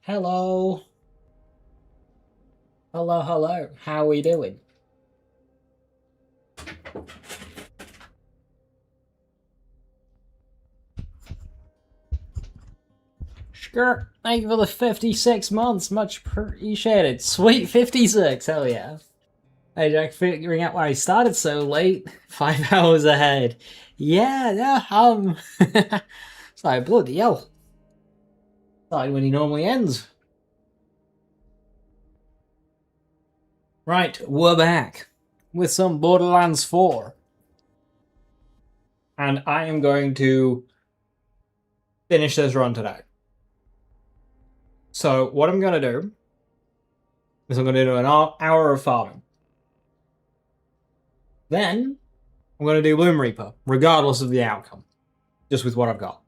Hello. Hello, hello. How are we doing? Skirt, thank you for the 56 months. Much appreciated. Sweet 56. Hell yeah. Hey, Jack, figuring out why I started so late. 5 hours ahead. Yeah. It's like, bloody hell. Started when he normally ends. Right, we're back with some Borderlands 4. And I am going to finish this run today. So, what I'm going to do is I'm going to do an hour of farming. Then, I'm going to do Bloom Reaper, regardless of the outcome, just with what I've got.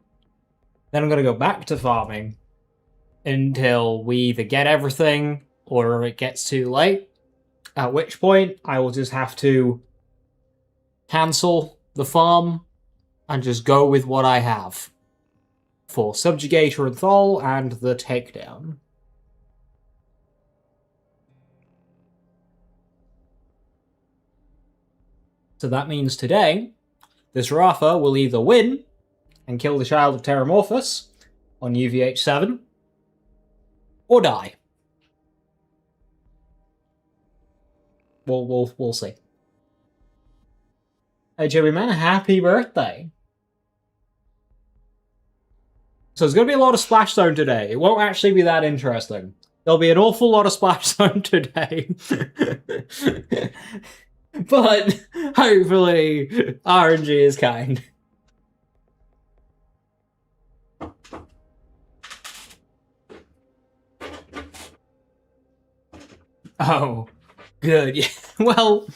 Then I'm going to go back to farming until we either get everything or it gets too late, at which point I will just have to cancel the farm and just go with what I have for Subjugator and Thol and the Takedown. So that means today, this Rafa will either win and kill the Child of Terramorphous on UVH7, or die. We'll see. Hey, Jerry Man, happy birthday. So there's going to be a lot of Splash Zone today. It won't actually be that interesting. There'll be an awful lot of Splash Zone today. But hopefully RNG is kind. Oh, good. Yeah. Well,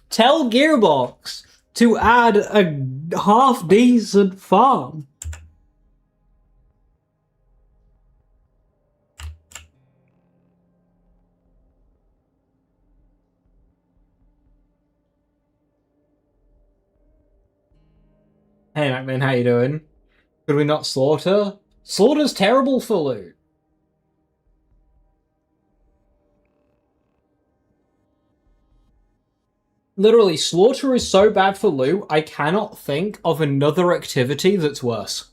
tell Gearbox to add a half-decent farm. Hey, MacMan, how you doing? Could we not slaughter? Slaughter's terrible for loot. Literally, slaughter is so bad for loot, I cannot think of another activity that's worse.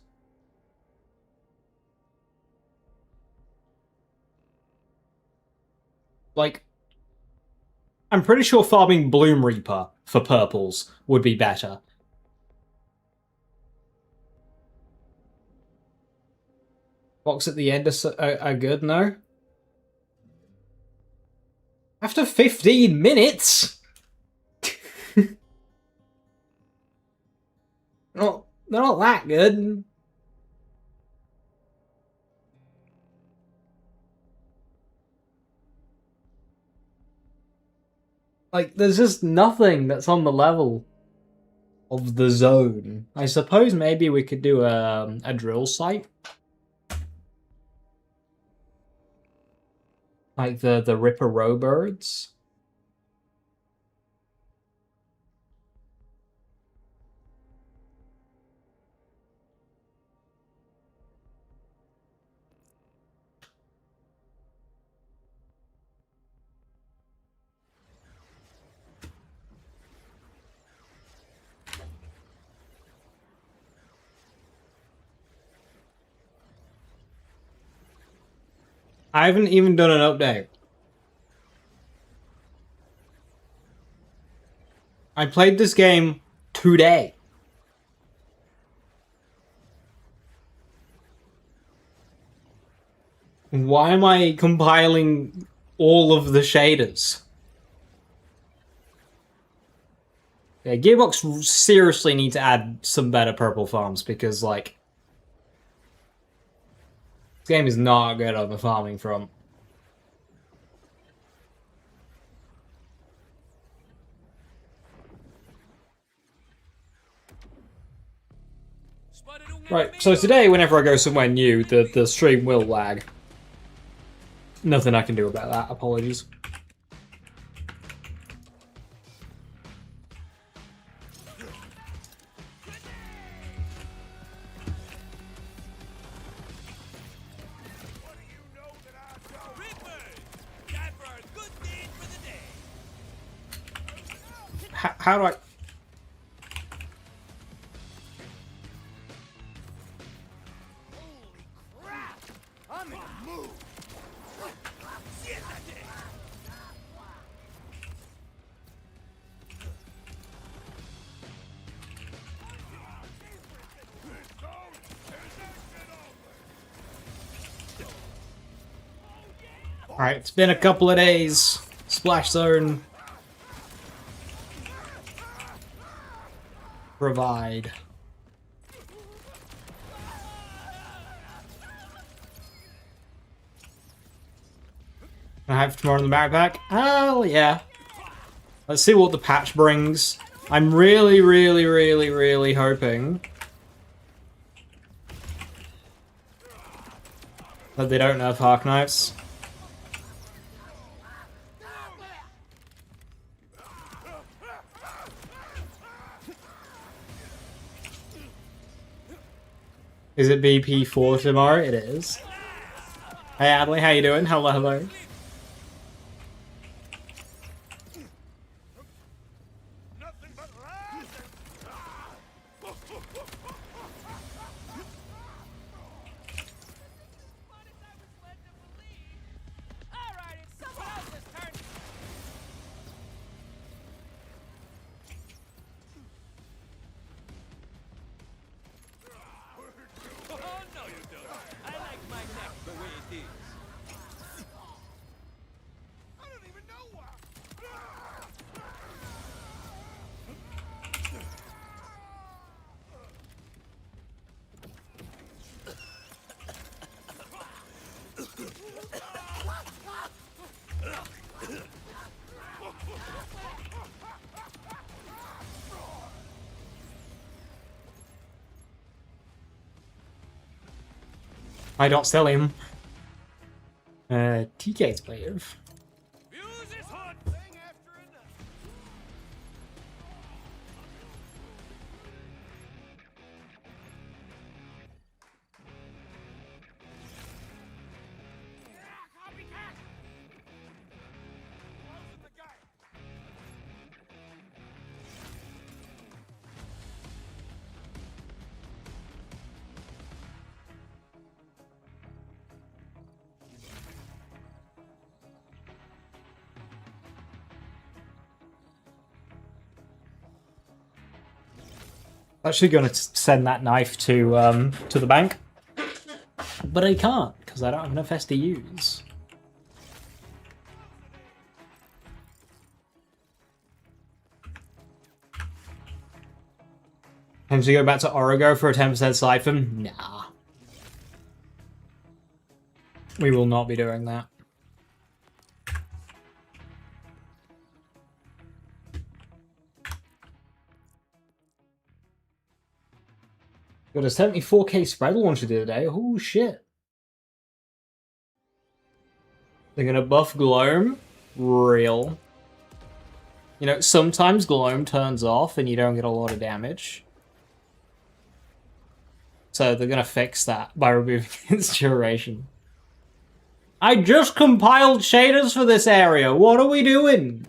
Like, I'm pretty sure farming Bloom Reaper for purples would be better. Box at the end are good, no? After 15 minutes? they're not that good. Like, there's just nothing that's on the level of the zone. I suppose maybe we could do a drill site. Like the Ripper Row birds. I haven't even done an update. I played this game today. Why am I compiling all of the shaders? Yeah, Gearbox seriously need to add some better purple farms because, like, this game is not good on the farming front. Right, so today, whenever I go somewhere new, the stream will lag. Nothing I can do about that, apologies. How do I... Alright, it's been a couple of days. Splash zone. Provide. I have tomorrow in the backpack? Oh, yeah. Let's see what the patch brings. I'm really, really, really, really hoping that they don't nerf arc knives. Is it BP4 tomorrow? It is. Hey Adley, how you doing? Hello, hello. I don't sell him. TK's wave. Actually going to send that knife to the bank, but I can't because I don't have enough SDUs. And to go back to Origo for a 10% siphon? Nah. We will not be doing that. Got a 74k spread launcher the other day. Oh shit. They're gonna buff Gloam? Real. You know, sometimes Gloam turns off and you don't get a lot of damage. So they're gonna fix that by removing its duration. I just compiled shaders for this area. What are we doing?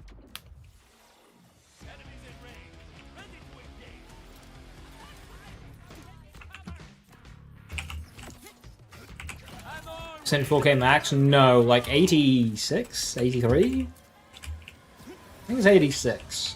74k max? No, like 86? 83? I think it's 86.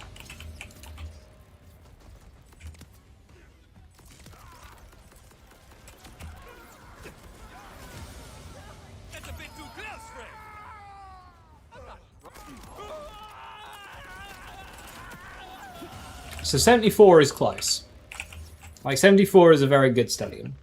So 74 is close. Like 74 is a very good stadium.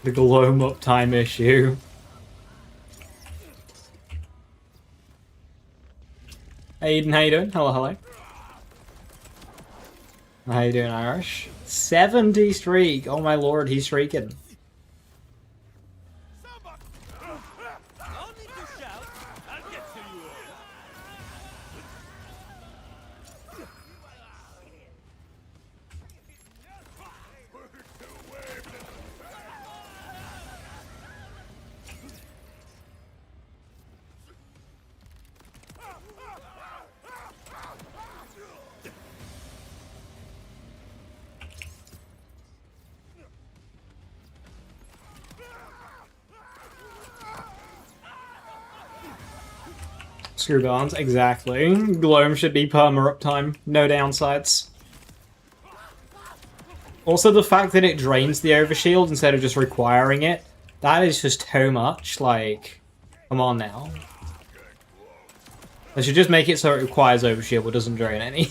The glow uptime issue. Aiden, how you doing? Hello, hello. How you doing, Irish? 70 streak. Oh my lord, he's streaking. Screw balance, exactly. Gloam should be perma uptime, no downsides. Also, the fact that it drains the overshield instead of just requiring it, that is just too much. Like, come on now. They should just make it so it requires overshield but doesn't drain any.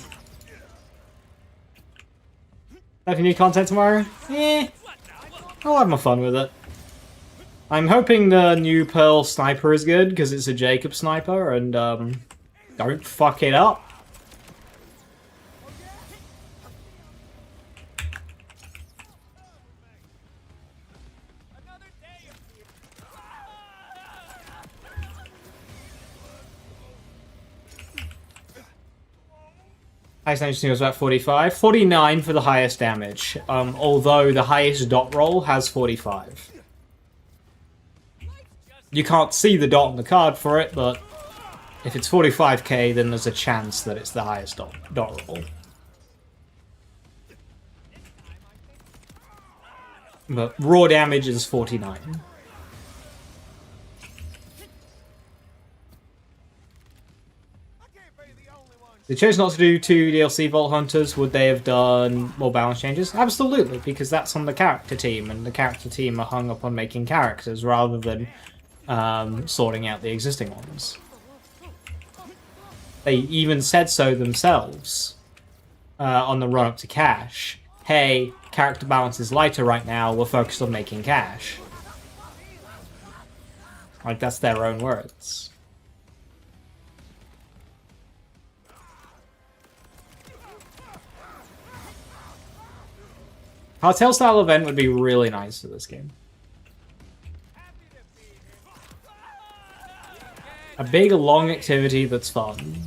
Have you new content tomorrow? I'll have my fun with it. I'm hoping the new Pearl sniper is good, because it's a Jacob sniper, and don't fuck it up. Highest damage was about 45. 49 for the highest damage, although the highest dot roll has 45. You can't see the dot on the card for it, but if it's 45k, then there's a chance that it's the highest dot roll. But raw damage is 49. They chose not to do 2 DLC Vault Hunters. Would they have done more balance changes? Absolutely, because that's on the character team, and the character team are hung up on making characters rather than sorting out the existing ones. They even said so themselves on the run-up to cash. Hey, character balance is lighter right now, we're focused on making cash. Like, that's their own words. Cartel-style event would be really nice for this game. A big, long activity that's fun.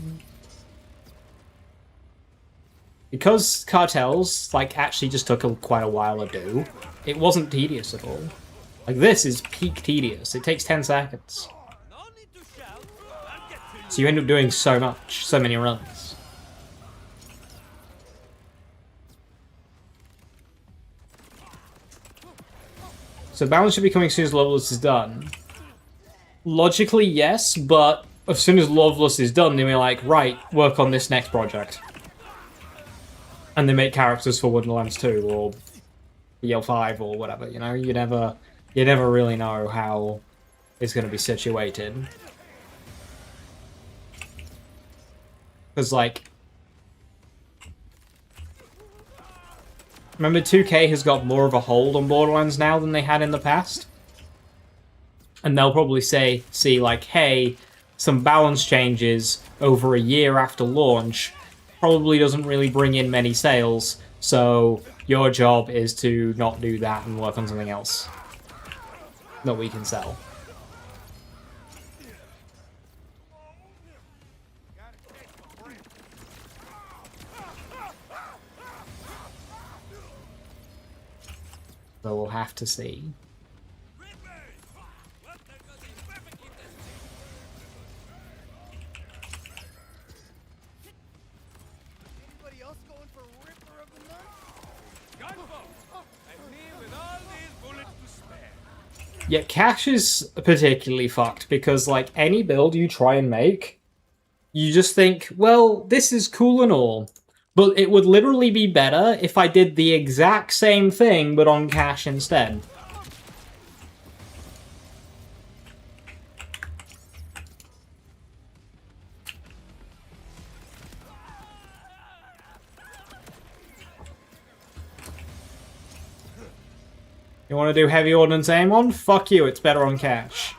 Because cartels, like, actually just took quite a while to do, it wasn't tedious at all. Like, this is peak tedious. It takes 10 seconds. So you end up doing so much, so many runs. So balance should be coming as soon as Loveless is done. Logically, yes, but as soon as Loveless is done, they'll be like, right, work on this next project. And they make characters for Wonderlands 2 or BL5 or whatever, you know? You never really know how it's going to be situated. Because, like, remember 2K has got more of a hold on Borderlands now than they had in the past? And they'll probably see like, hey, some balance changes over a year after launch probably doesn't really bring in many sales, so your job is to not do that and work on something else that we can sell. So we'll have to see. Yeah, cash is particularly fucked because, like, any build you try and make, you just think, well, this is cool and all, but it would literally be better if I did the exact same thing but on cash instead. You want to do heavy ordnance aim on? Fuck you, it's better on cash.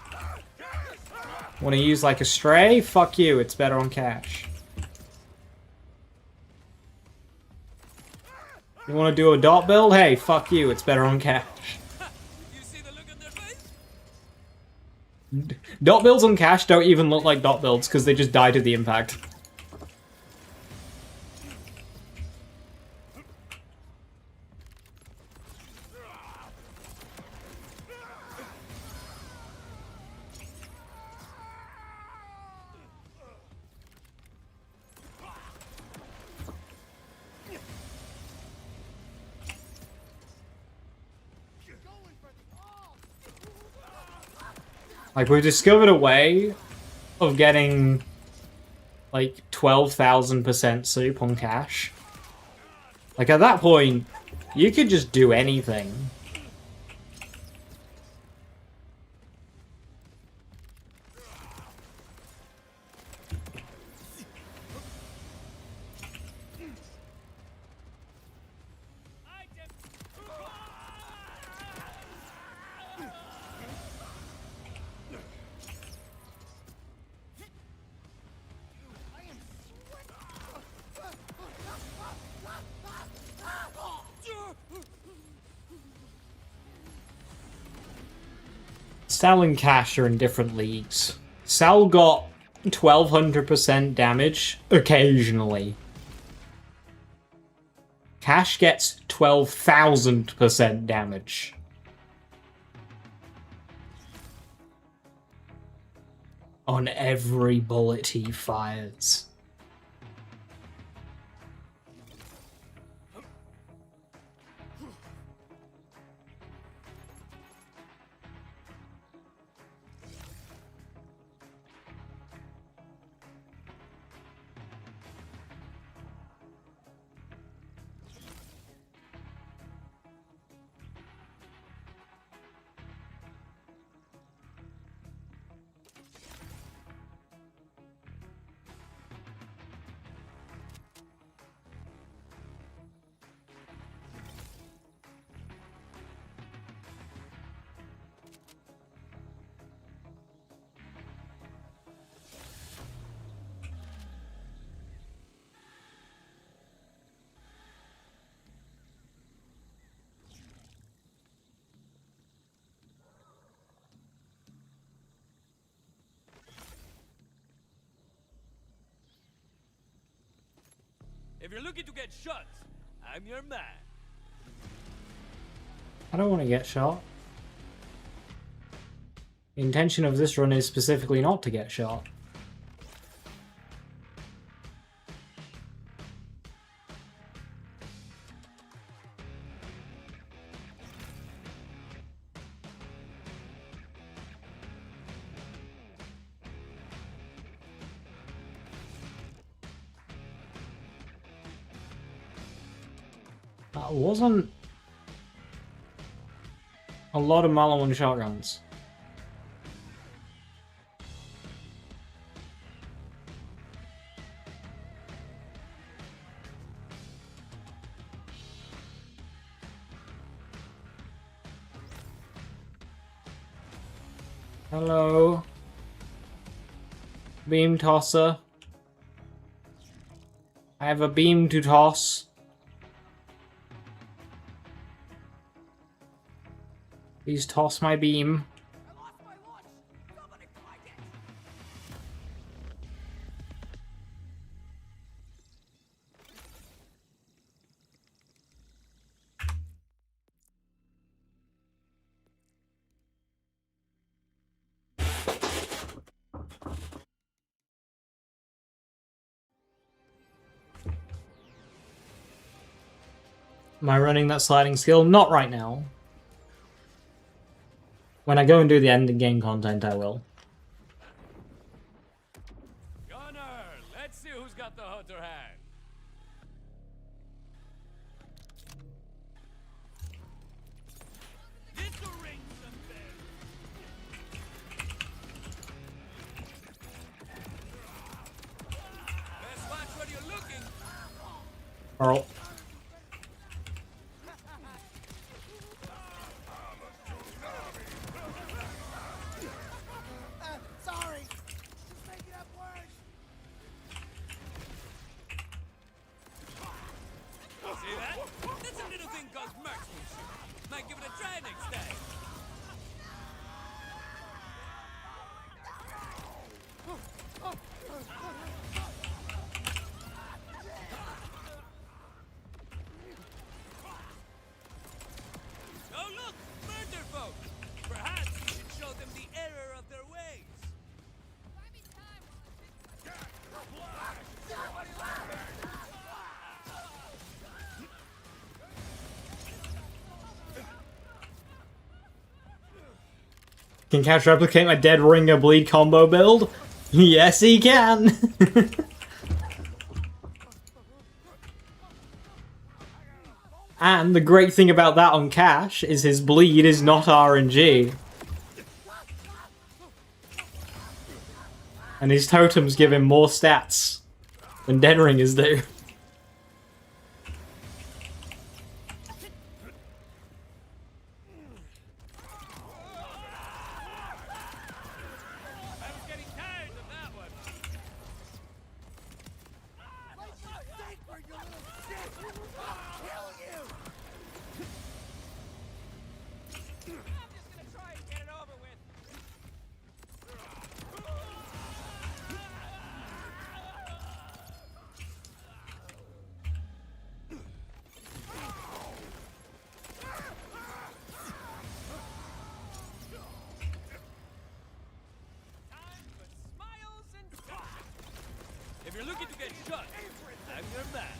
Want to use like a stray? Fuck you, it's better on cash. You want to do a dot build? Hey, fuck you. It's better on cash. You see the look on their face? Dot builds on cash don't even look like dot builds because they just die to the impact. Like, we've discovered a way of getting, like, 12,000% soup on cash. Like, at that point, you could just do anything. Sal and Cash are in different leagues. Sal got 1200% damage occasionally. Cash gets 12,000% damage. On every bullet he fires. If you're looking to get shots, I'm your man. I don't want to get shot. The intention of this run is specifically not to get shot. That wasn't a lot of Malone shotguns. Hello. Beam tosser. I have a beam to toss. Please toss my beam. I lost my watch. Somebody find it. Am I running that sliding skill? Not right now. When I go and do the end game content, I will. Gunner, let's see who's got the hotter hand. This'll ring some bells. Best watch where you're looking. Earl. Sorry. Just making up words. See that? That's Can Cash replicate my Dead Ringer Bleed combo build? Yes, he can! And the great thing about that on Cash is his bleed is not RNG. And his totems give him more stats than Dead Ringers do. I was getting tired of that one. Like you think for you little shit! I'll kill you! I'm just gonna try and get it over with. Time for smiles and stars. If you're looking to get shot, I'm your man.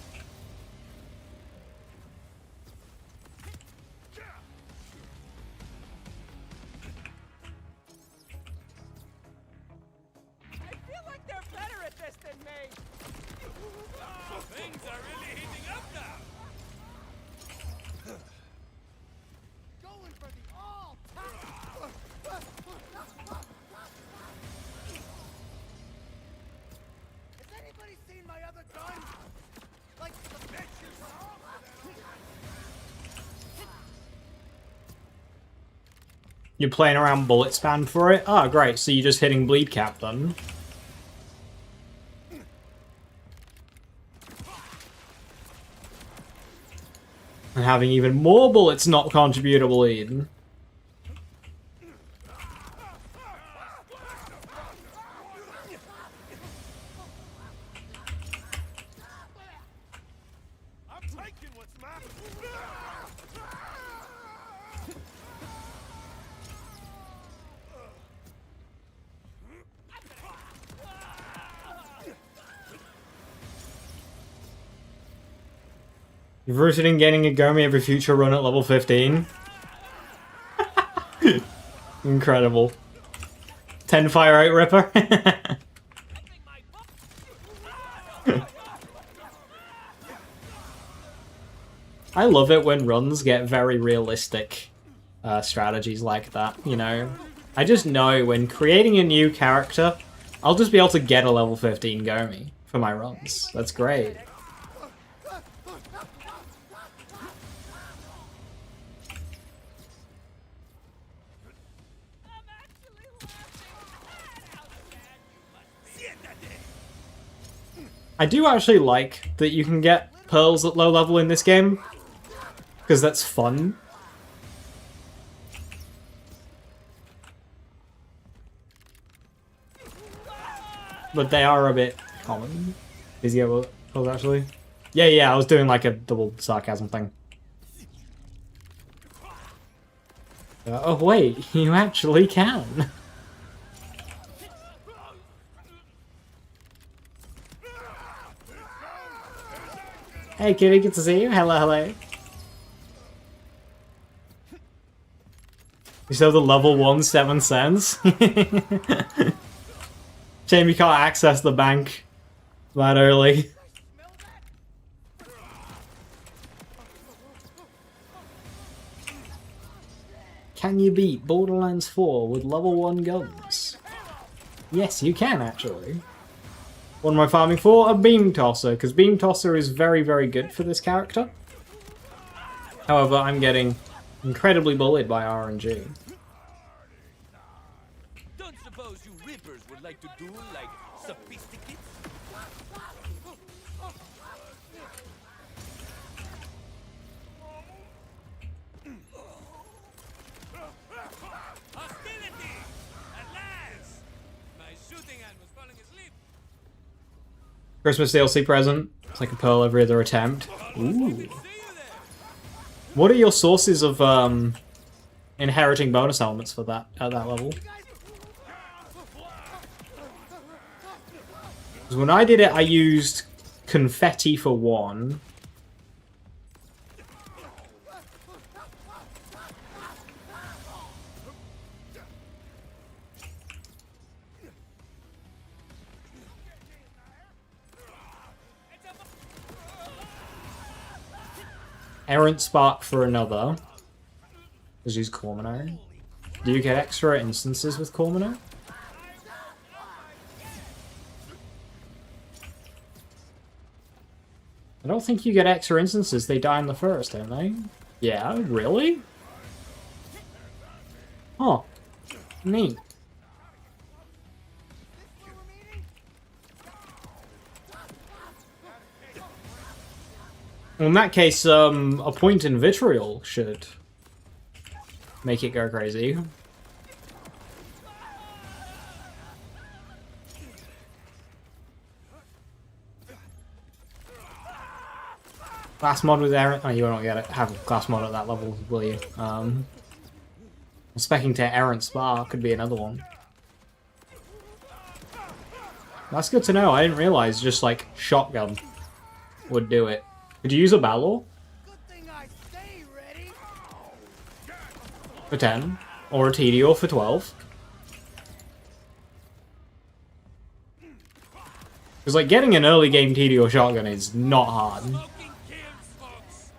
I feel like they're better at this than me. Things are really heating up now. Going for the all-time! Has anybody seen my other gun? Like the bitches! You're playing around bullet spam for it? Oh, great. So you're just hitting bleed cap then. And having even more bullets not contribute a bleed. I'm taking what's mine! You're rooted in getting a Gomi every future run at level 15. Incredible. 10 fire 8 Ripper. I love it when runs get very realistic strategies like that, you know? I just know when creating a new character, I'll just be able to get a level 15 Gomi for my runs. That's great. I'm actually laughing. How sad you must be. I do actually like that you can get pearls at low level in this game, because that's fun. But they are a bit common. Is he able pearls actually? Yeah, I was doing like a double sarcasm thing. Oh wait, you actually can. Hey kitty, good to see you. Hello. You still have the level 1 7 cents? Shame you can't access the bank that early. Can you beat Borderlands 4 with level 1 guns? Yes, you can actually. What am I farming for? A Beam Tosser, because Beam Tosser is very, very good for this character. However, I'm getting incredibly bullied by RNG. Don't suppose you rippers would like to do like sophisticates? Hostility! At last! My shooting hand was falling asleep. Christmas DLC present. It's like a pearl every other attempt. Ooh. See you there. What are your sources of inheriting bonus elements for that at that level? 'Cause when I did it, I used confetti for one. Errant Spark for another. Just use Cormino. Do you get extra instances with Cormino? I don't think you get extra instances. They die in the first, don't they? Yeah, really? Huh. Neat. Well, in that case, a point in Vitriol should make it go crazy. Class mod with Aaron. Oh, you won't have a class mod at that level, will you? Specking to Errant Spark could be another one. That's good to know. I didn't realize just like shotgun would do it. Could you use a Balor Good thing I stay ready. for 10 or a Tedior for 12? Because like getting an early game Tedior shotgun is not hard. Smoking kills, folks.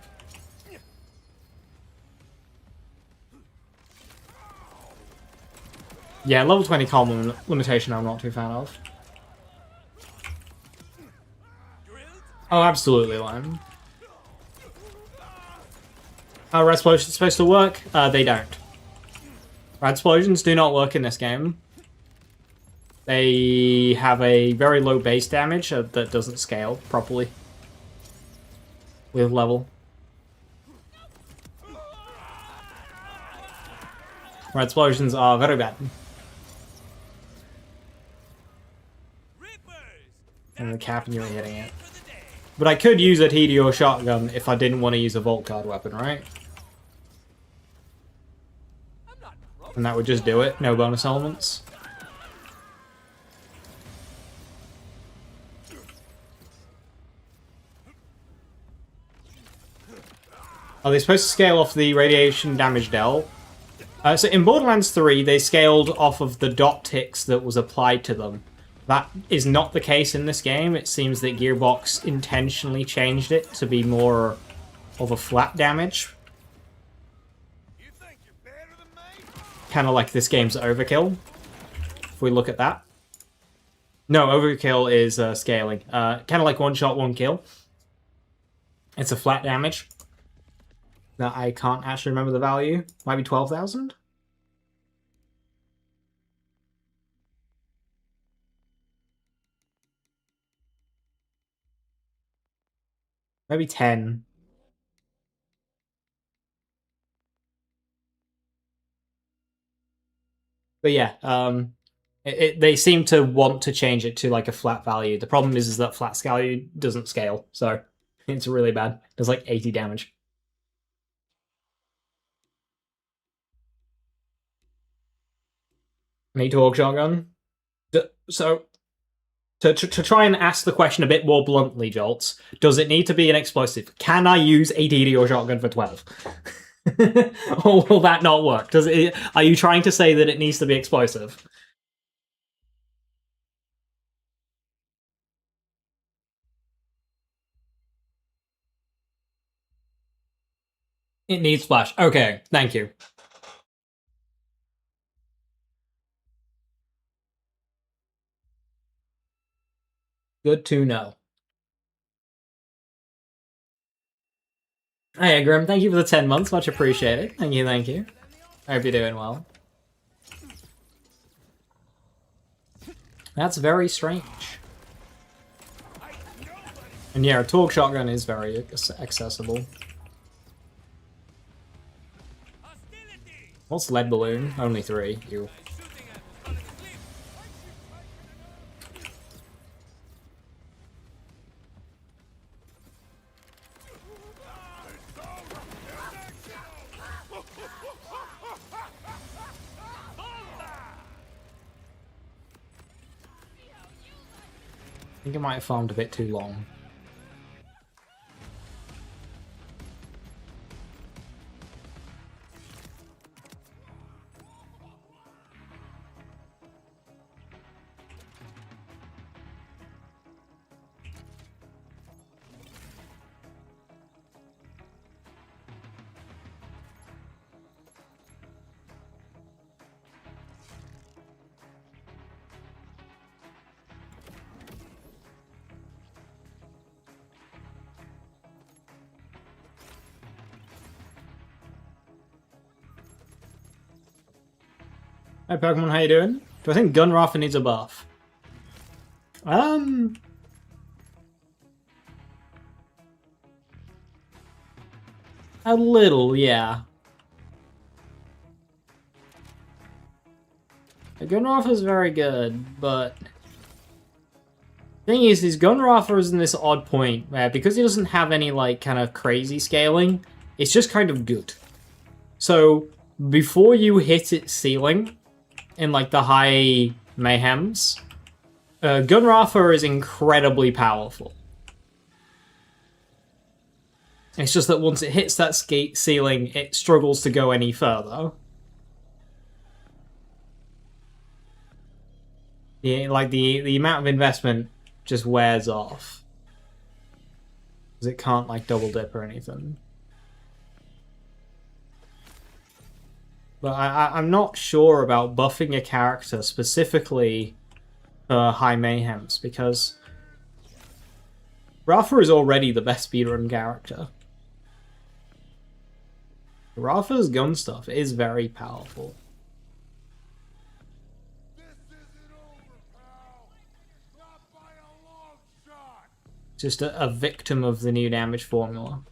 Yeah, level 20 common limitation I'm not too fan of. Drilled? Oh, absolutely, Lime. How Red Explosions supposed to work? They don't. Red Explosions do not work in this game. They have a very low base damage that doesn't scale properly with level. Red Explosions are very bad. Reapers. And the cap and you're hitting it. For the day. But I could use a Tedior shotgun if I didn't want to use a Vault Guard weapon, right? I'm not broke. And that would just do it. No bonus elements. Are they supposed to scale off the radiation damage dealt? So in Borderlands 3, they scaled off of the dot ticks that was applied to them. That is not the case in this game. It seems that Gearbox intentionally changed it to be more of a flat damage. You think you're better than me? Kind of like this game's Overkill, if we look at that. No, Overkill is scaling. Kind of like one shot, one kill. It's a flat damage. That I can't actually remember the value. Might be 12,000? Maybe 10. But yeah, they seem to want to change it to like a flat value. The problem is that flat value doesn't scale, so it's really bad. It does like 80 damage. Need to org shotgun. So to try and ask the question a bit more bluntly, Jolts, does it need to be an explosive? Can I use a DD or shotgun for 12? Or will that not work? Are you trying to say that it needs to be explosive? It needs flash. Okay, thank you. Good to know. Hey, Grim, thank you for the 10 months. Much appreciated. Thank you, thank you. I hope you're doing well. That's very strange. And yeah, a Torque Shotgun is very accessible. Hostility. What's Lead Balloon? Only 3. You. Shooting at falling asleep. I think I might have farmed a bit too long. Hi Pokemon, how you doing? Do I think Gun Rafa needs a buff? A little, yeah. Gun Rafa is very good, but thing is Gun Rafa is in this odd point where because he doesn't have any like kind of crazy scaling, it's just kind of good. So before you hit its ceiling in like the high mayhems, Gun Rafa is incredibly powerful. It's just that once it hits that ceiling, it struggles to go any further. The amount of investment just wears off. Because it can't like double dip or anything. But I'm not sure about buffing a character specifically for high mayhems, because Rafa is already the best speedrun character. Rafa's gun stuff is very powerful. This isn't over, pal. Not by a long shot. Just a victim of the new damage formula.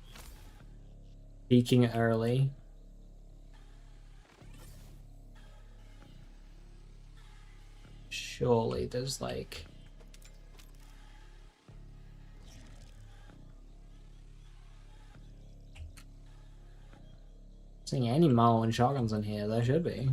Peaking early. Surely there's like... Seeing any Marlin shotguns in here, there should be.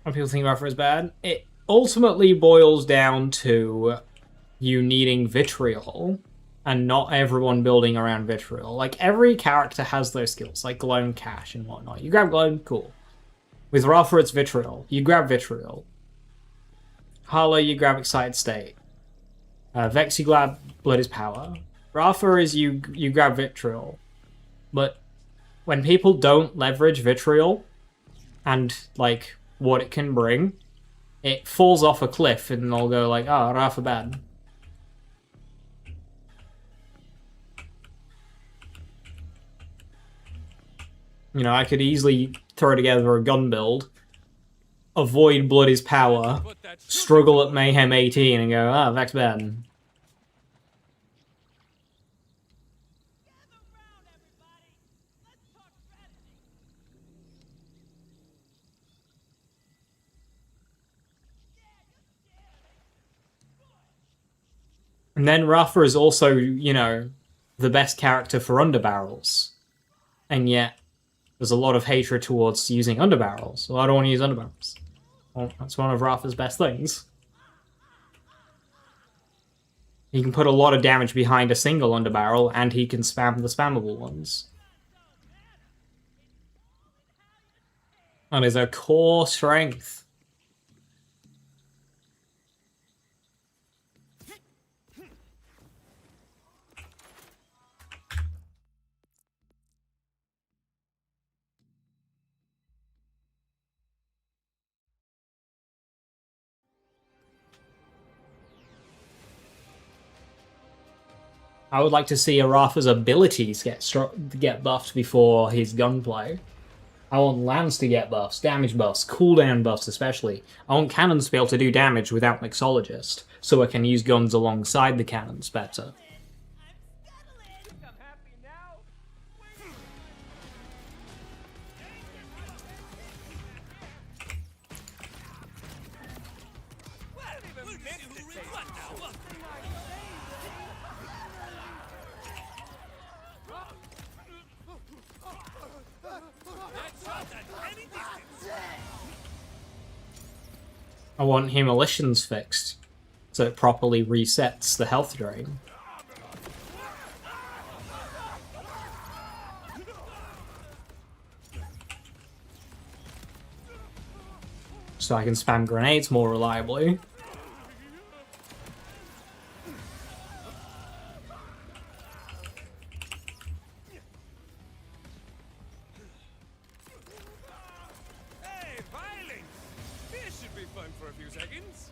When people think Rafa is bad, it ultimately boils down to you needing vitriol and not everyone building around vitriol. Like, every character has those skills, like glow and cash and whatnot. You grab glow, cool. With Rafa, it's vitriol. You grab vitriol. Harlow, you grab excited state. Vex, you grab blood is power. Rafa is you grab vitriol. But when people don't leverage vitriol and like what it can bring, it falls off a cliff and they'll go like, oh, Rafa bad. You know, I could easily throw together a gun build, avoid Blood is Power, struggle at Mayhem 18 and go, ah, Vex bad. And then Rafa is also, you know, the best character for underbarrels. And yet, there's a lot of hatred towards using underbarrels. So I don't want to use underbarrels. Well, that's one of Rafa's best things. He can put a lot of damage behind a single underbarrel, and he can spam the spammable ones. That is a core strength. I would like to see Rafa's abilities get buffed before his gunplay. I want lands to get buffs, damage buffs, cooldown buffs especially. I want cannons to be able to do damage without Mixologist, so I can use guns alongside the cannons better. I want Hemolitions fixed, so it properly resets the health drain. so I can spam grenades more reliably. Hey, violence! This should be fun for a few seconds.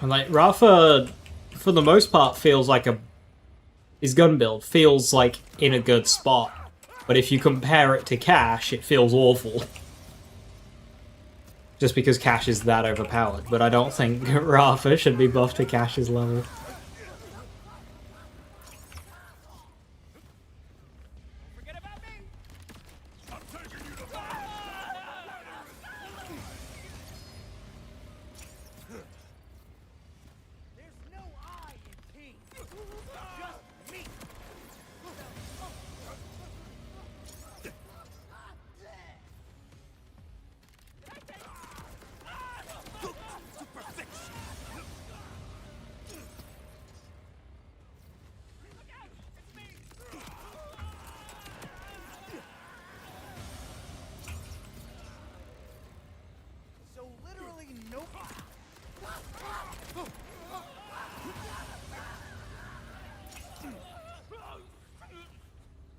And like Rafa, for the most part, feels like his gun build feels like in a good spot. But if you compare it to Cash, it feels awful. Just because Cash is that overpowered. But I don't think Rafa should be buffed to Cash's level. Forget about me. There's no I in team. Just me. So literally nope.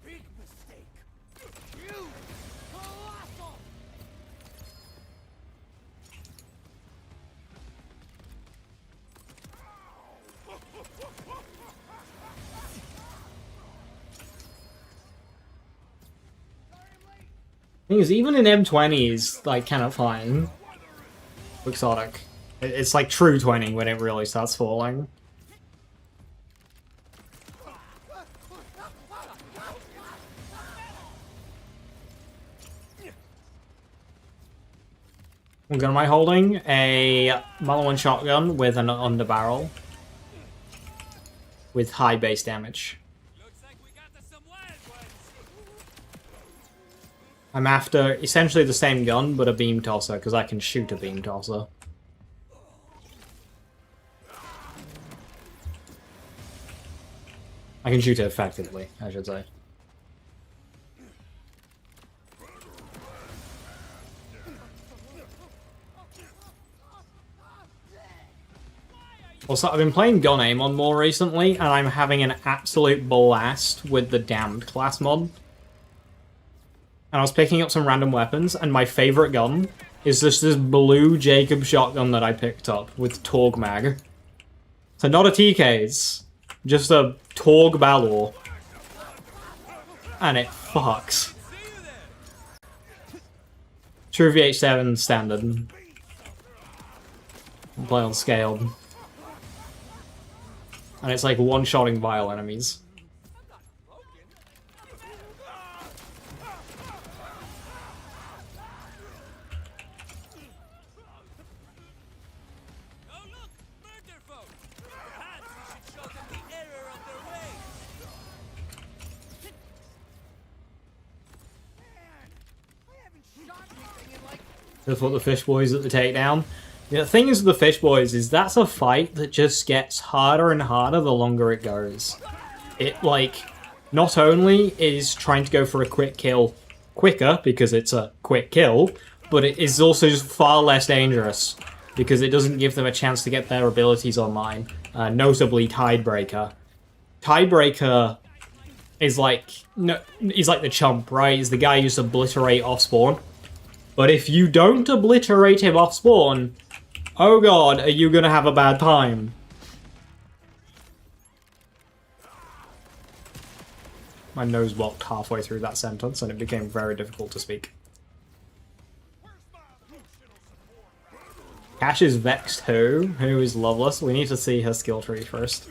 Big mistake. Huge. Colossal. Thing is, even in M20s, like, kind of fine. Quixotic. It's like true 20 when it really starts falling. What gun am I holding? A Mulligan shotgun with an underbarrel. With high base damage. Looks like we got some wild ones. I'm after essentially the same gun, but a beam tosser, because I can shoot a beam tosser. I can shoot it effectively, I should say. Also, I've been playing gun aim on more recently, and I'm having an absolute blast with the Damned class mod. And I was picking up some random weapons, and my favorite gun is just this blue Jacob shotgun that I picked up with Torg mag. So not a TK's, just a Torg Balor. And it fucks. True VH7 standard. Play on scaled. And it's like one-shotting vile enemies. Oh look, murder folk. Perhaps we should show them the error of their ways. Man, I haven't shot anything in like That's what the Fish Boys at the takedown. Yeah, the thing is with the Fish Boys is that's a fight that just gets harder and harder the longer it goes. It, like, not only is trying to go for a quick kill quicker, because it's a quick kill, but it is also just far less dangerous, because it doesn't give them a chance to get their abilities online. Notably, Tidebreaker. Tidebreaker is like, no, he's like the chump, right? He's the guy you just obliterate off spawn. But if you don't obliterate him off spawn, oh god, are you gonna have a bad time? My nose blocked halfway through that sentence and it became very difficult to speak. Cash is vexed who is loveless. We need to see her skill tree first.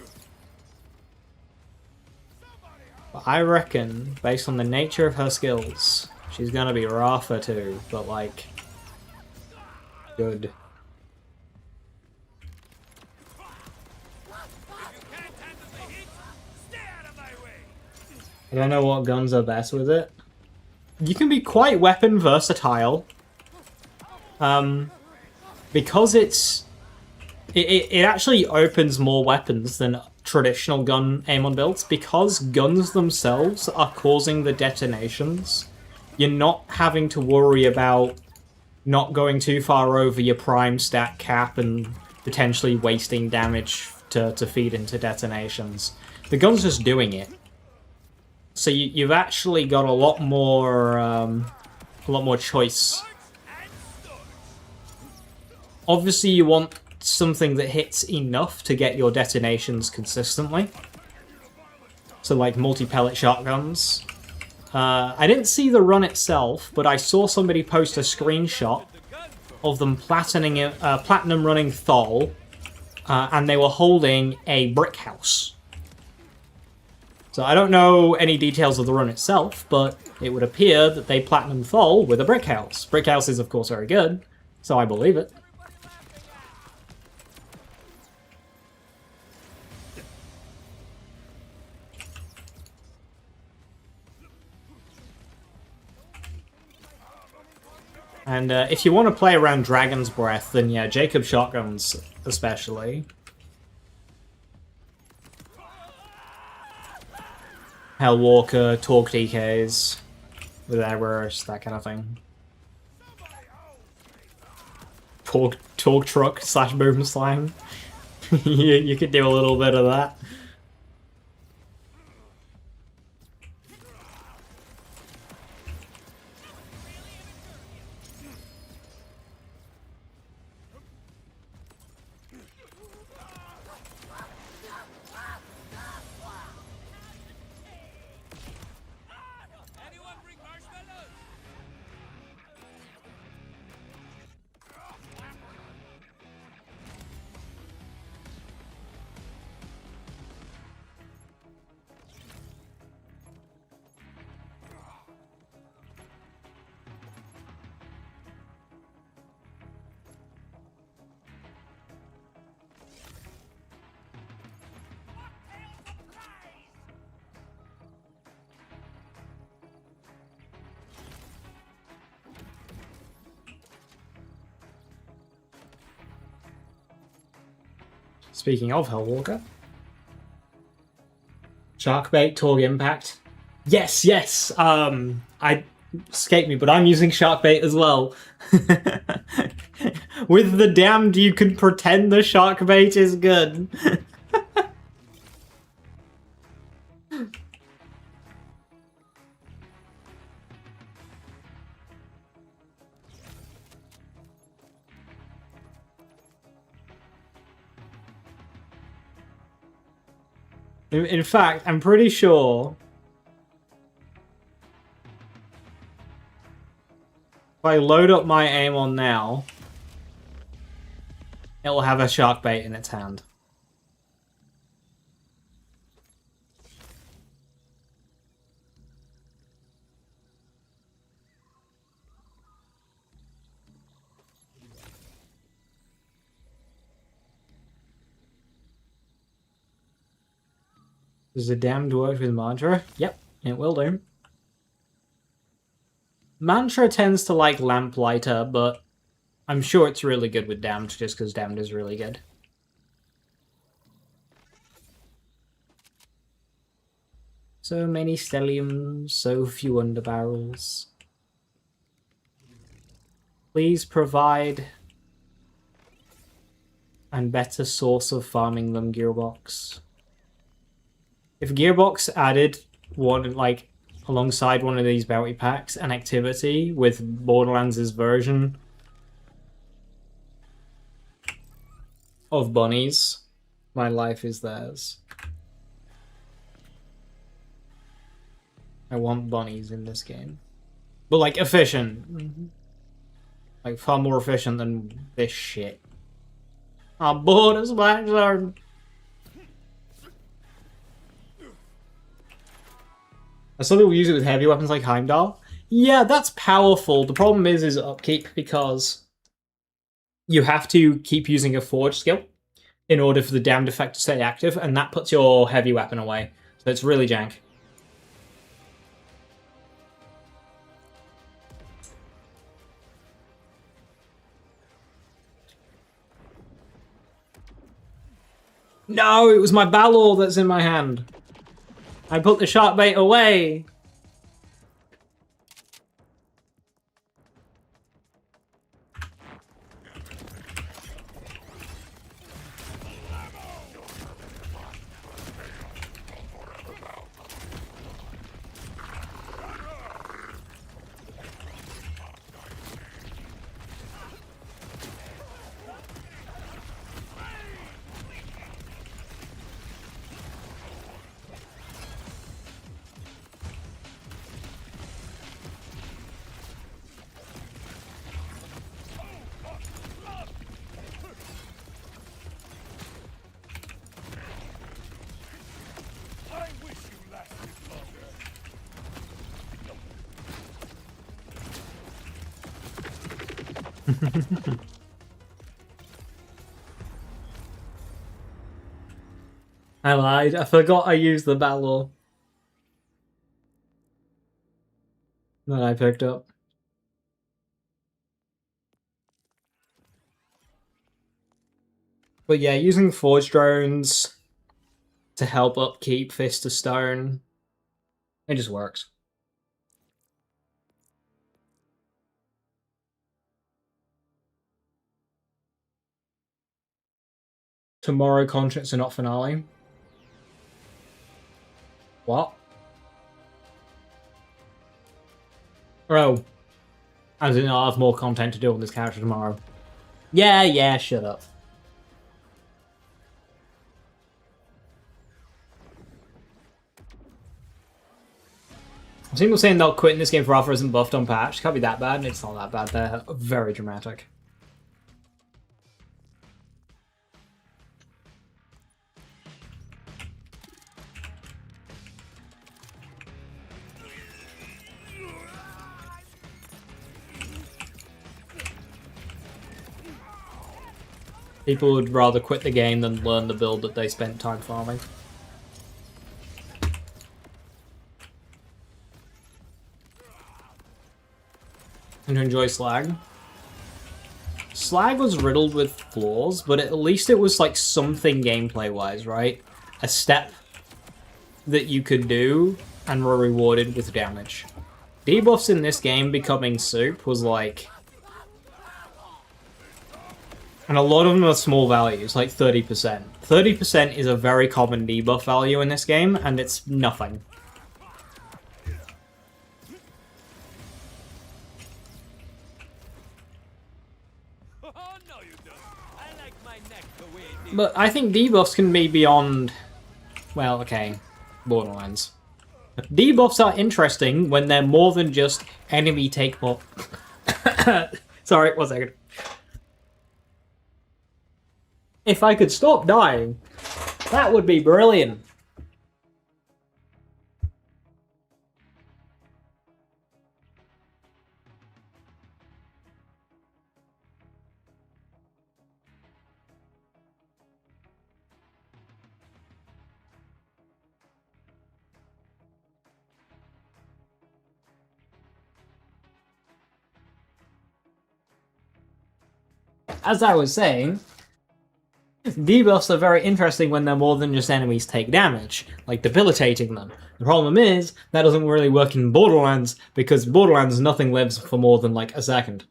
But I reckon, based on the nature of her skills, she's gonna be Rafa too, but like, good. I don't know what guns are best with it. You can be quite weapon versatile. Because it actually opens more weapons than traditional gun aim-on builds. Because guns themselves are causing the detonations, you're not having to worry about not going too far over your prime stat cap and potentially wasting damage to feed into detonations. The gun's just doing it. So you've actually got a lot more choice. Obviously, you want something that hits enough to get your detonations consistently. So, like, multi-pellet shotguns. I didn't see the run itself, but I saw somebody post a screenshot of them platinum running Thol, and they were holding a brick house. So I don't know any details of the run itself, but it would appear that they platinum Thol with a brick house. Brick house is, of course, very good, so I believe it. And if you want to play around Dragon's Breath, then yeah, Jacob shotguns especially. Hellwalker, Torque DKs, with errors, that kind of thing. Torque truck / boom slang. you could do a little bit of that. Anyone bring marshmallows? Speaking of Hellwalker. Sharkbait, Torg Impact. Yes! I escaped me, but I'm using Sharkbait as well. With the damned, you can pretend the Sharkbait is good. In fact, I'm pretty sure if I load up my aim on now, it will have a shark bait in its hand. Does the damned work with Mantra? Yep, it will do. Mantra tends to like Lamplighter, but I'm sure it's really good with Damned just because Damned is really good. So many stelliums, so few underbarrels. Please provide a better source of farming them, Gearbox. If Gearbox added one, like, alongside one of these bounty packs, an activity with Borderlands' version of bunnies, my life is theirs. I want bunnies in this game. But, like, efficient. Like, far more efficient than this shit. I'm bored of Splash Zone. Some people use it with heavy weapons like Heimdall. Yeah, that's powerful. The problem is upkeep, because you have to keep using a forge skill in order for the damned effect to stay active, and that puts your heavy weapon away. So it's really jank. No, it was my Balor that's in my hand. I put the shark bait away. I wish you lasted longer. I lied. I forgot I used the Balor that I picked up. But yeah, using Forge Drones to help upkeep Fist of Stone, it just works. Tomorrow contracts are not finale. What? Oh. As in, I'll have more content to do on this character tomorrow. Yeah, shut up. Some people saying they'll quit in this game if Rafa isn't buffed on patch. Can't be that bad, and it's not that bad. They're very dramatic. People would rather quit the game than learn the build that they spent time farming. And to enjoy Slag. Slag was riddled with flaws, but at least it was like something gameplay-wise, right? A step that you could do and were rewarded with damage. Debuffs in this game becoming soup was like... And a lot of them are small values, like 30%. 30% is a very common debuff value in this game, and it's nothing. Oh, no, you don't. I like my neck the way it is. But I think debuffs can be beyond... Well, okay. Borderlands. Debuffs are interesting when they're more than just enemy take more... Sorry, 1 second. If I could stop dying, that would be brilliant. As I was saying, debuffs are very interesting when they're more than just enemies take damage, like debilitating them. The problem is, that doesn't really work in Borderlands, because Borderlands nothing lives for more than like a second.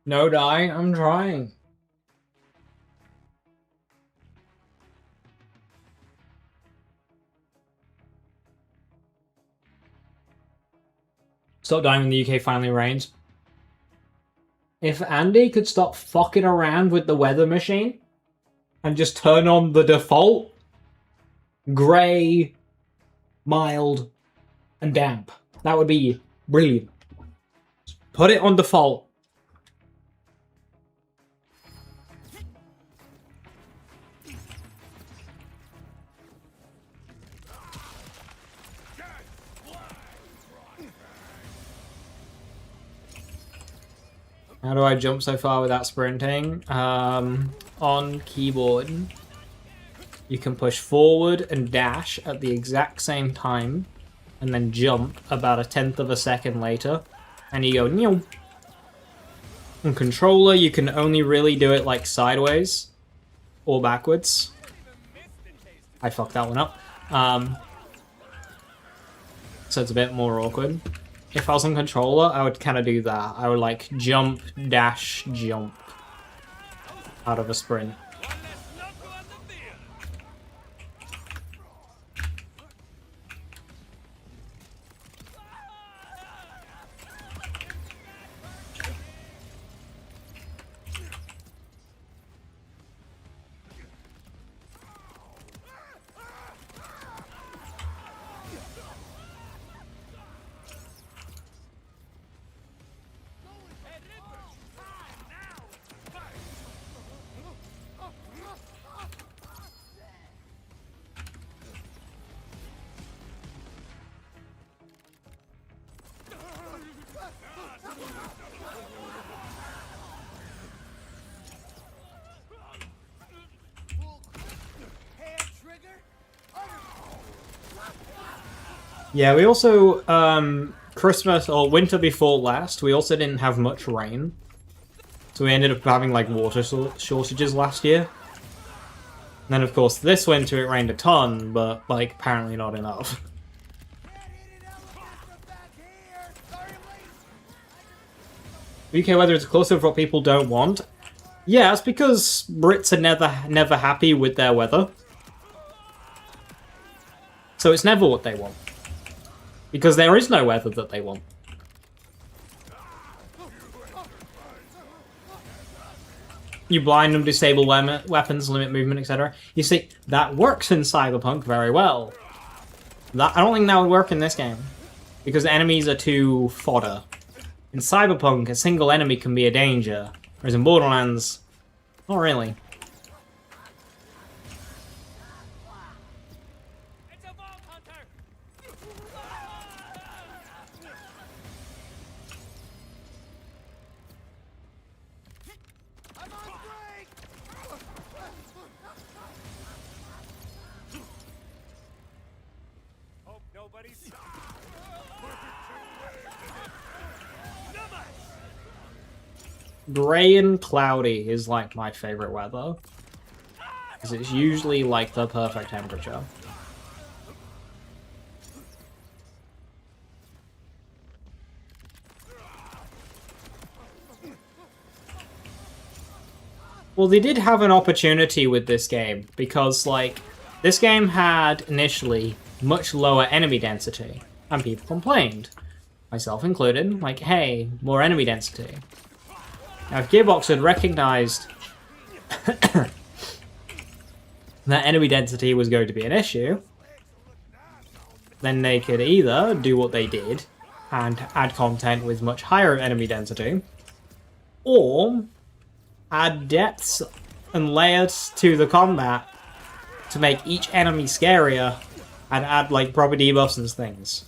No die, I'm trying. Stop dying when the UK finally rains. If Andy could stop fucking around with the weather machine and just turn on the default grey, mild, and damp, that would be brilliant. Put it on default. How do I jump so far without sprinting? On keyboard, you can push forward and dash at the exact same time, and then jump about 1/10 of a second later, and you go, "Meow." On controller, you can only really do it like sideways or backwards. I fucked that one up. So it's a bit more awkward. If I was on controller, I would kind of do that. I would like jump, dash, jump out of a sprint. Yeah, we also, Christmas or winter before last, we also didn't have much rain. So we ended up having like water shortages last year. And then of course this winter it rained a ton, but like apparently not enough. UK weather is closer of what people don't want. Yeah, it's because Brits are never happy with their weather. So it's never what they want. Because there is no weather that they want. You blind them, disable weapons, limit movement, etc. You see, that works in Cyberpunk very well. I don't think that would work in this game. Because enemies are too fodder. In Cyberpunk, a single enemy can be a danger. Whereas in Borderlands, not really. Gray and cloudy is like my favorite weather. Because it's usually like the perfect temperature. Well, they did have an opportunity with this game, because, like, this game had, initially, much lower enemy density, and people complained, myself included, like, hey, more enemy density. Now, if Gearbox had recognized that enemy density was going to be an issue, then they could either do what they did, and add content with much higher enemy density, or add depths and layers to the combat to make each enemy scarier and add like proper debuffs and things.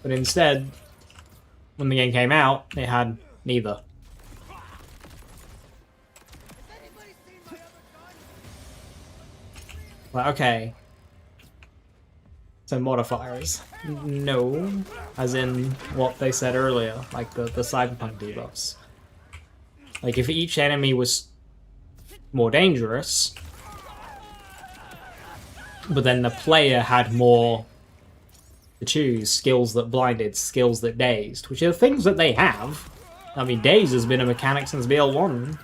But instead, when the game came out, it had neither. Well, okay. So modifiers. No. As in what they said earlier, like the Cyberpunk debuffs. Like if each enemy was more dangerous, but then the player had more to choose, skills that blinded, skills that dazed, which are things that they have. I mean, daze has been a mechanic since BL1.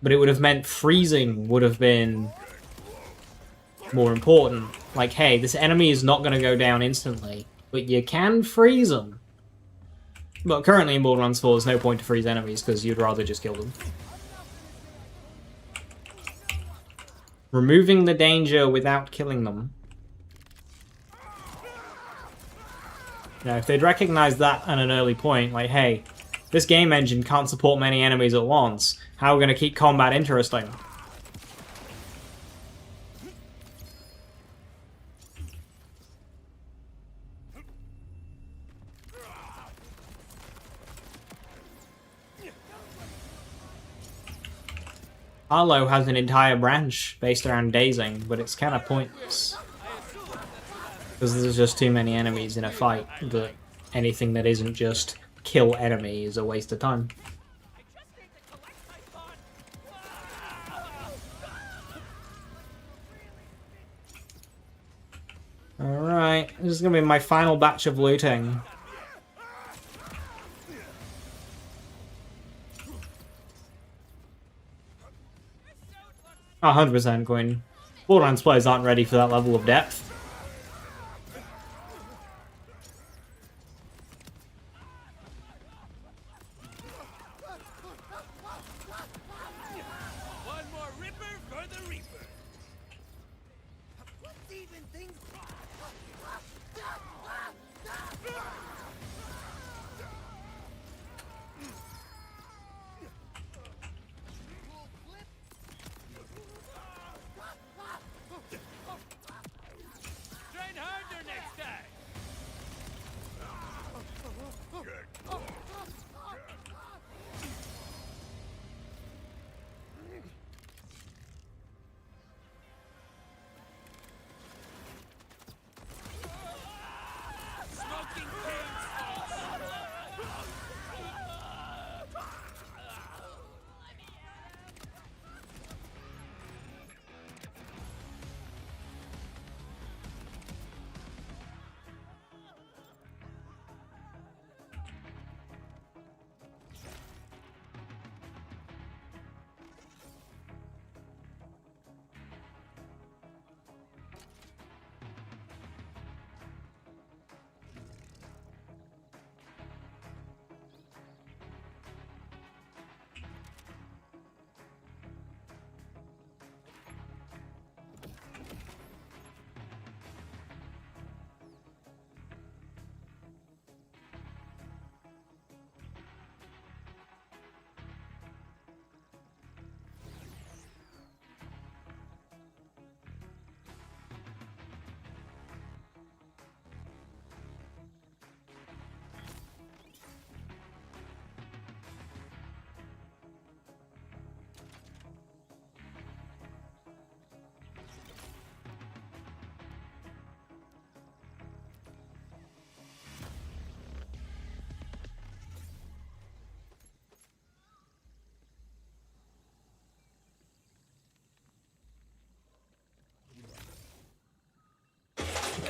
But it would have meant freezing would have been more important. Like, hey, this enemy is not going to go down instantly, but you can freeze them. But currently in Borderlands 4, there's no point to freeze enemies because you'd rather just kill them. Removing the danger without killing them. Now, if they'd recognized that at an early point, like, hey, this game engine can't support many enemies at once, how are we going to keep combat interesting? Harlow has an entire branch based around dazing, but it's kind of pointless. Because there's just too many enemies in a fight that anything that isn't just kill enemy is a waste of time. Alright, this is gonna be my final batch of looting. 100% Queen. Borderlands players aren't ready for that level of depth. One more ripper for the reaper. Let's even things. Train harder next time. Smoking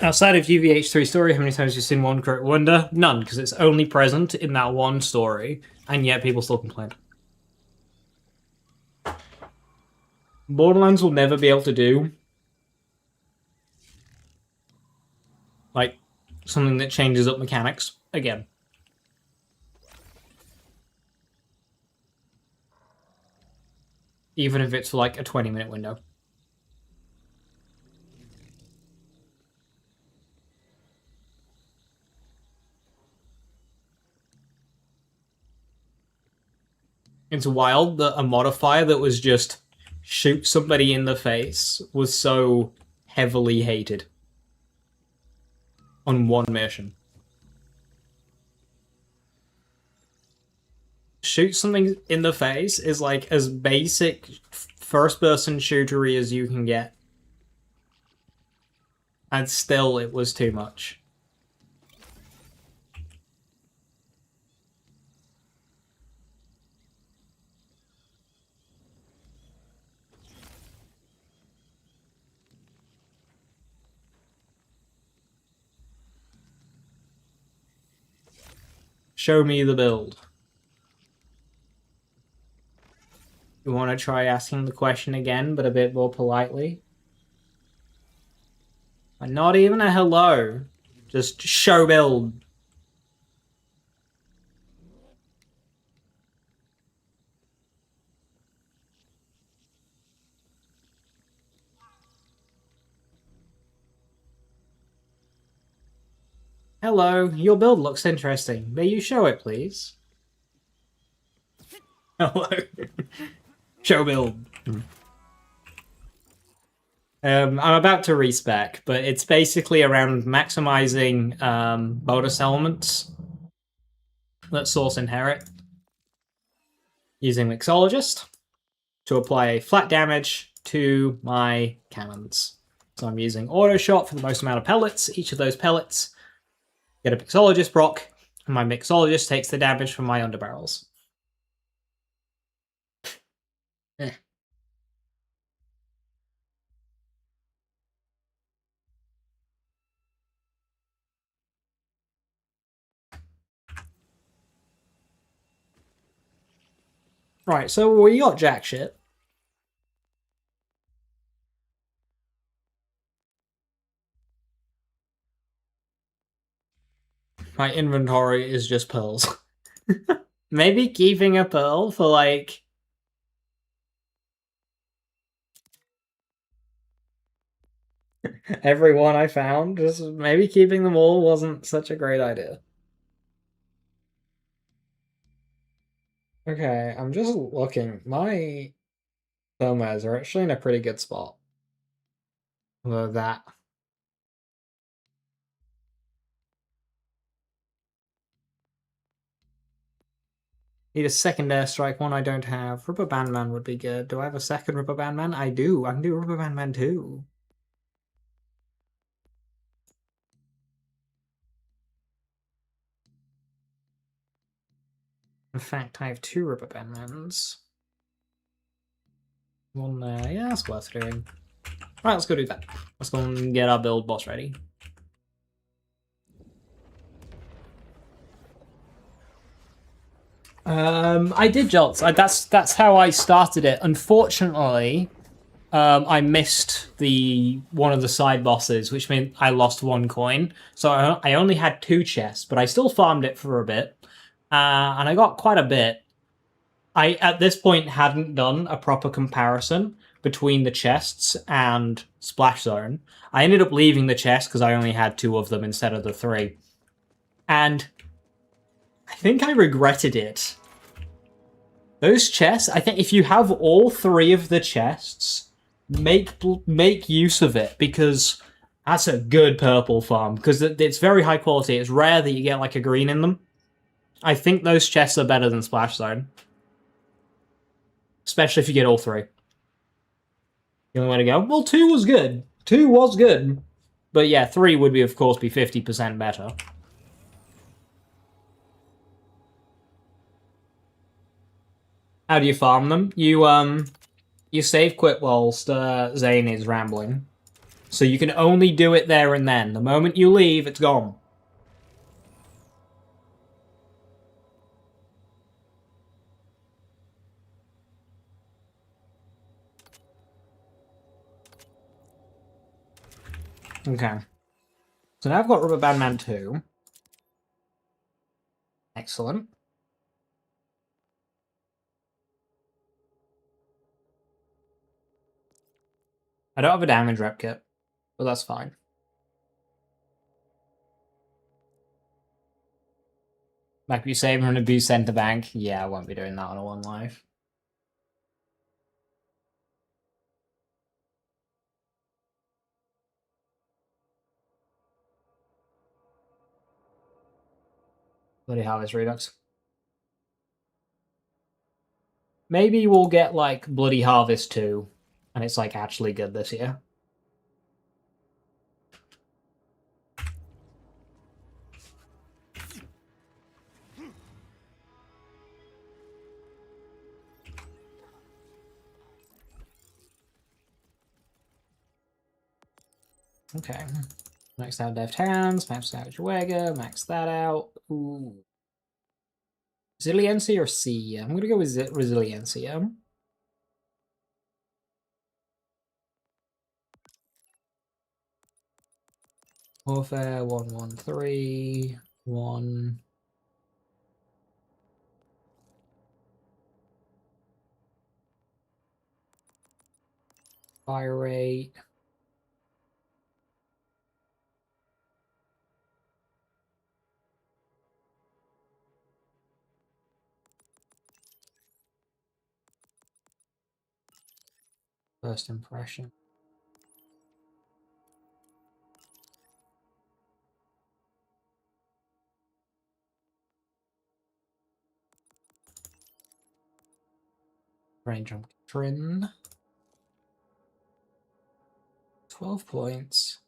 Outside of UVH3 story, how many times have you seen One Correct Wonder? None, because it's only present in that one story, and yet people still complain. Borderlands will never be able to do like something that changes up mechanics again. Even if it's for like a 20-minute window. It's wild that a modifier that was just shoot somebody in the face was so heavily hated on one mission. Shoot something in the face is like as basic first-person shootery as you can get. And still, it was too much. Show me the build. You want to try asking the question again, but a bit more politely? And not even a hello. Just show build. Hello, your build looks interesting. May you show it, please? Hello. Show build. I'm about to respec, but it's basically around maximizing bonus elements that Source inherit using Mixologist. to apply flat damage to my cannons. So I'm using auto shot for the most amount of pellets. Each of those pellets get a mixologist proc, and my mixologist takes the damage from my underbarrels. Eh. Right, so we got jack shit. My inventory is just pearls. Maybe keeping a pearl for like... every one I found. Just maybe keeping them all wasn't such a great idea. Okay, I'm just looking. My thermos are actually in a pretty good spot. Although that... Need a second airstrike, one I don't have. Rubber Band Man would be good. Do I have a second Rubber Band Man? I do. I can do Rubber Band Man too. In fact, I have 2 Rubber Band Mans. One there. Yeah, that's worth doing. Right, let's go do that. Let's go and get our build boss ready. I did jolts. That's how I started it. Unfortunately, I missed one of the side bosses, which meant I lost 1 coin. So I only had 2 chests, but I still farmed it for a bit, and I got quite a bit. I at this point hadn't done a proper comparison between the chests and Splash Zone. I ended up leaving the chest because I only had 2 of them instead of the 3, and I think I regretted it. Those chests, I think if you have all 3 of the chests, make use of it, because that's a good purple farm, because it's very high quality. It's rare that you get like a green in them. I think those chests are better than Splash Zone. Especially if you get all 3. The only way to go, well, 2 was good. 2 was good. But yeah, 3 would be, of course, be 50% better. How do you farm them? You save quit whilst Zane is rambling. So you can only do it there and then. The moment you leave, it's gone. Okay. So now I've got Rubber Band Man 2. Excellent. I don't have a damage rep kit, but that's fine. Back you save and abuse center bank. Yeah, I won't be doing that on a 1 life. Bloody Harvest Redux. Maybe we'll get like Bloody Harvest 2, and it's like actually good this year. Okay. Max out Deft Hands, max out Juega, max that out. Ooh. Resiliency or C? I'm gonna go with Resiliency. Warfare 113 1. Fire rate. First impression. Range on Trin. 12 points.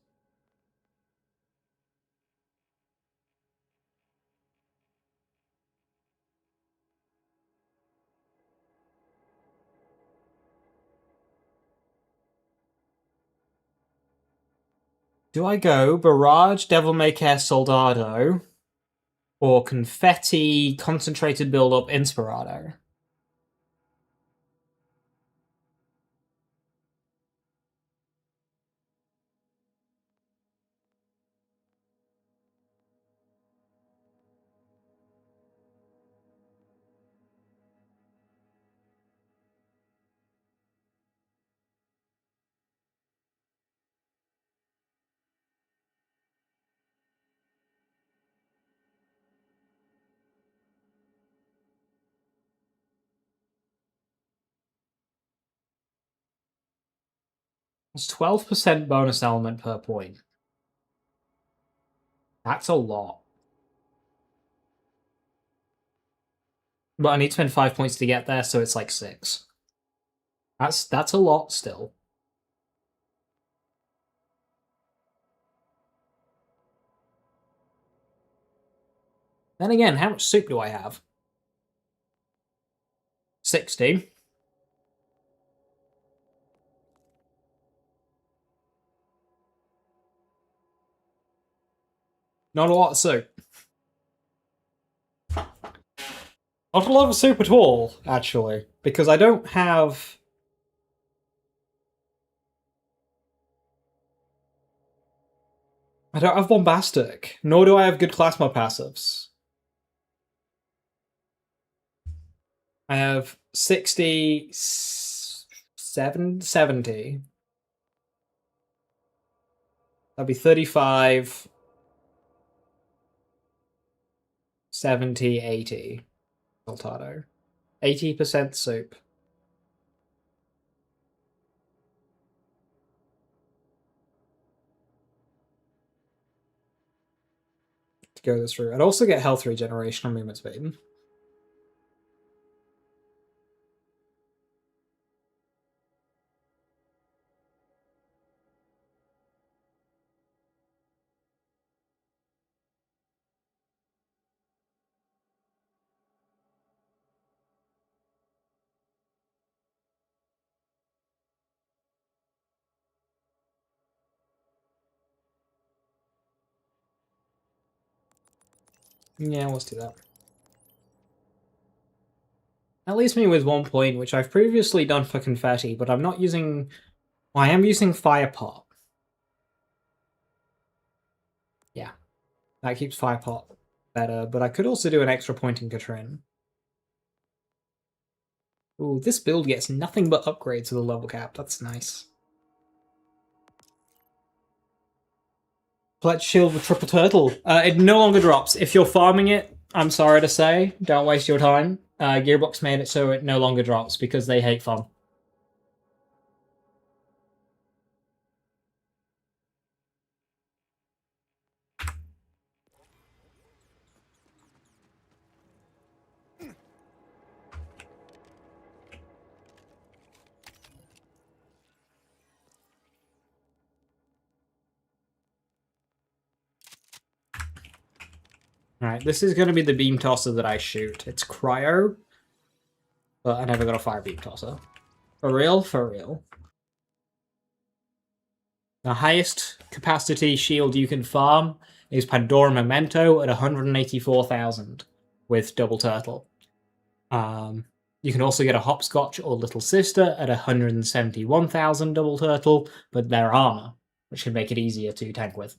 Do I go Barrage, Devil May Care, Soldado, or Confetti, Concentrated Build-Up, Inspirado? It's 12% bonus element per point. That's a lot. But I need to spend 5 points to get there, so it's like 6. That's a lot still. Then again, how much soup do I have? 60. Not a lot of soup. Not a lot of soup at all, actually, because I don't have... I don't have Bombastic, nor do I have good class mod passives. I have 60... 70. That'd be 35... 70, 80. Saltado. 80% soup. To go this route. I'd also get health regeneration on movement speed. Yeah, let's do that. That leaves me with 1 point, which I've previously done for Confetti, but I'm not using... Well, I am using Fire Pot. Yeah, that keeps Fire Pot better, but I could also do an extra point in Katrin. Ooh, this build gets nothing but upgrades to the level cap. That's nice. Pledge Shield with Triple Turtle. It no longer drops. If you're farming it, I'm sorry to say, don't waste your time. Gearbox made it so it no longer drops because they hate fun. Alright, this is going to be the beam tosser that I shoot. It's cryo, but I never got a fire beam tosser. For real? For real. The highest capacity shield you can farm is Pandora Memento at 184,000 with Double Turtle. You can also get a Hopscotch or Little Sister at 171,000 Double Turtle, but they're armor, which can make it easier to tank with.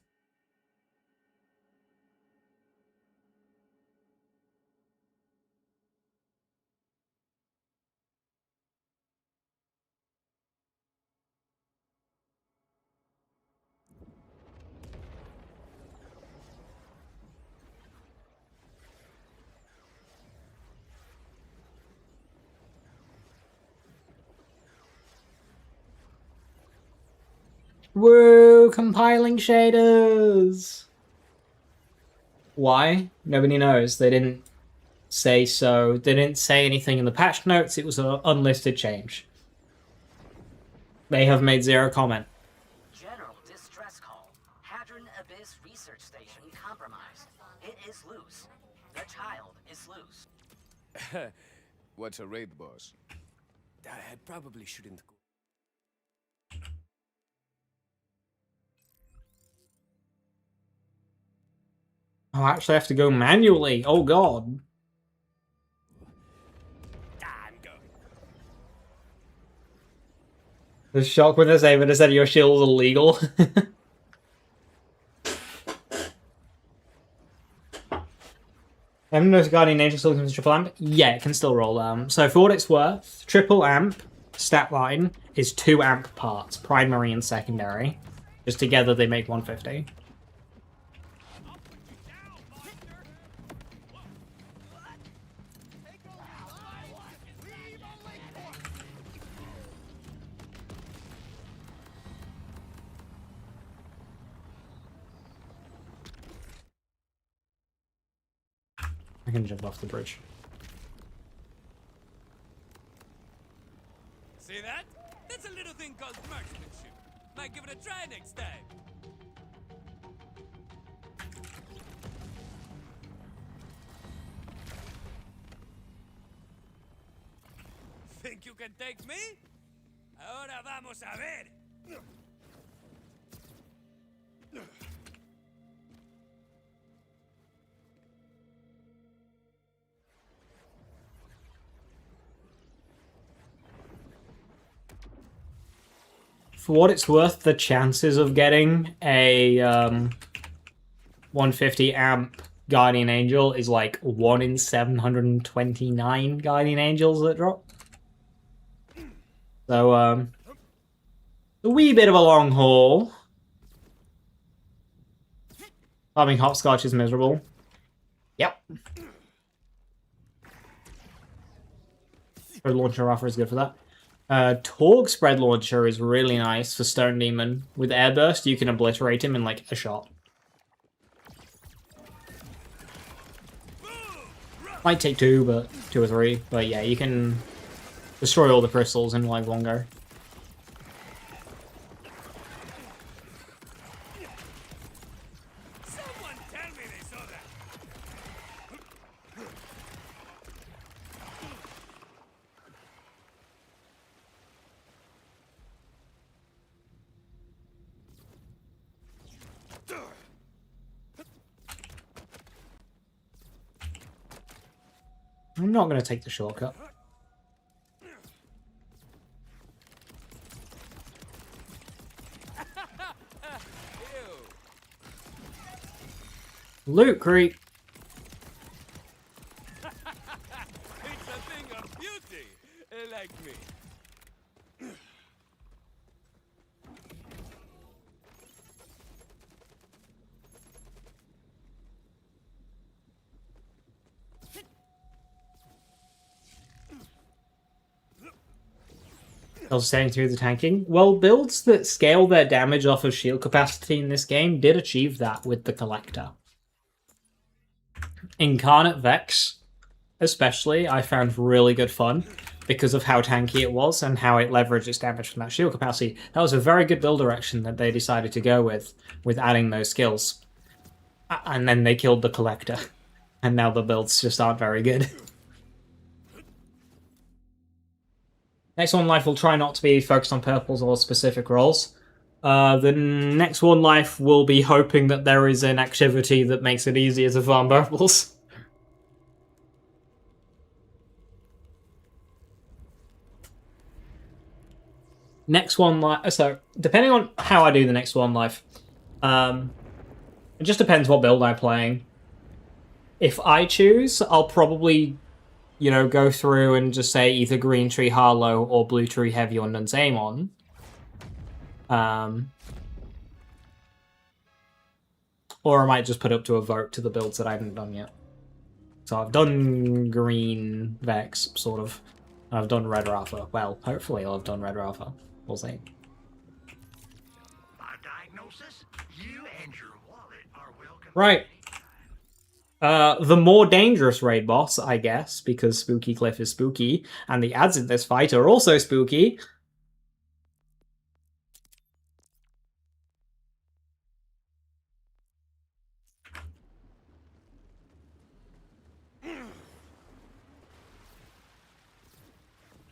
Woo! Compiling shaders! Why? Nobody knows. They didn't say so. They didn't say anything in the patch notes. It was an unlisted change. They have made zero comment. General distress call. Hadron Abyss Research Station compromised. It is loose. The child is loose. What's a raid, boss? I probably shouldn't go. Oh, I actually have to go manually. Oh god. I'm going. The shock when they say when they said your shield is illegal. Haven't noticed Guardian Angel still comes with triple amp? Yeah, it can still roll. So for what it's worth, triple amp stat line is 2 amp parts, primary and secondary. Just together they make 150. I can jump off the bridge. See that? That's a little thing called marksmanship. Might give it a try next time. Think you can take me? Ahora vamos a ver. For what it's worth, the chances of getting a 150 amp Guardian Angel is like 1 in 729 Guardian Angels that drop. So, a wee bit of a long haul. Farming hopscotch is miserable. Yep. Spread launcher Rafa is good for that. Torg spread launcher is really nice for Stone Demon. With air burst, you can obliterate him in like a shot. Might take 2 or 3, but yeah, you can destroy all the crystals in like one go. Someone tell me they saw that. I'm not going to take the shortcut. Loot creep. It's a thing of beauty, like me. Also saying through the tanking. Well, builds that scale their damage off of shield capacity in this game did achieve that with the Collector. Incarnate Vex, especially, I found really good fun because of how tanky it was and how it leveraged its damage from that shield capacity. That was a very good build direction that they decided to go with adding those skills. And then they killed the Collector. And now the builds just aren't very good. Next one life will try not to be focused on purples or specific roles. The next one life will be hoping that there is an activity that makes it easier to farm purples. Next one life. So depending on how I do the next one life, it just depends what build I'm playing. If I choose, I'll probably, you know, go through and just say either green tree Harlow or blue tree Heavy on Nunzamon. Or I might just put up to a vote to the builds that I haven't done yet. So I've done green Vex, sort of. I've done red Rafa. Well, hopefully I'll have done red Rafa. We'll see. My diagnosis? You and your wallet are welcome. Right. The more dangerous raid boss, I guess, because Spooky Cliff is spooky, and the ads in this fight are also spooky.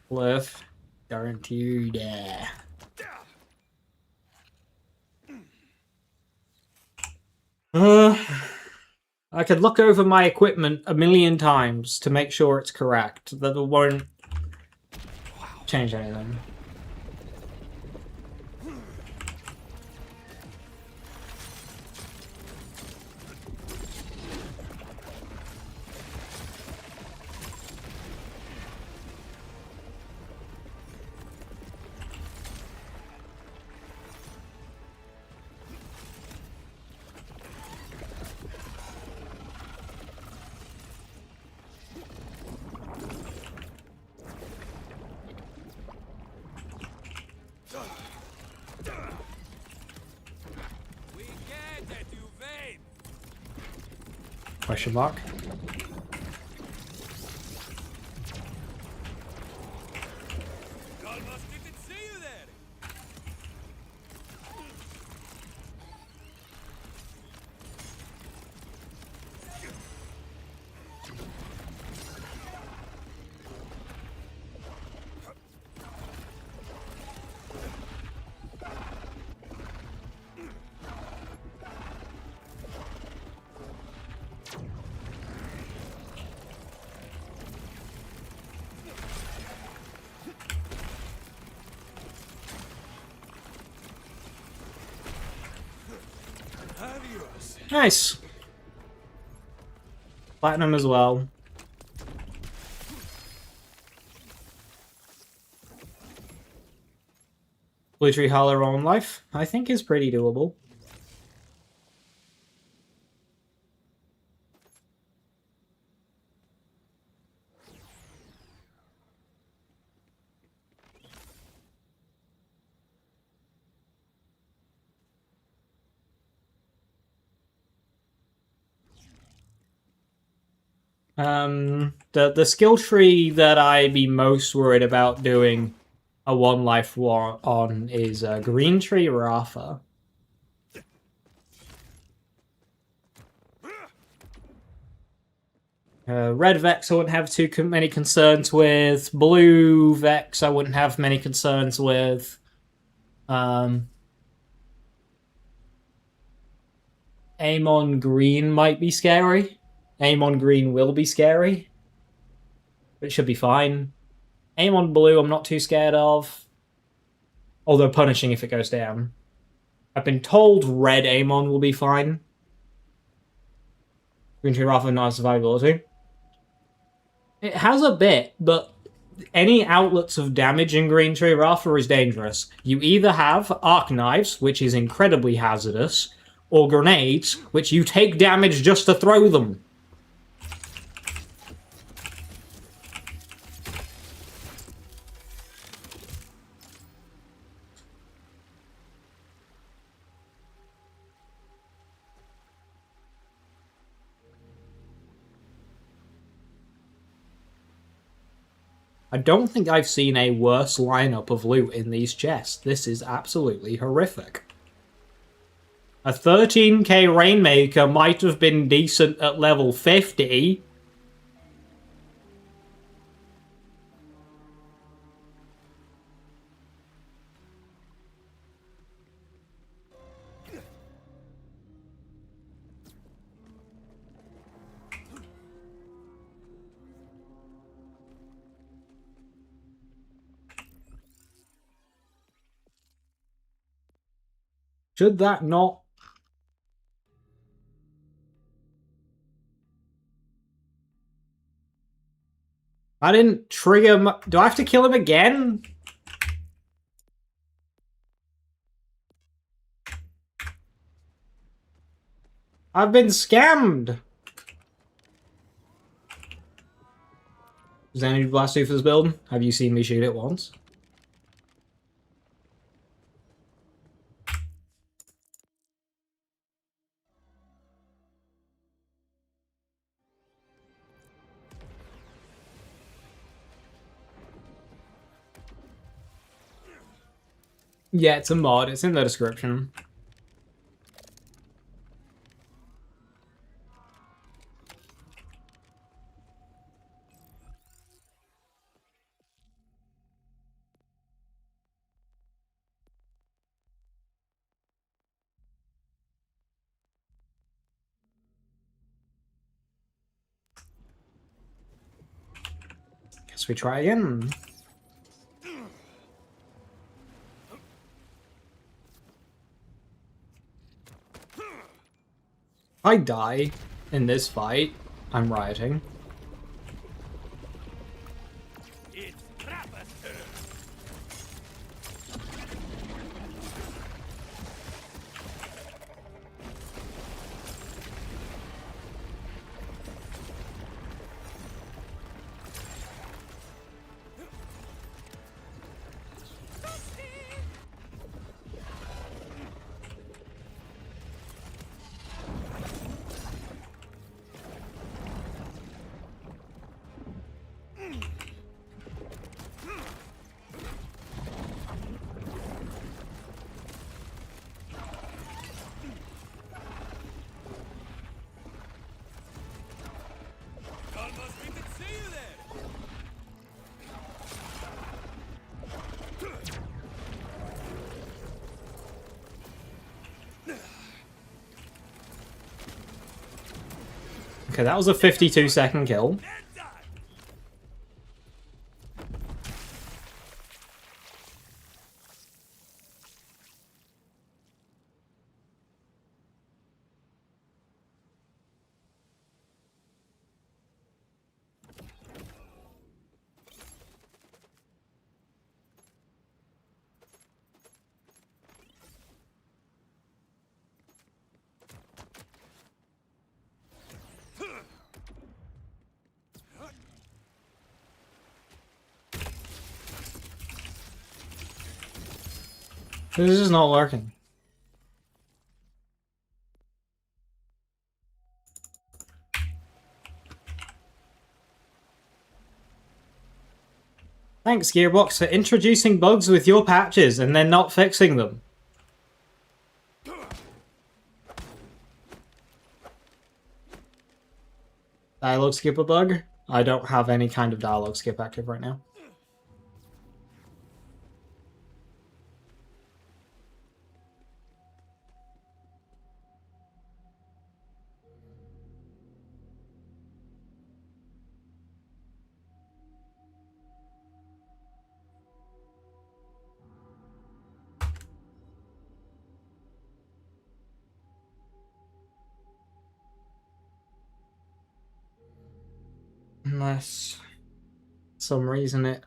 Cliff, guaranteed. I could look over my equipment a million times to make sure it's correct. That won't change anything. We can't let you vape. Question mark. Almost didn't see you there. Adios. Nice. Platinum as well. Blue Tree Hollow on life, I think, is pretty doable. The skill tree that I'd be most worried about doing a one life war on is Green Tree Rafa. Red Vex I wouldn't have too many concerns with. Blue Vex I wouldn't have many concerns with. Aim on Green might be scary. Aim on Green will be scary. But it should be fine. Aim on Blue I'm not too scared of. Although punishing if it goes down. I've been told Red Aim on will be fine. Green Tree Rafa not survivability. It has a bit, but any outlets of damage in Green Tree Rafa is dangerous. You either have arc knives, which is incredibly hazardous, or grenades, which you take damage just to throw them. I don't think I've seen a worse lineup of loot in these chests. This is absolutely horrific. A 13k Rainmaker might have been decent at level 50. Should that not... I didn't trigger... Do I have to kill him again? I've been scammed! Does Energy Blast do for this build? Have you seen me shoot it once? Yeah, it's a mod. It's in the description. Guess we try again. If I die in this fight, I'm rioting. It's Rafa's turn. Almost we could see you there. Okay, that was a 52-second kill. And die. This is not working. Thanks, Gearbox, for introducing bugs with your patches and then not fixing them. Dialogue skipper bug? I don't have any kind of dialogue skip active right now. Unless some reason it...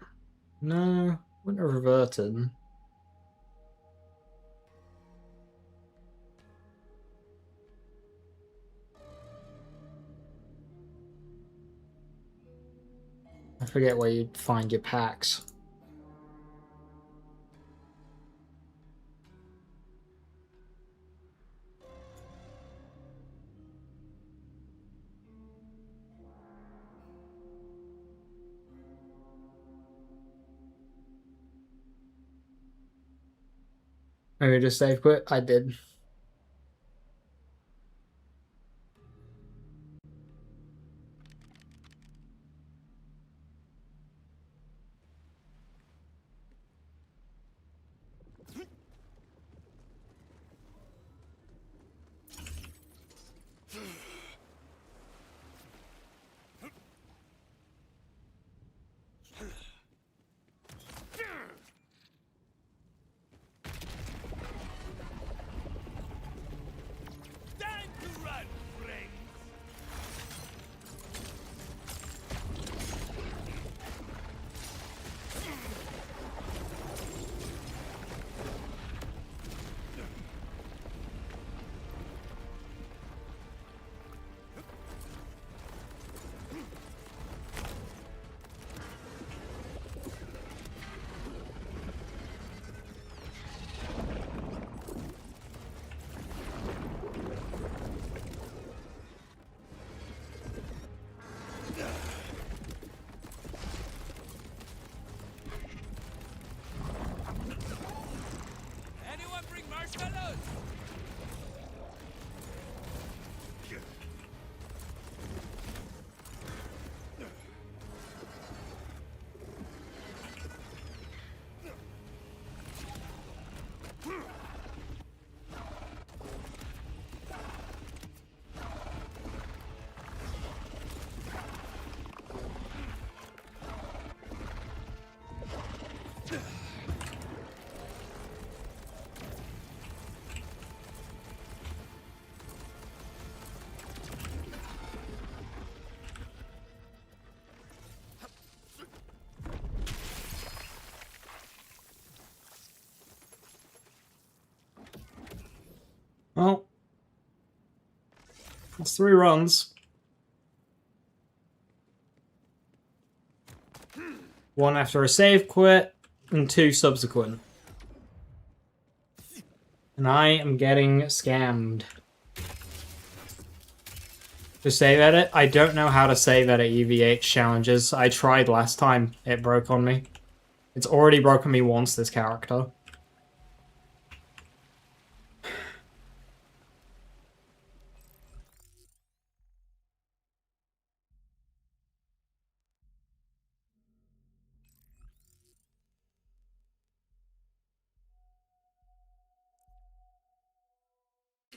No, wouldn't have reverted. I forget where you'd find your packs. Maybe just save quit? I did. Time to run, friends. That's 3 runs. 1 after a save quit, and 2 subsequent. And I am getting scammed. To save edit? I don't know how to save edit EVH challenges. I tried last time. It broke on me. It's already broken me once, this character.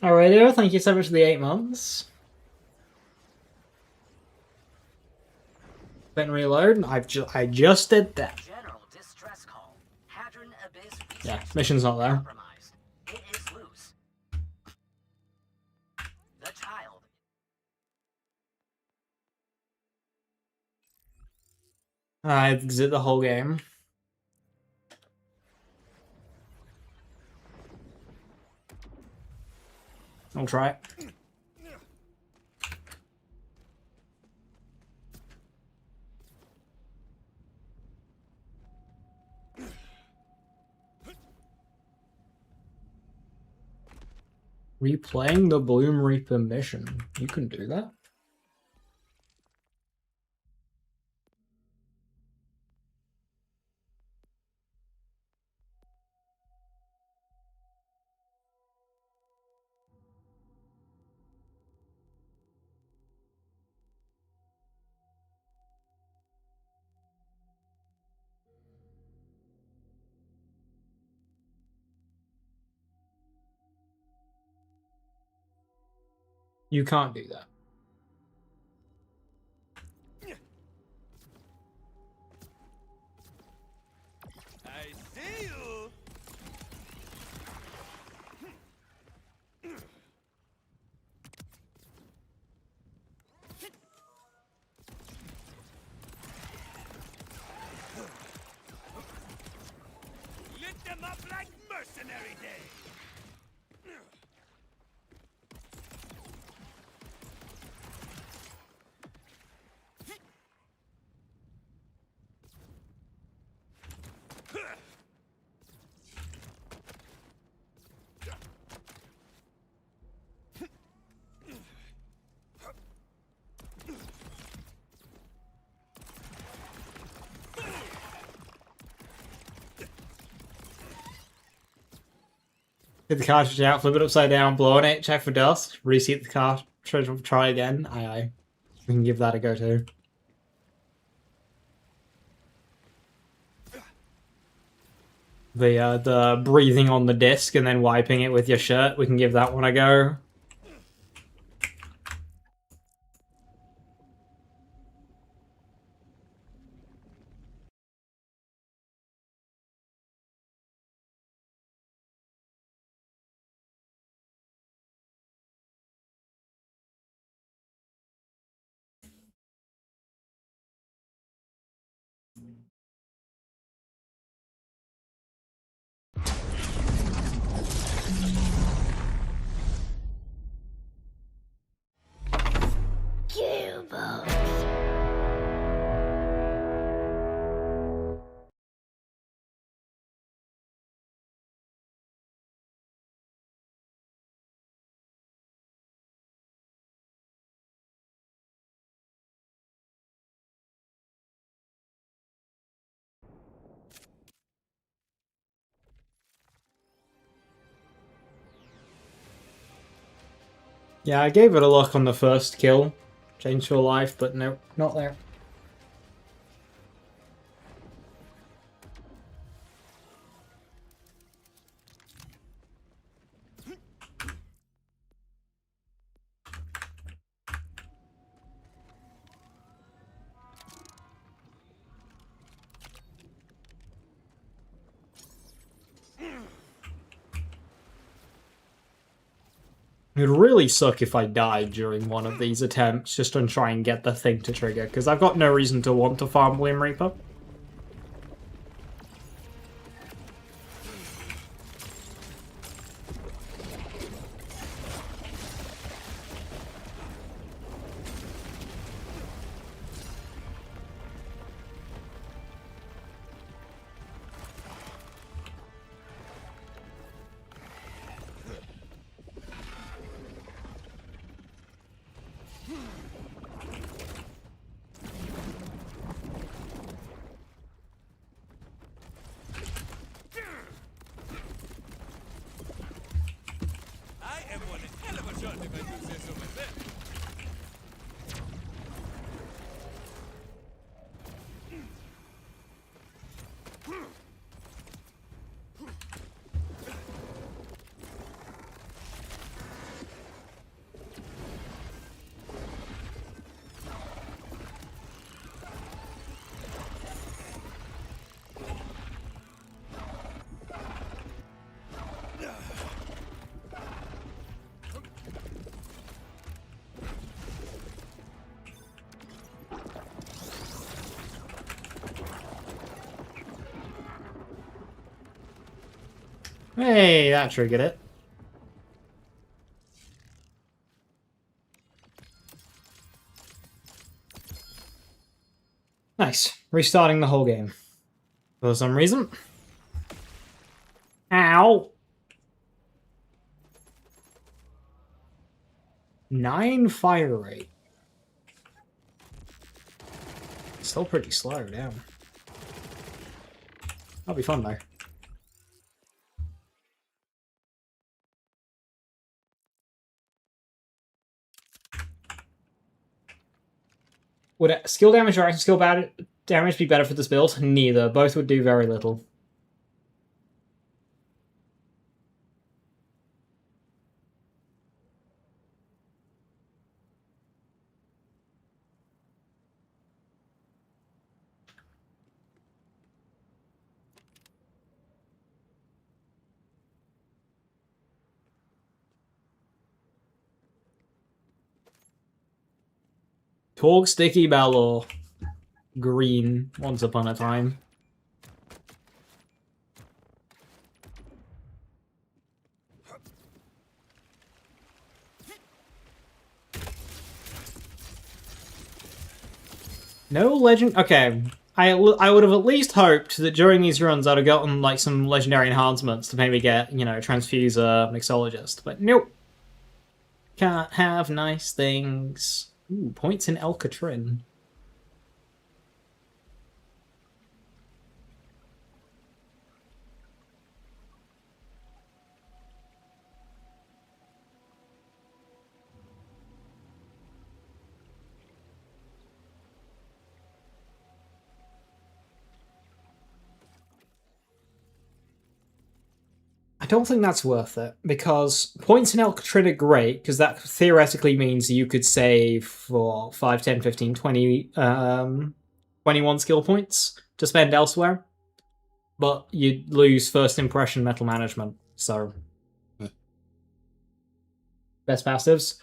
Alrighty, thank you so much for the 8 months. Been reload. I just did that. General distress call. Hadron Abyss Research Yeah, mission's not there. compromised. It is loose. The child. I exit the whole game. I'll try it. Replaying the Bloom Reaper mission. You can do that? You can't do that. I see you. Lit them up like mercenary day. Get the cartridge out, flip it upside down, blow on it, check for dust, reseat the cartridge, try again. Aye. We can give that a go too. The breathing on the disc and then wiping it with your shirt, we can give that one a go. Yeah, I gave it a look on the first kill. Change to a life, but no, not there. It'd really suck if I died during one of these attempts just to try and get the thing to trigger, because I've got no reason to want to farm Bloom Reaper. Hey, that triggered it. Nice. Restarting the whole game. For some reason. Ow! 9 fire rate. Still pretty slow, damn. That'll be fun though. Would skill damage or action skill damage be better for this build? Neither. Both would do very little. Torg Sticky Balor. Green, once upon a time. No legend. Okay, I would have at least hoped that during these runs I'd have gotten like some legendary enhancements to maybe get, you know, transfuser, mixologist, but nope. Can't have nice things. Ooh, points in El Catrin. I don't think that's worth it, because points in El Catrin are great, because that theoretically means you could save for 5, 10, 15, 20, 21 skill points to spend elsewhere, but you'd lose first impression metal management, so... Best passives.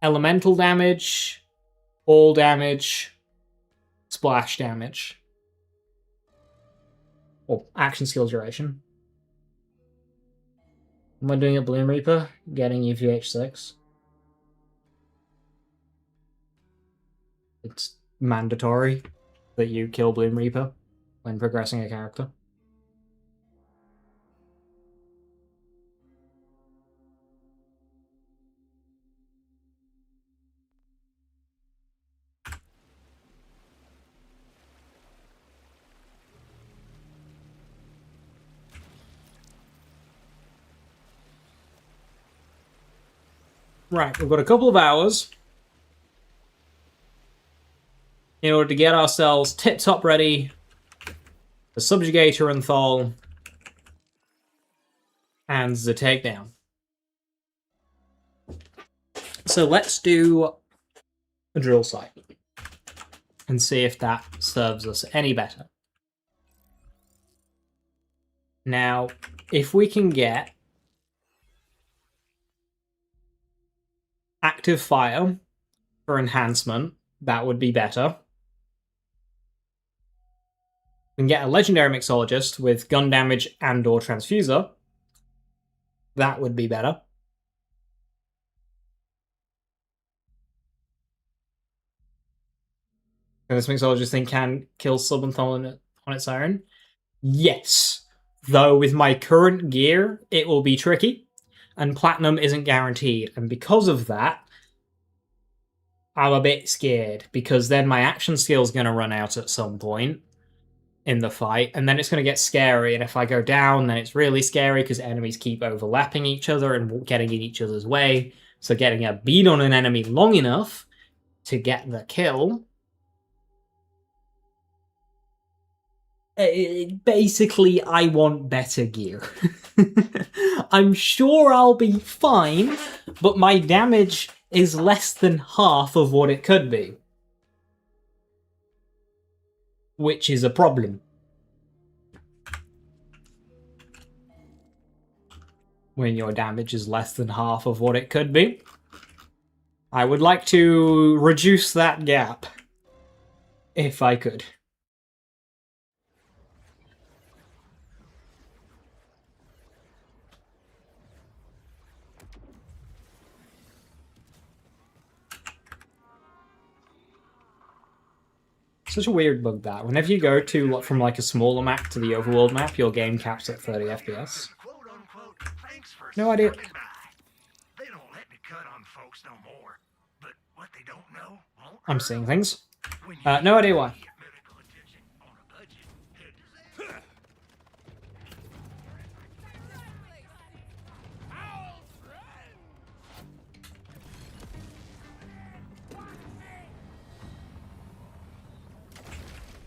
Elemental damage, all damage, splash damage. Or action skill duration. Am I doing a Bloom Reaper? Getting UVH6. It's mandatory that you kill Bloom Reaper when progressing a character. Right, we've got a couple of hours in order to get ourselves tip-top ready for Subjugator and Thal and the takedown. So let's do a drill site and see if that serves us any better. Now, if we can get active fire for enhancement, that would be better. We can get a legendary mixologist with gun damage and or transfuser. That would be better. And this mixologist thing can kill sub and Thal on its own. Yes. Though with my current gear, it will be tricky. And platinum isn't guaranteed. And because of that, I'm a bit scared. Because then my action skill is going to run out at some point in the fight. And then it's going to get scary. And if I go down, then it's really scary because enemies keep overlapping each other and getting in each other's way. So getting a bead on an enemy long enough to get the kill... Basically, I want better gear. I'm sure I'll be fine, but my damage is less than half of what it could be. Which is a problem. When your damage is less than half of what it could be. I would like to reduce that gap. If I could. Such a weird bug that whenever you go to from like a smaller map to the overworld map, your game caps at 30 FPS. Quote unquote, thanks for No idea. stopping by. They don't let me cut on folks no more. But what they don't know won't I'm hurt seeing 'em. things. When you No idea why. get medical attention on a budget, head to Zan.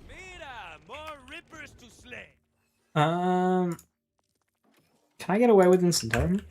Mira, more rippers to slay. Can I get away with instant time?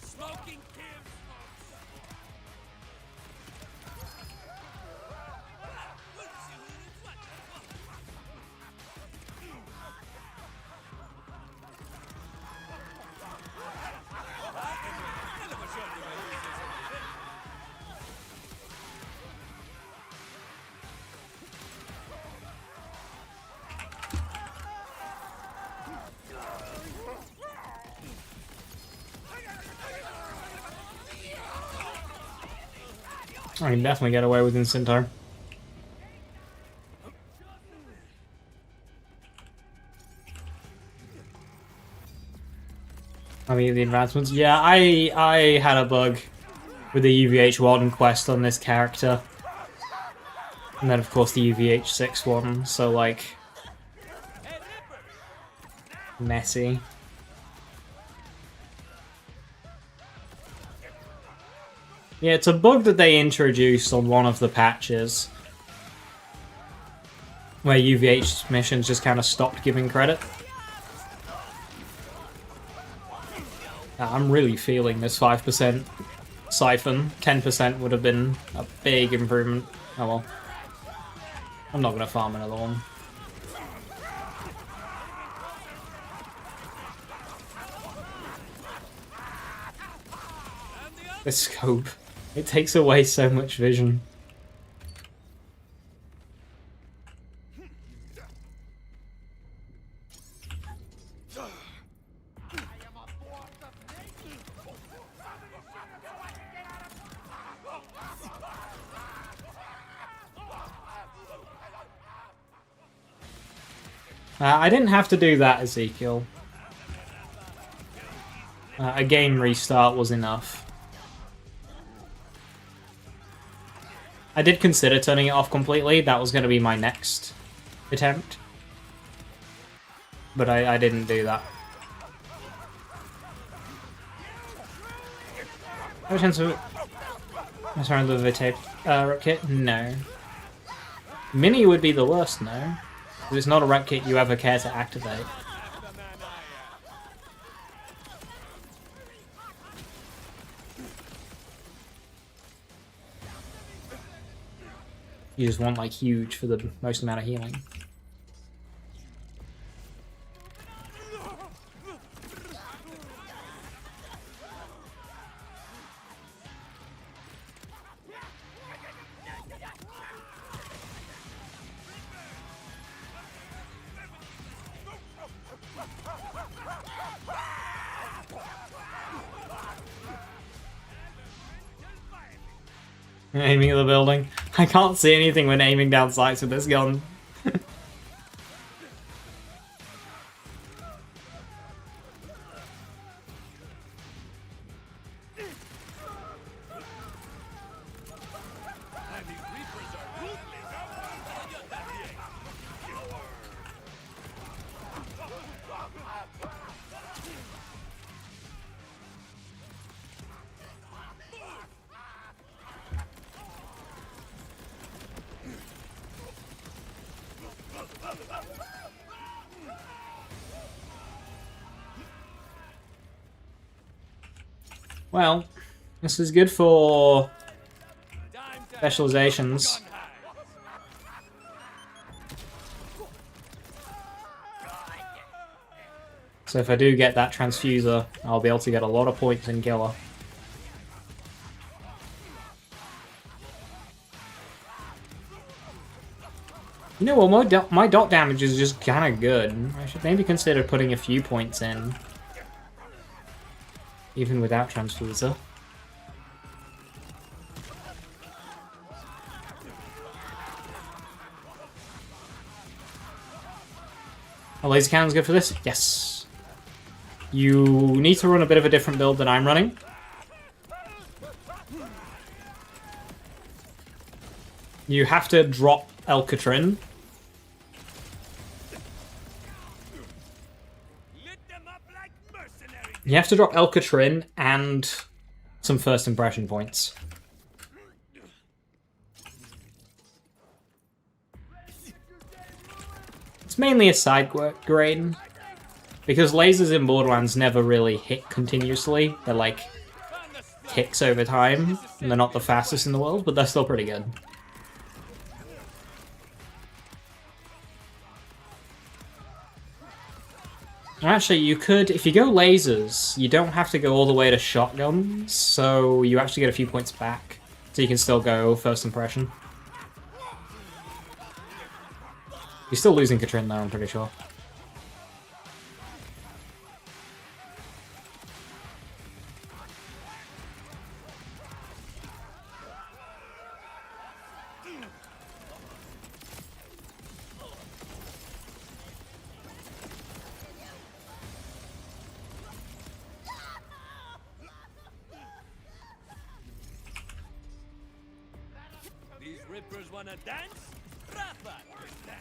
Smoking kills. I can definitely get away with instant time. I mean, the advancements. Yeah, I had a bug with the UVH Warden quest on this character. And then, of course, the UVH 6 one, so, like, messy. Yeah, it's a bug that they introduced on one of the patches. Where UVH missions just kind of stopped giving credit. I'm really feeling this 5% siphon. 10% would have been a big improvement. Oh well. I'm not going to farm another one. The scope. It takes away so much vision. I didn't have to do that, Ezekiel. A game restart was enough. I did consider turning it off completely. That was going to be my next attempt. But I didn't do that. Have a chance of mess around with a tape rep kit? No. Mini would be the worst, no. Because it's not a rep kit you ever care to activate. You just want, like, huge for the most amount of healing. Aiming at the building. I can't see anything when aiming down sights with this gun. Well, this is good for Time to specializations. gun hide. So if I do get that transfuser, I'll be able to get a lot of points in killer. You know what, my dot damage is just kind of good. I should maybe consider putting a few points in. Even without transfuser. A laser cannon's good for this? Yes. You need to run a bit of a different build than I'm running. You have to drop Elcatrin. Lit them up like mercenaries. You have to drop Elcatrin and some first impression points. It's mainly a side grade. Because lasers in Borderlands never really hit continuously. They're like kicks over time. And they're not the fastest in the world, but they're still pretty good. Actually, you could, if you go lasers, you don't have to go all the way to shotguns, so you actually get a few points back. So you can still go first impression. You're still losing Katrin though, I'm pretty sure. These rippers wanna dance? Rafa can dance.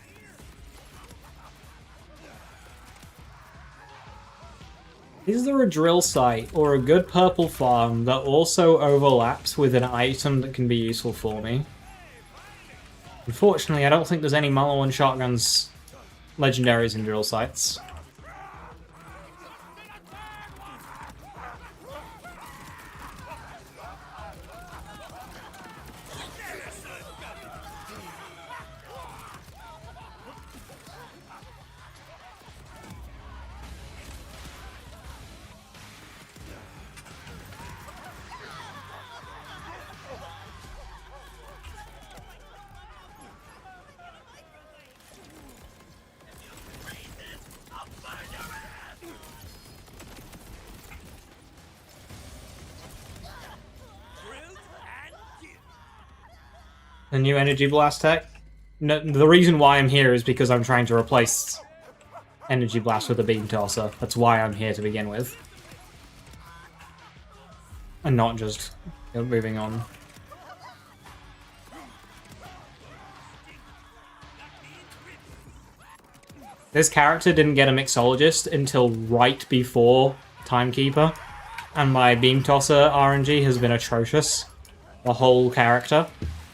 Is there a drill site or a good purple farm that also overlaps with an item that can be useful for me? Unfortunately, I don't think there's any Maliwan shotguns legendaries in drill sites. Drilled and killed. The new energy blast tech? No, the reason why I'm here is because I'm trying to replace energy blast with a beam tosser. That's why I'm here to begin with. And not just moving on. This character didn't get a mixologist until right before Timekeeper, and my beam tosser RNG has been atrocious. The whole character.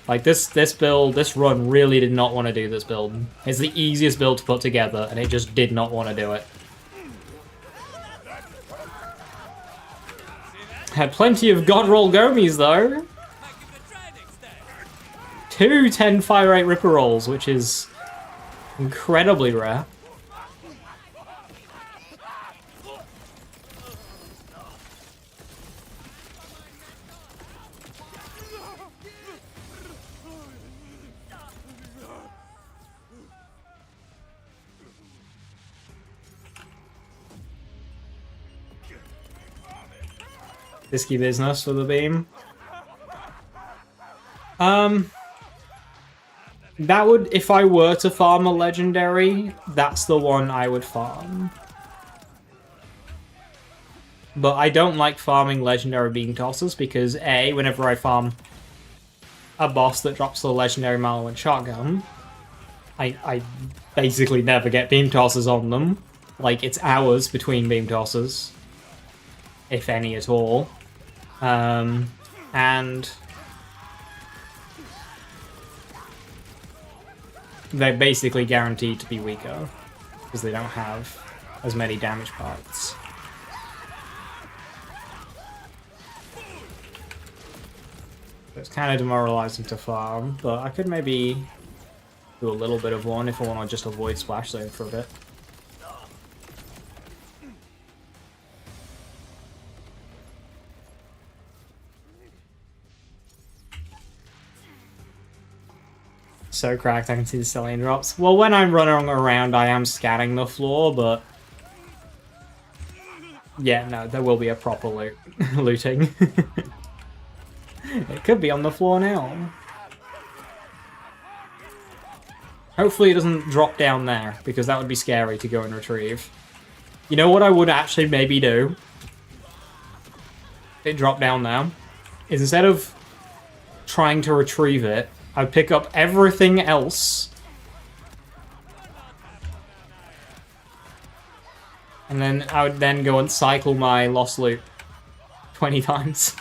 Like this build, this run really did not want to do this build. It's the easiest build to put together, and it just did not want to do it. Had plenty of God Roll Gomies though. Might give it a try next time. Two 10 fire rate Ripper Rolls, which is incredibly rare. Risky business for the beam. That would, if I were to farm a legendary, that's the one I would farm. But I don't like farming legendary beam tossers because A, whenever I farm a boss that drops the legendary Maliwan shotgun, I basically never get beam tossers on them. Like, it's hours between beam tossers, if any at all. And they're basically guaranteed to be weaker because they don't have as many damage parts. It's kind of demoralizing to farm, but I could maybe do a little bit of one if I want to just avoid splash zone for a bit. So cracked, I can see the stellium drops. Well, when I'm running around, I am scanning the floor, but yeah, no, there will be a proper looting. It could be on the floor now. Hopefully it doesn't drop down there, because that would be scary to go and retrieve. You know what I would actually maybe do? It dropped down there. Is instead of trying to retrieve it, I'd pick up everything else. And then I would then go and cycle my lost loot 20 times.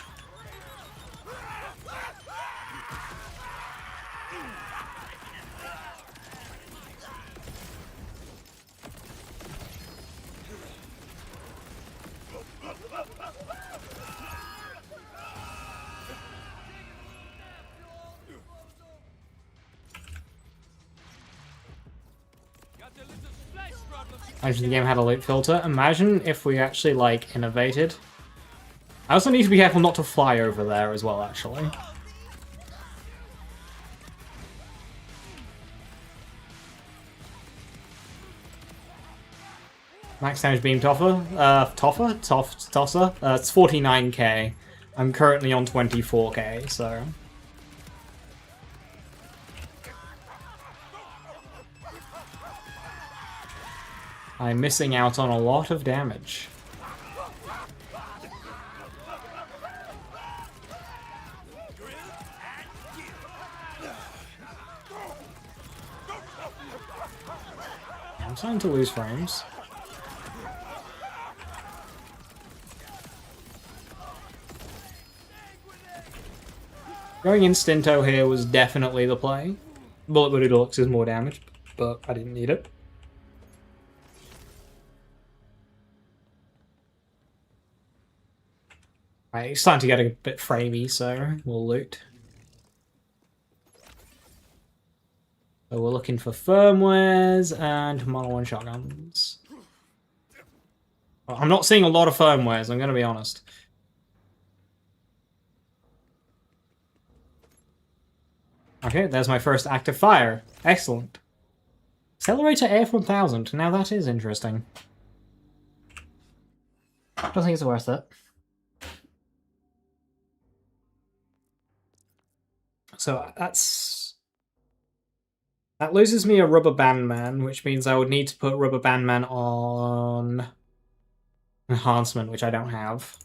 Imagine the game had a loot filter. Imagine if we actually, like, innovated. I also need to be careful not to fly over there as well, actually. Max damage beam tosser? Tosser? It's 49k. I'm currently on 24k, so... I'm missing out on a lot of damage. I'm starting to lose frames. Going Instinto here was definitely the play. Bullet Booty Deluxe is more damage, but I didn't need it. Right, it's starting to get a bit framey, so we'll loot. So we're looking for firmwares and Model 1 shotguns. Well, I'm not seeing a lot of firmwares, I'm going to be honest. Okay, there's my first active fire. Excellent. Accelerator AF1000. Now that is interesting. I don't think it's worth it. So that loses me a Rubber Band Man, which means I would need to put Rubber Band Man on Enhancement, which I don't have.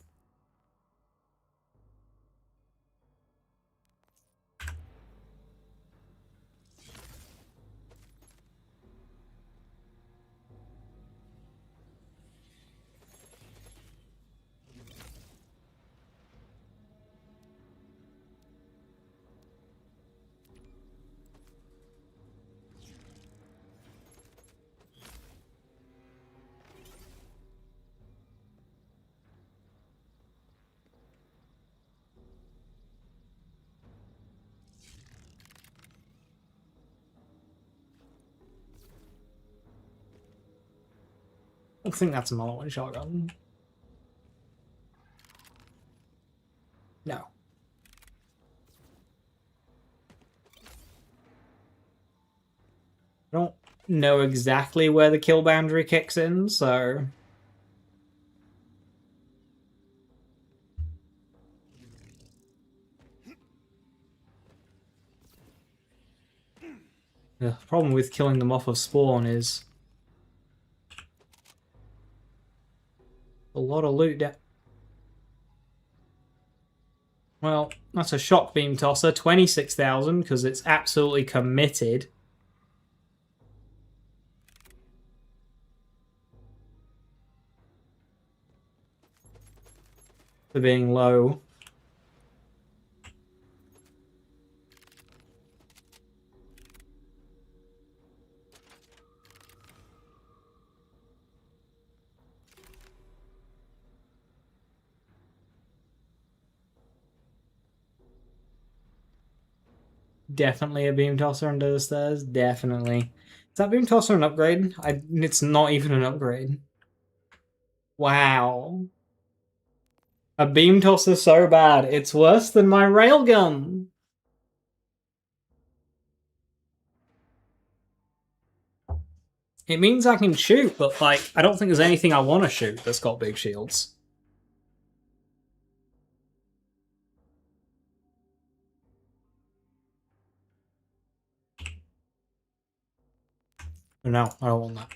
I think that's a Model 1 shotgun. No. I don't know exactly where the kill boundary kicks in, so... The problem with killing them off of spawn is... a lot of loot Well, that's a shock beam tosser, 26,000, because it's absolutely committed. To being low. Definitely a beam tosser under the stairs. Definitely. Is that beam tosser an upgrade? It's not even an upgrade. Wow. A beam tosser so bad, it's worse than my railgun. It means I can shoot, but like, I don't think there's anything I want to shoot that's got big shields. No, I don't want that.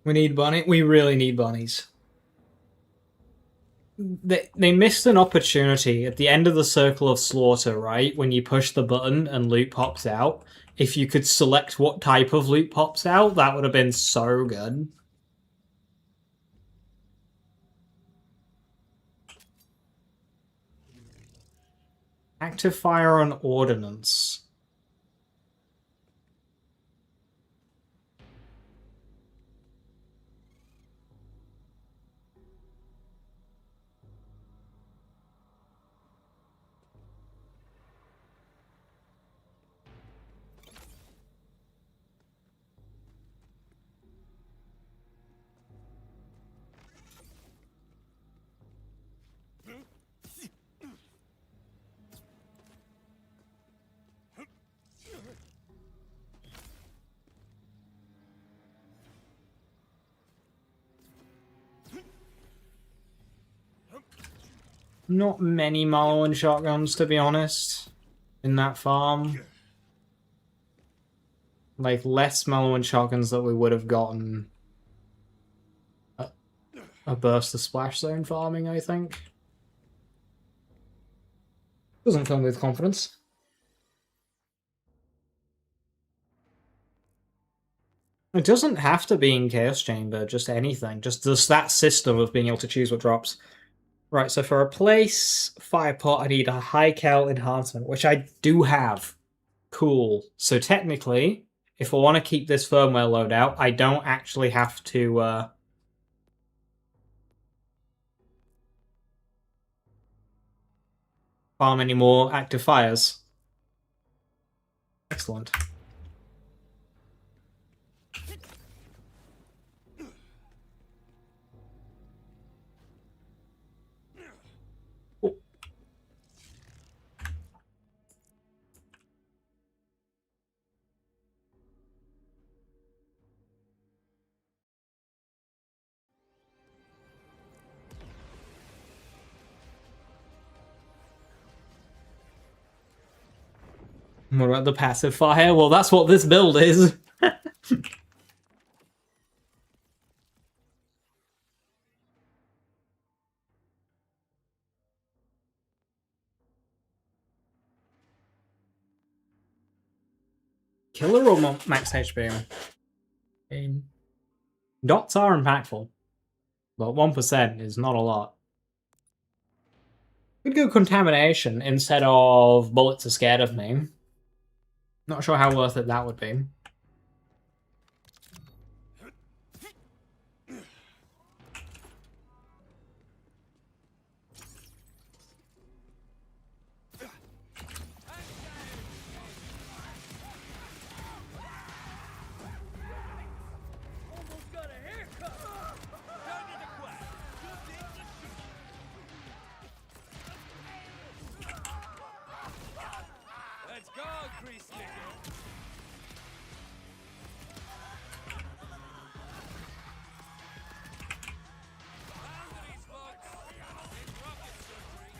We need bunny. We really need bunnies. They missed an opportunity at the end of the Circle of Slaughter, right? When you push the button and loot pops out. If you could select what type of loot pops out, that would have been so good. Active fire on ordnance. Not many Marlow and shotguns, to be honest, in that farm. Like, less Marlow and shotguns that we would have gotten a burst of splash zone farming, I think. Doesn't fill me with confidence. It doesn't have to be in Chaos Chamber, just anything. Just that system of being able to choose what drops. Right, so for a place fire pot, I need a high cal enhancement, which I do have. Cool. So technically, if I want to keep this firmware loadout, I don't actually have to farm any more active fires. Excellent. What about the passive fire? Well, that's what this build is. Killer or max HP? Dots are impactful, but 1% is not a lot. Could go contamination instead of bullets are scared of me. Not sure how worth it that would be. Almost got a haircut. Down to the quack. Just in the shoot. Let's go, grease sticker. Boundaries, folks. In rocket surgery.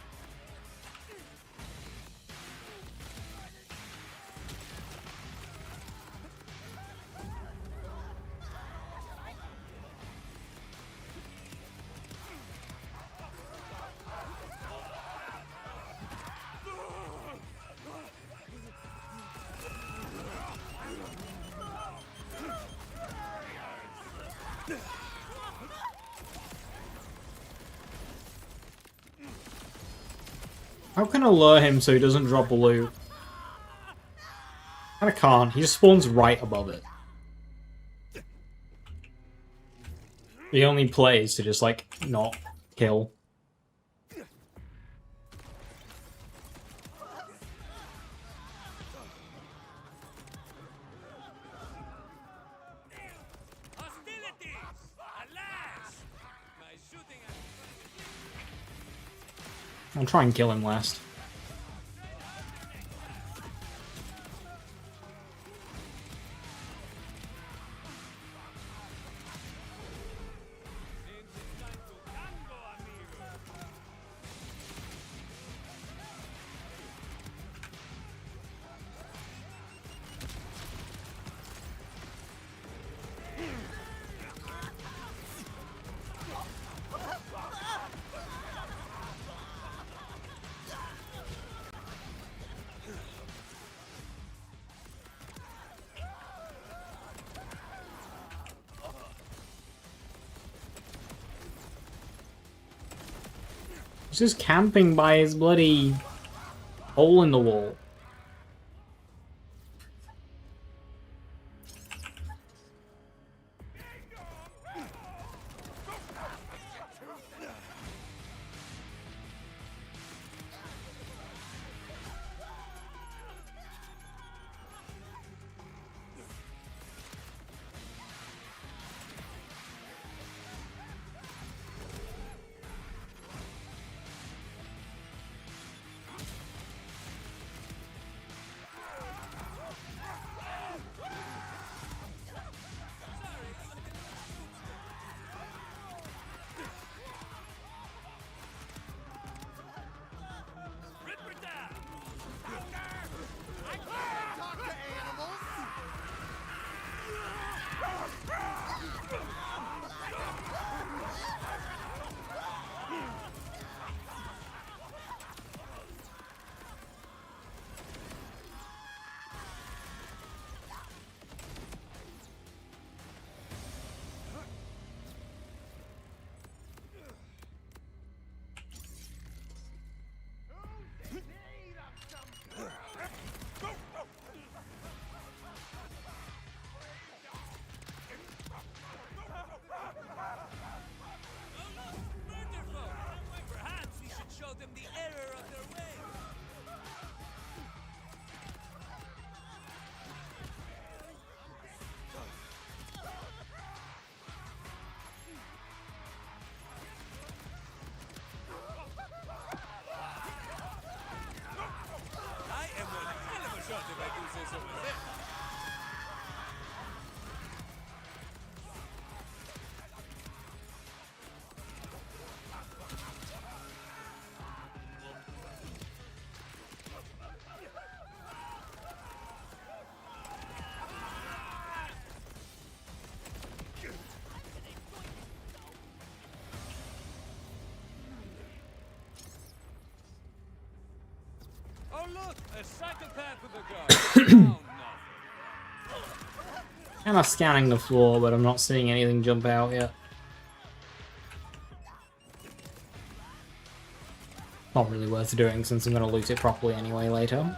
How can I lure him so he doesn't drop loot? I can't. He just spawns right above it. He only plays to just, like, not kill. Hostilities! Alas! My shooting I'll try and kill him last. He's just camping by his bloody hole in the wall. Talk to animals. Perhaps we should show them the error of their way. I am one hell of a shot if I do say so myself. Oh look, a psychopath with a gun. Found nothing. I'm scanning the floor, but I'm not seeing anything jump out yet. Not really worth doing since I'm going to loot it properly anyway later.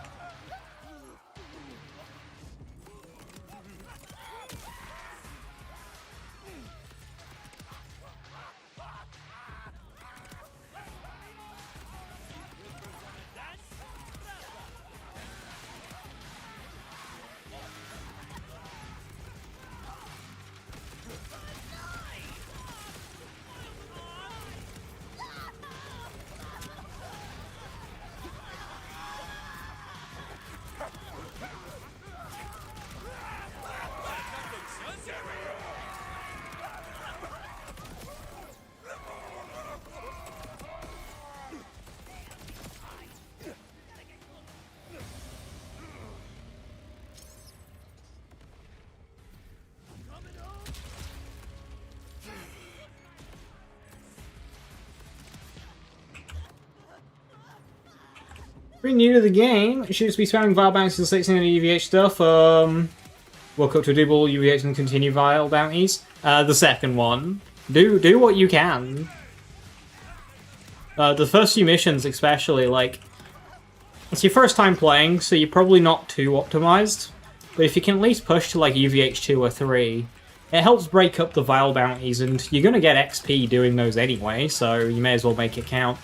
Pretty new to the game. It should just be spamming file banks and 16 EVH stuff. Walk up to double UVH and continue vile bounties. The second one. Do what you can. The first few missions especially, like, it's your first time playing, so you're probably not too optimized. But if you can at least push to like UVH 2 or 3, it helps break up the vile bounties, and you're gonna get XP doing those anyway, so you may as well make it count.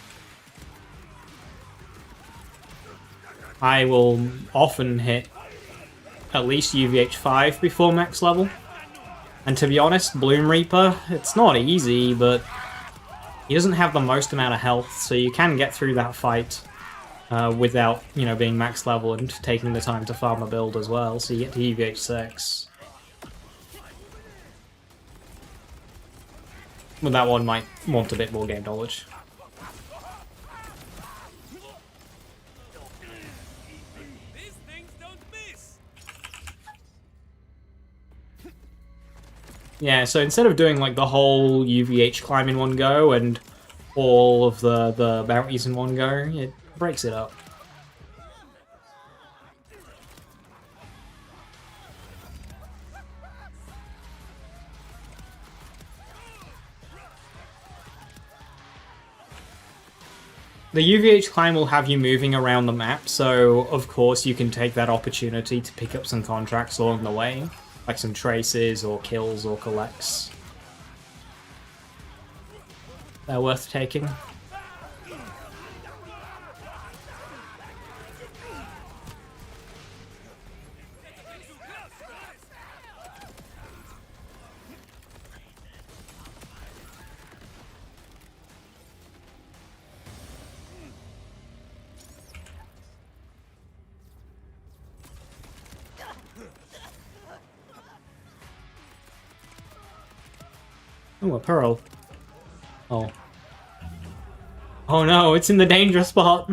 I will often hit at least UVH 5 before max level. And to be honest, Bloom Reaper, it's not easy, but he doesn't have the most amount of health, so you can get through that fight without, you know, being max level and taking the time to farm a build as well, so you get to UVH 6. But that one might want a bit more game knowledge. These things don't miss. Yeah, so instead of doing like the whole UVH climb in one go and all of the bounties in one go, it breaks it up. The UVH climb will have you moving around the map, so of course you can take that opportunity to pick up some contracts along the way, like some traces or kills or collects. They're worth taking. Oh, a pearl. Oh. Oh no, it's in the danger spot!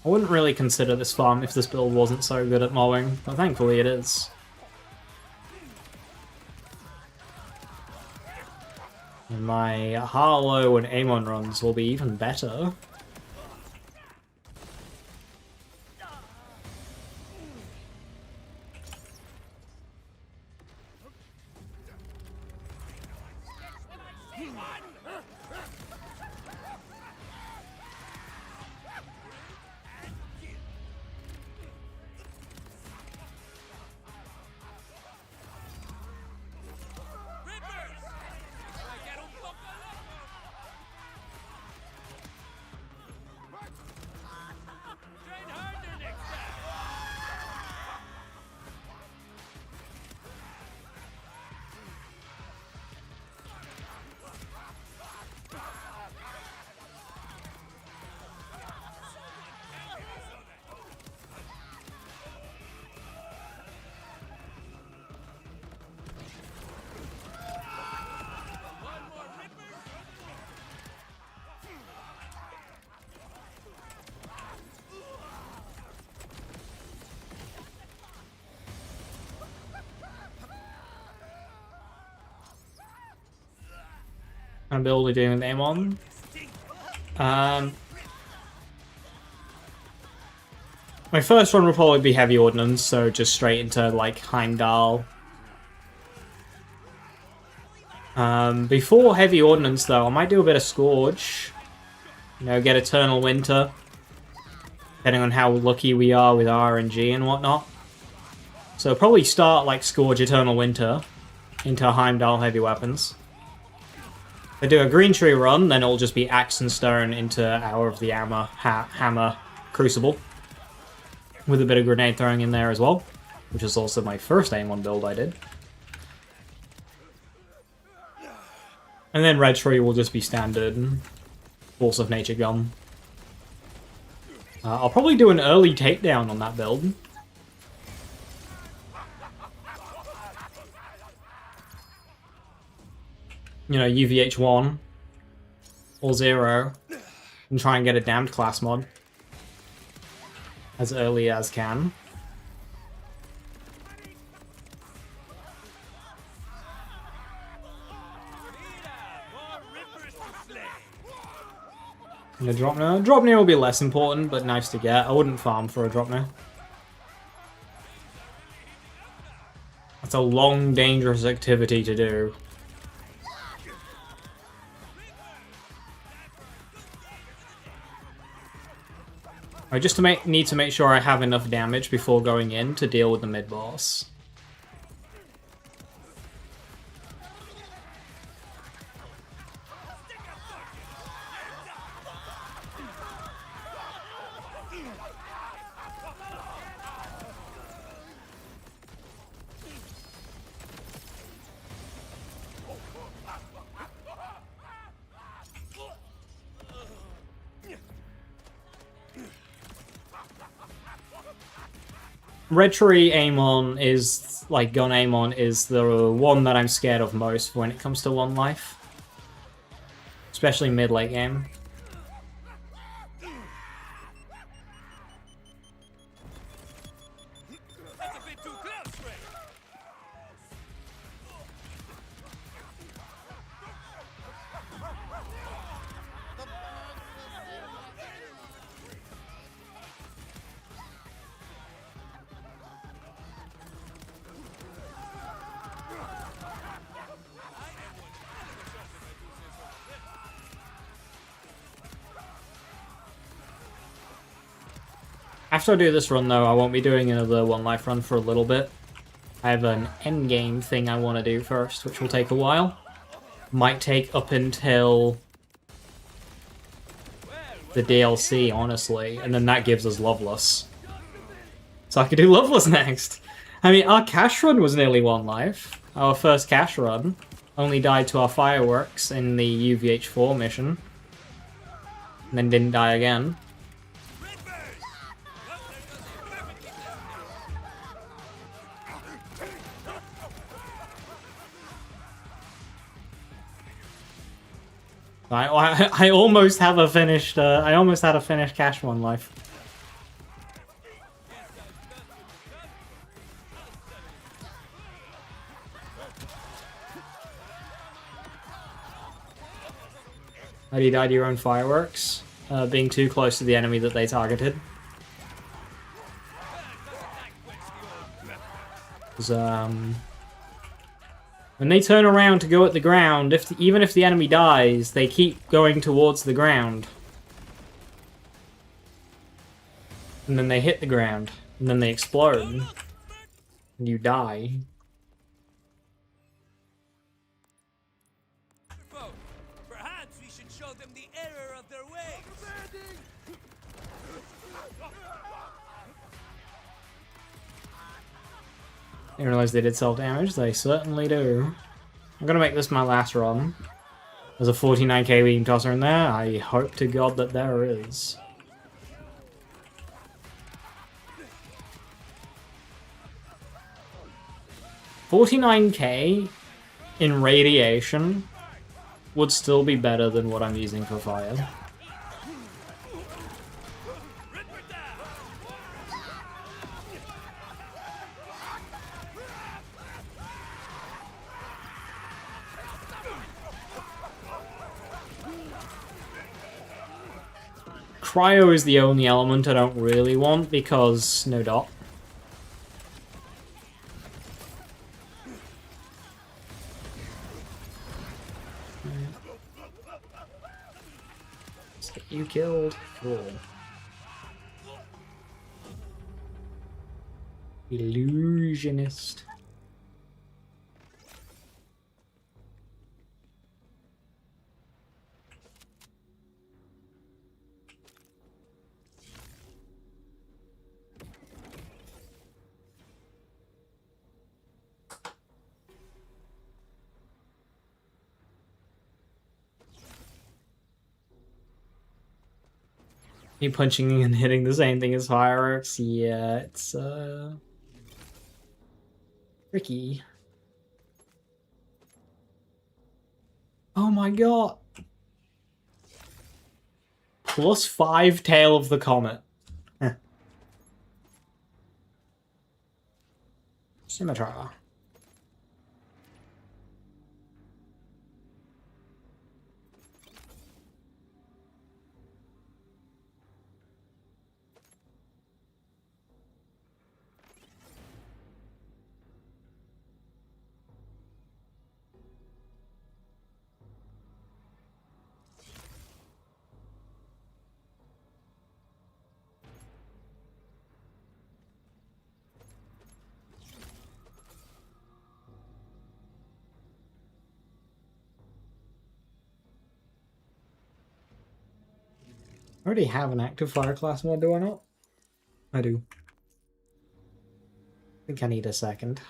I wouldn't really consider this farm if this build wasn't so good at mowing, but thankfully it is. And my Harlow and Amon runs will be even better. Train harder next time. I'm building doing with Amon. My first one will probably be Heavy Ordnance, so just straight into like Heimdall. Before Heavy Ordnance though, I might do a bit of Scourge. You know, get Eternal Winter. Depending on how lucky we are with RNG and whatnot. So probably start like Scourge Eternal Winter into Heimdall Heavy Weapons. If I do a Green Tree run, then it'll just be Axe and Stone into Hour of the Hammer Crucible. With a bit of grenade throwing in there as well. Which is also my first aim-on build I did. And then Red Tree will just be standard Force of Nature gun. I'll probably do an early takedown on that build. You know, UVH 1 or 0 and try and get a damned class mod. as early as can. And a drop now. Drop near will be less important, but nice to get. I wouldn't farm for a drop near. That's a long, dangerous activity to do. I just need to make sure I have enough damage before going in to deal with the mid-boss. Retry Amon is, like, gun Amon is the one that I'm scared of most when it comes to 1 life. Especially mid-late game. That's a bit too close, Ray. After I do this run, though, I won't be doing another 1 life run for a little bit. I have an endgame thing I want to do first, which will take a while. Might take up until the DLC, honestly, and then that gives us Loveless. So I could do Loveless next. I mean, our cash run was nearly 1 life. Our first cash run. Only died to our fireworks in the UVH4 mission. And then didn't die again. I almost have a finished. I almost had a finished cash 1 life. How do you die to your own fireworks? Being too close to the enemy that they targeted. When they turn around to go at the ground, even if the enemy dies, they keep going towards the ground. And then they hit the ground. And then they explode. And you die. Perhaps we should show them the error of their ways. I didn't realize they did self-damage. They certainly do. I'm gonna make this my last run. There's a 49k beam tosser in there. I hope to God that there is. $49k in radiation would still be better than what I'm using for fire. Cryo is the only element I don't really want because no dot. Let's get you killed. Cool. Illusionist. Me punching and hitting the same thing as fireworks? Yeah, it's tricky. Oh my god. +5 Tail of the Comet. Scimitar. I already have an active fire class mod, do I not? I do. I think I need a second.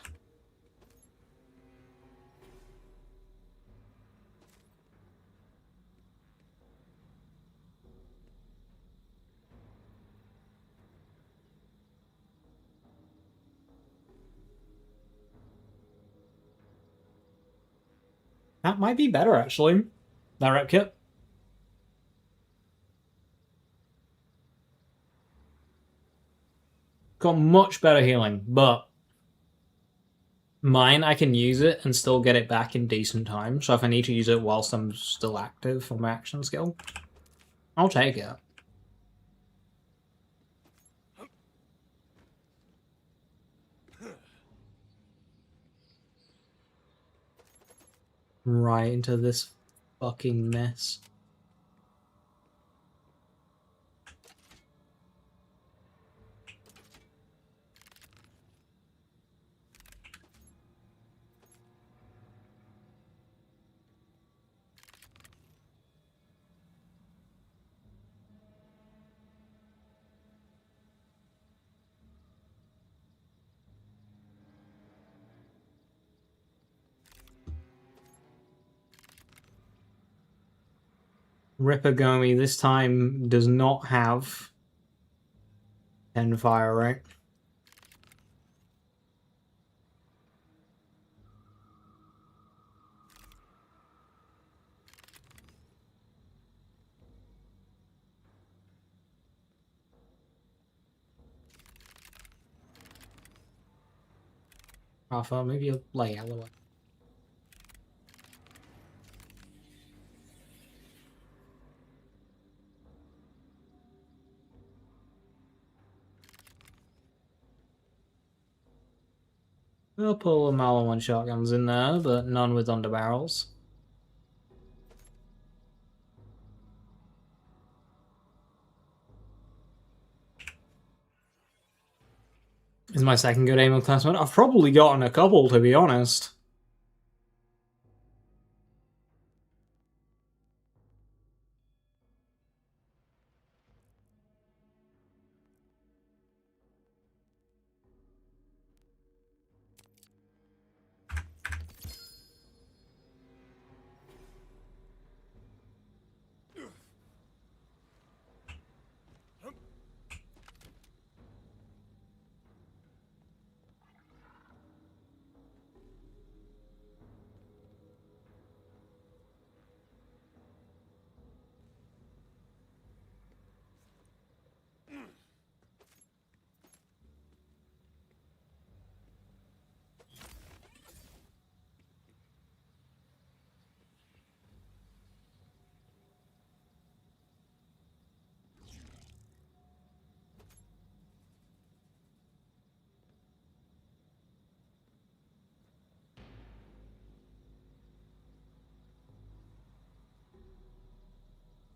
That might be better, actually. That rep kit. Got much better healing, but mine, I can use it and still get it back in decent time. So if I need to use it whilst I'm still active for my action skill, I'll take it. Right into this fucking mess. Rippergomi this time does not have 10 fire, right? Rafa, maybe you'll lay yellow. We'll pull a Mallow 1 shotguns in there, but none with underbarrels. Is my second good aim of class mod? I've probably gotten a couple, to be honest.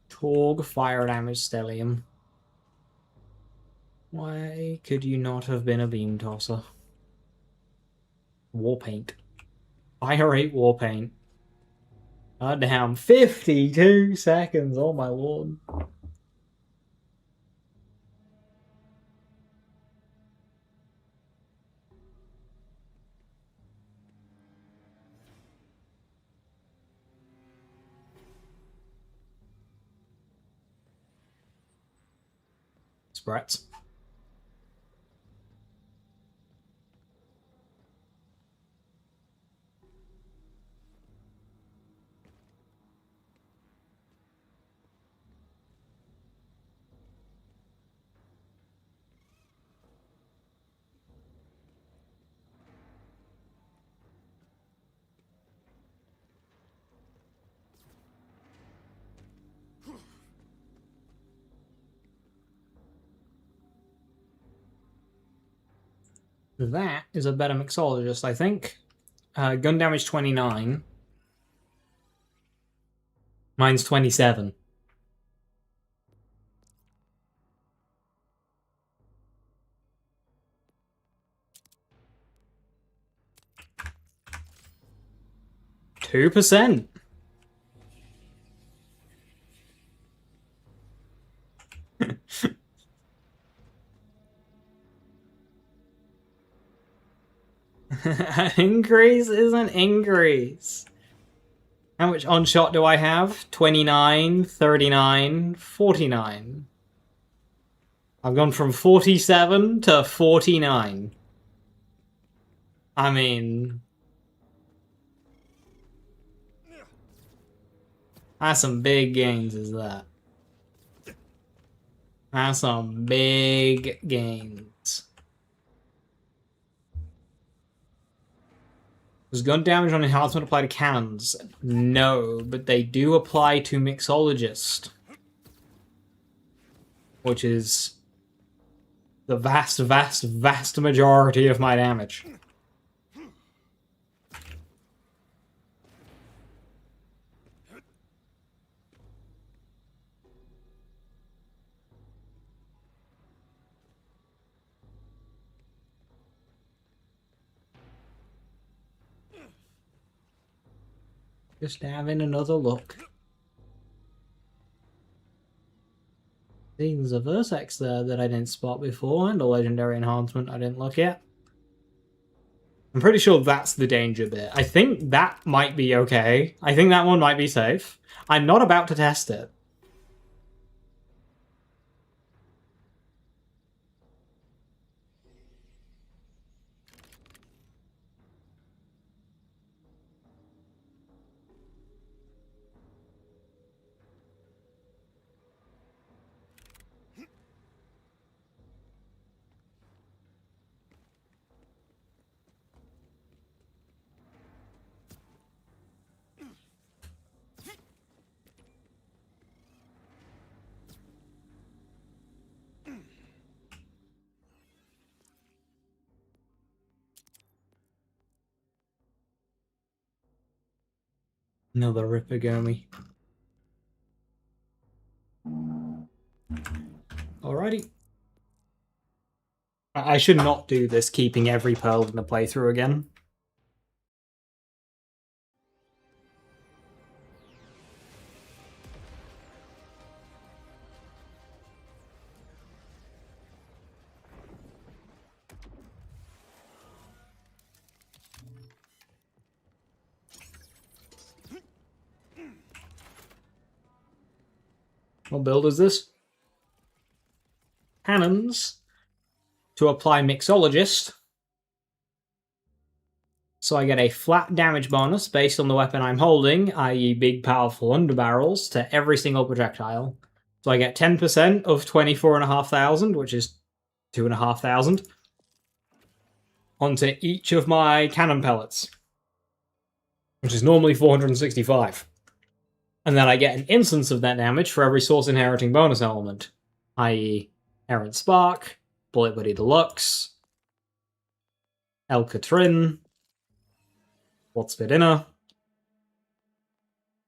Torg fire damage stellium. Why could you not have been a beam tosser? Warpaint. Fire rate warpaint. God damn, 52 seconds, oh my lord. Sprats. That is a better mixologist, I think. Gun damage 29. Mine's 27. %. An increase is an increase. How much on-shot do I have? 29, 39, 49. I've gone from 47 to 49. I mean... that's some big gains, is that? That's some big gains. Does gun damage on enhancement apply to cannons? No, but they do apply to mixologist. Which is the vast, vast, vast majority of my damage. Just having another look. See, there's a Vertex there that I didn't spot before, and a legendary enhancement I didn't look at. I'm pretty sure that's the danger bit. I think that might be okay. I think that one might be safe. I'm not about to test it. Another Rippergomi. Alrighty. I should not do this, keeping every pearl in the playthrough again. What build is this? Cannons to apply mixologist. So I get a flat damage bonus based on the weapon I'm holding, i.e. big powerful underbarrels, to every single projectile. So I get 10% of 24,500, which is 2,500, onto each of my cannon pellets, which is normally 465. And then I get an instance of that damage for every source inheriting bonus element, i.e. Errant Spark, Bullet Buddy Deluxe, El Catrin, What's Vidina.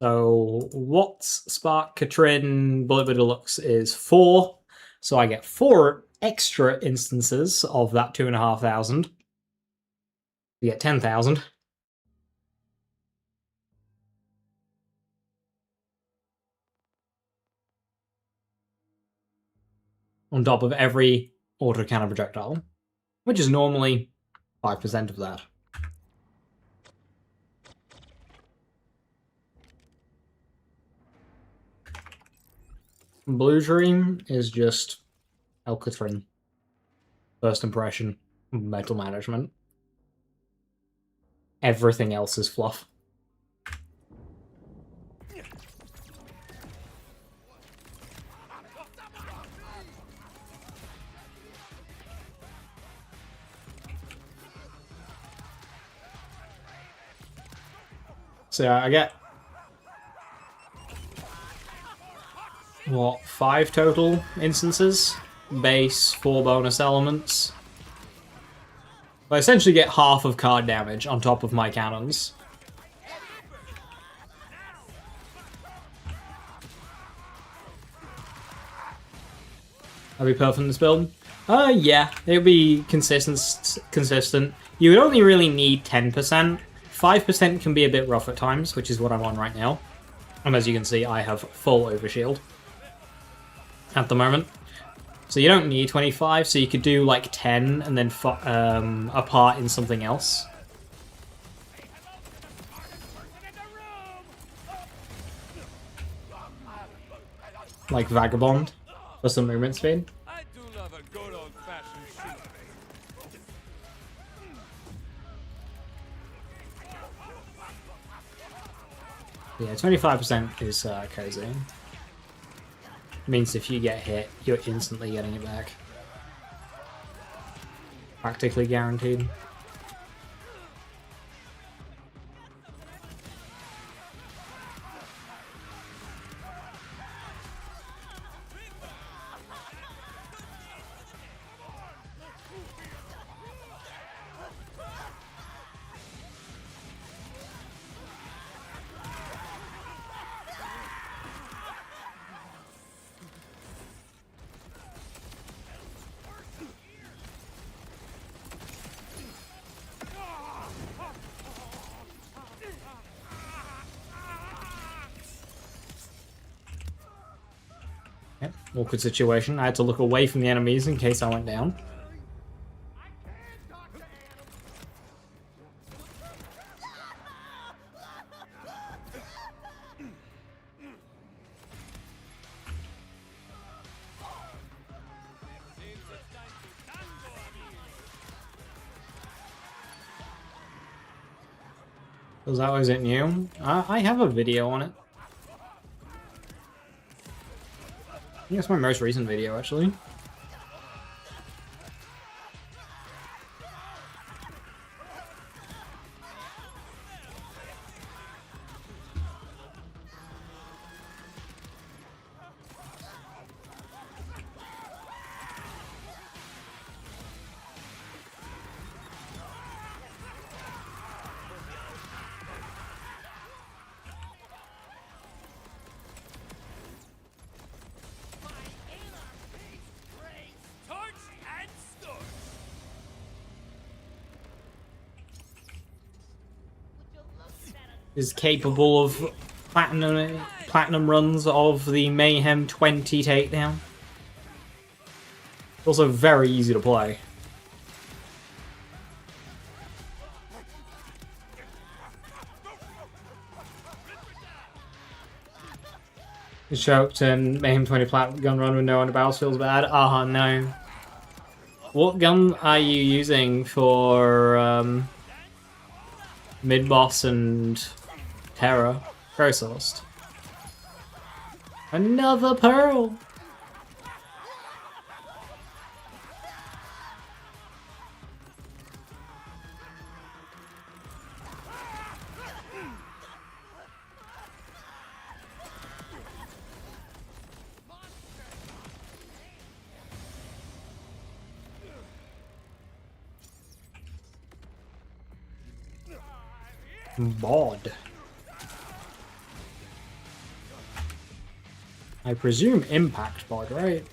So Watts, Spark, Catrin, Bullet Buddy Deluxe is 4. So I get 4 extra instances of that 2,500. You get 10,000. On top of every autocannon projectile, which is normally 5% of that. Blue Dream is just El Catrin. First impression, metal management. Everything else is fluff. So I get, what, 5 total instances? Base, 4 bonus elements. I essentially get half of card damage on top of my cannons. That'd be perfect in this build. Yeah, it would be consistent. You would only really need 10%. 5% can be a bit rough at times, which is what I'm on right now. And as you can see, I have full overshield at the moment. So you don't need 25, so you could do like 10 and then a part in something else. Like Vagabond for some movement speed. I do love a good old-fashioned shoot. Yeah, 25% is cozy. Means if you get hit, you're instantly getting it back. Practically guaranteed. Yep, awkward situation. I had to look away from the enemies in case I went down. Was that was it new? I have a video on it. I think it's my most recent video, actually. Torch and storch. Is capable of platinum runs of the Mayhem 20 takedown. Also very easy to play. Choked and Mayhem 20 plat gun run with no underbarrels feels bad. No. What gun are you using for mid-boss and Terra? Very sourced. Another pearl! Bod. I presume impact bod, right?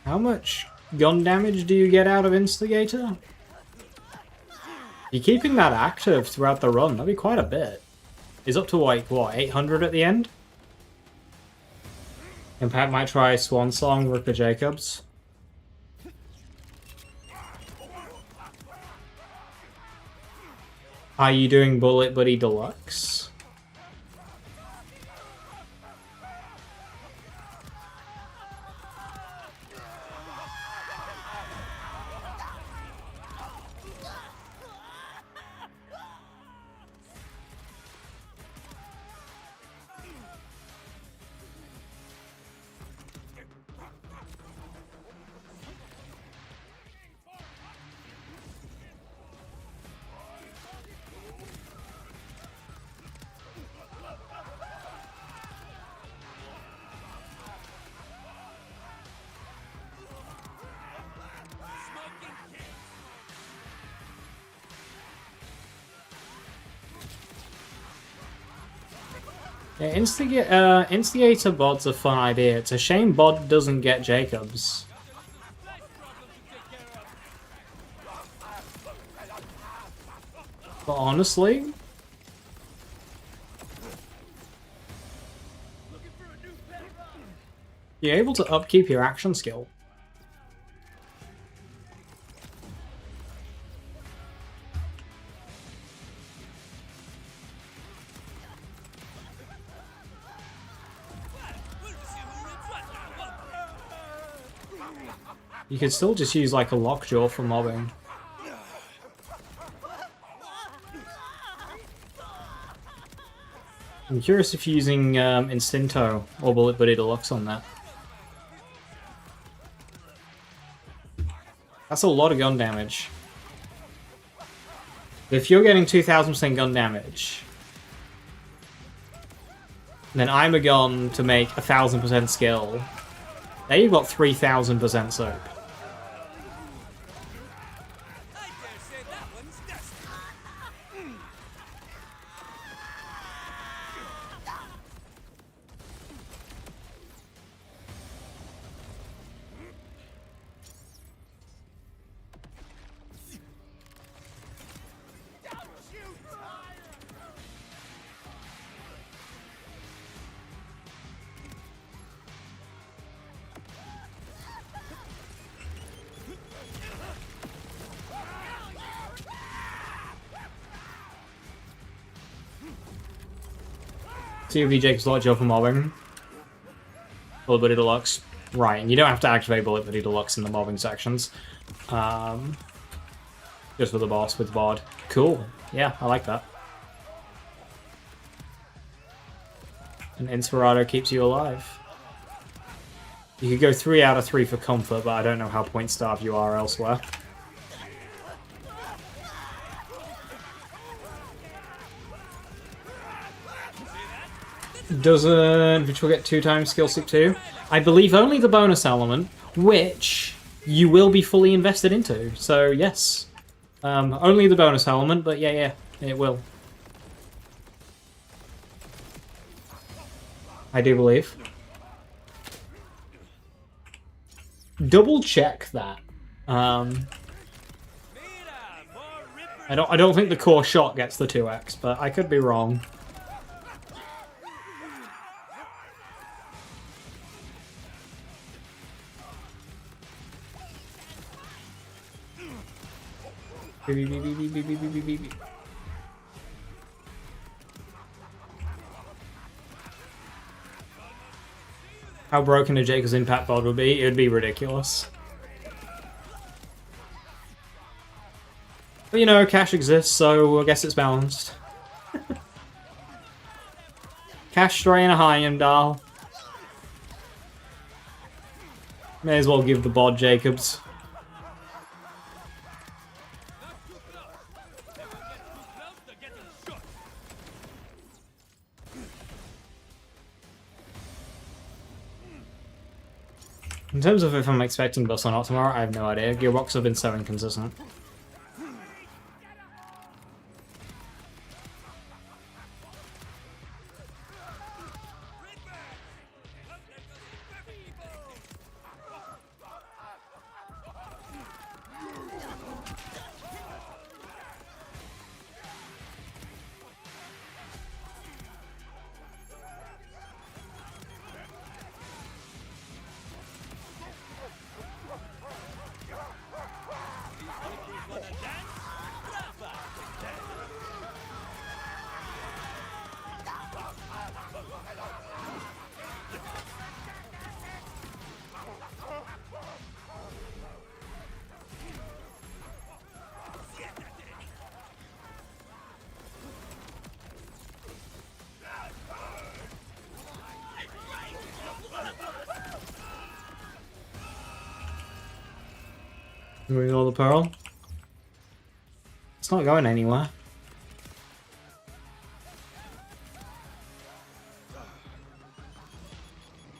How much gun damage do you get out of Instigator? You're keeping that active throughout the run, that'd be quite a bit. He's up to like, what, 800 at the end? Impact might try Swan Song with the Jacobs. Are you doing Bullet Buddy Deluxe? Yeah, instigator bod's a fun idea. It's a shame bod doesn't get Jacobs. But honestly, you're able to upkeep your action skill. You could still just use like a lockjaw for mobbing. I'm curious if using Instinto or Bullet Buddy Deluxe on that. That's a lot of gun damage. If you're getting 2000% gun damage, then I'm a gun to make 1000% skill. Now you've got 3000% soap. I dare say that one's dusty. COV Jacob's Lockjaw for mobbing. Bullet Buddy Deluxe. Right, and you don't have to activate Bullet Buddy Deluxe in the mobbing sections. Just for the boss with VOD. Cool. Yeah, I like that. And Inspirato keeps you alive. You could go 3 out of 3 for comfort, but I don't know how point starved you are elsewhere. Doesn't Virtual get 2 times skill sleep too? I believe only the bonus element, which you will be fully invested into. So yes, only the bonus element, but yeah, it will. I do believe. Double check that. I don't think the core shot gets the 2x, but I could be wrong. How broken a Jacob's impact bod would be? It would be ridiculous. But you know, cash exists, so I guess it's balanced. Cash strain a high end dial. May as well give the bod Jacobs. In terms of if I'm expecting bus or not tomorrow, I have no idea. Gearbox have been so inconsistent. Doing all the pearl. It's not going anywhere.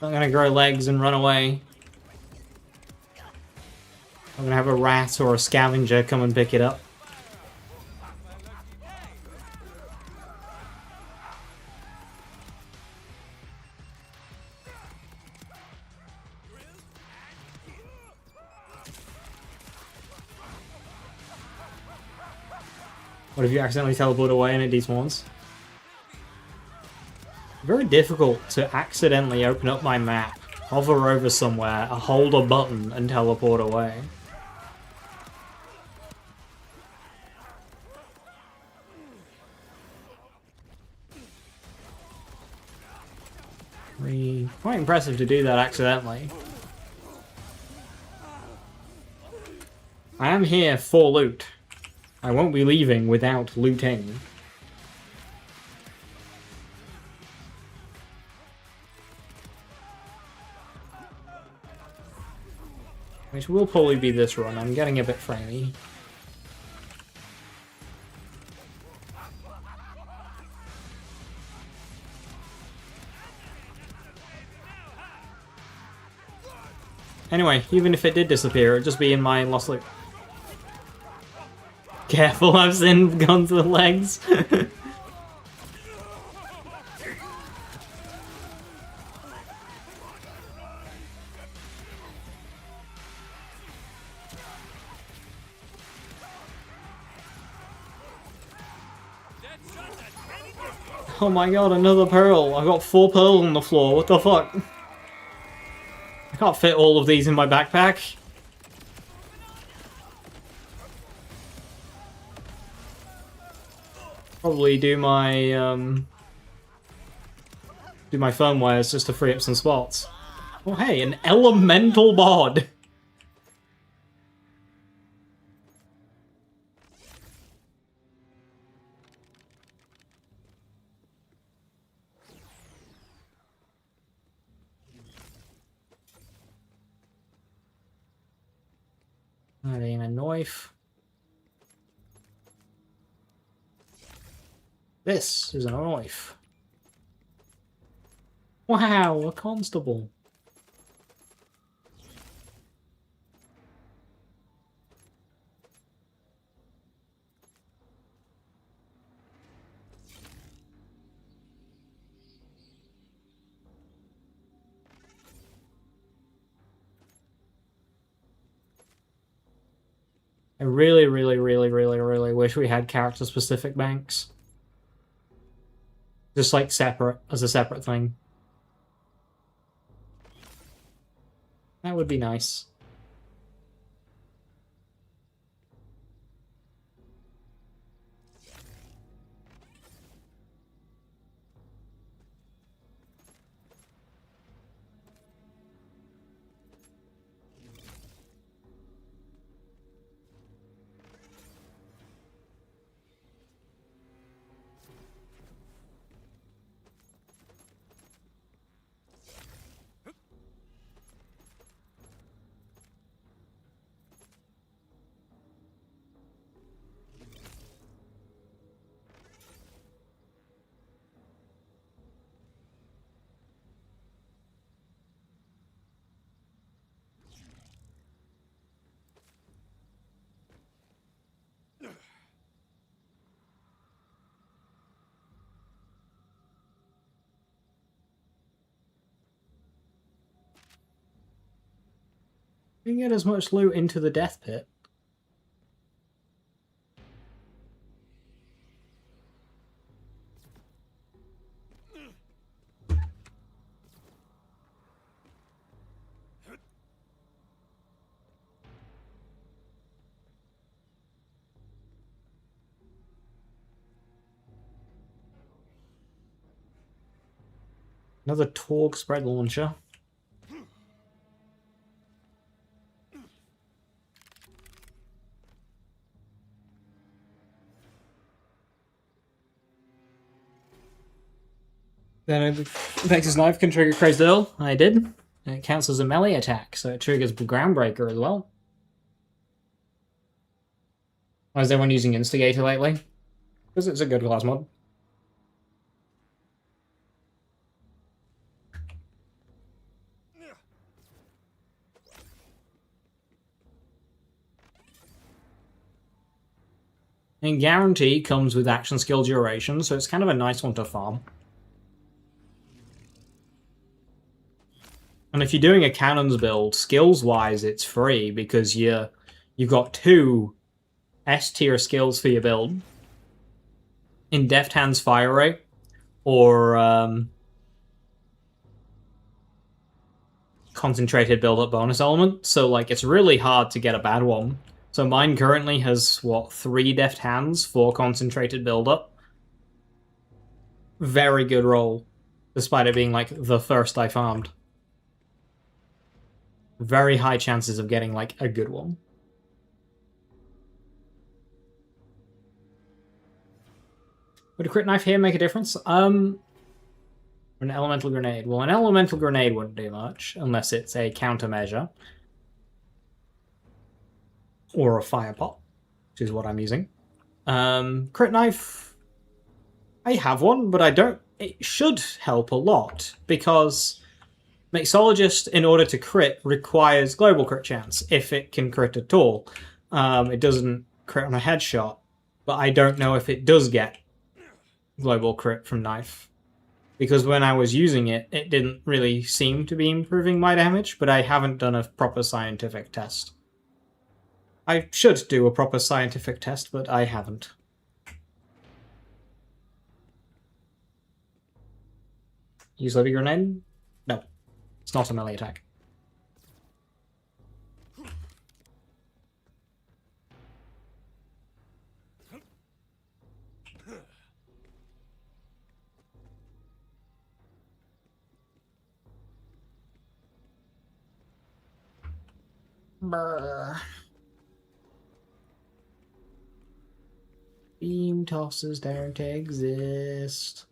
Not gonna grow legs and run away. I'm gonna have a rat or a scavenger come and pick it up. What if you accidentally teleport away and it despawns? Very difficult to accidentally open up my map, hover over somewhere, hold a button, and teleport away. Quite impressive to do that accidentally. I am here for loot. I won't be leaving without looting. Which will probably be this run. I'm getting a bit framey. Anyway, even if it did disappear, it'd just be in my lost loot. Careful, I've seen guns to the legs. Oh my god, another pearl. I got 4 pearls on the floor, what the fuck? I can't fit all of these in my backpack. Probably do my firmwares just to free up some spots. Oh hey, an elemental bod! Adding a knife. This is a knife. Wow, a constable. I really, really, really, really, really wish we had character-specific banks. Just like separate, as a separate thing. That would be nice. You can get as much loot into the death pit. Another Torg spread launcher. Then a Vex's knife can trigger Crazed Earl. I did. And it counts as a melee attack, so it triggers Groundbreaker as well. Why is everyone using Instigator lately? Because it's a good class mod. And Guarantee comes with action skill duration, so it's kind of a nice one to farm. And if you're doing a cannons build, skills-wise, it's free because you've got 2 S-tier skills for your build. in Deft Hand's fire rate or concentrated build-up bonus element, so like it's really hard to get a bad one. So mine currently has, what, 3 Deft Hands, 4 concentrated build-up. Very good roll, despite it being like the first I farmed. Very high chances of getting like a good one. Would a crit knife here make a difference? An elemental grenade. Well, an elemental grenade wouldn't do much unless it's a countermeasure. Or a fire pot, which is what I'm using. Crit knife. I have one, but I don't. It should help a lot because Mixologist, in order to crit, requires global crit chance if it can crit at all. It doesn't crit on a headshot, but I don't know if it does get global crit from knife. Because when I was using it, it didn't really seem to be improving my damage, but I haven't done a proper scientific test. I should do a proper scientific test, but I haven't. Use Levy Grenade? No. It's not a melee attack. Brr. Beam tosses don't exist.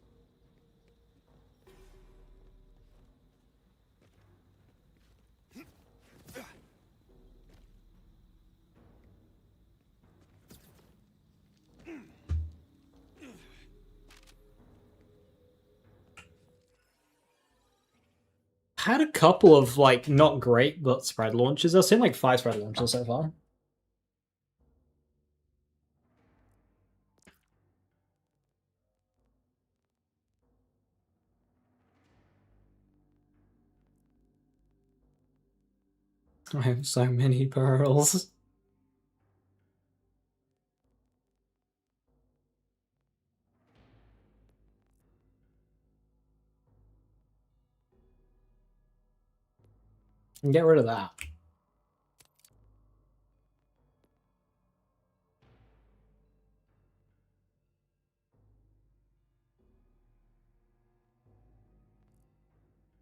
Had a couple of, like, not great, but spread launches. I've seen, like, 5 spread launches so far. I have so many pearls. And get rid of that.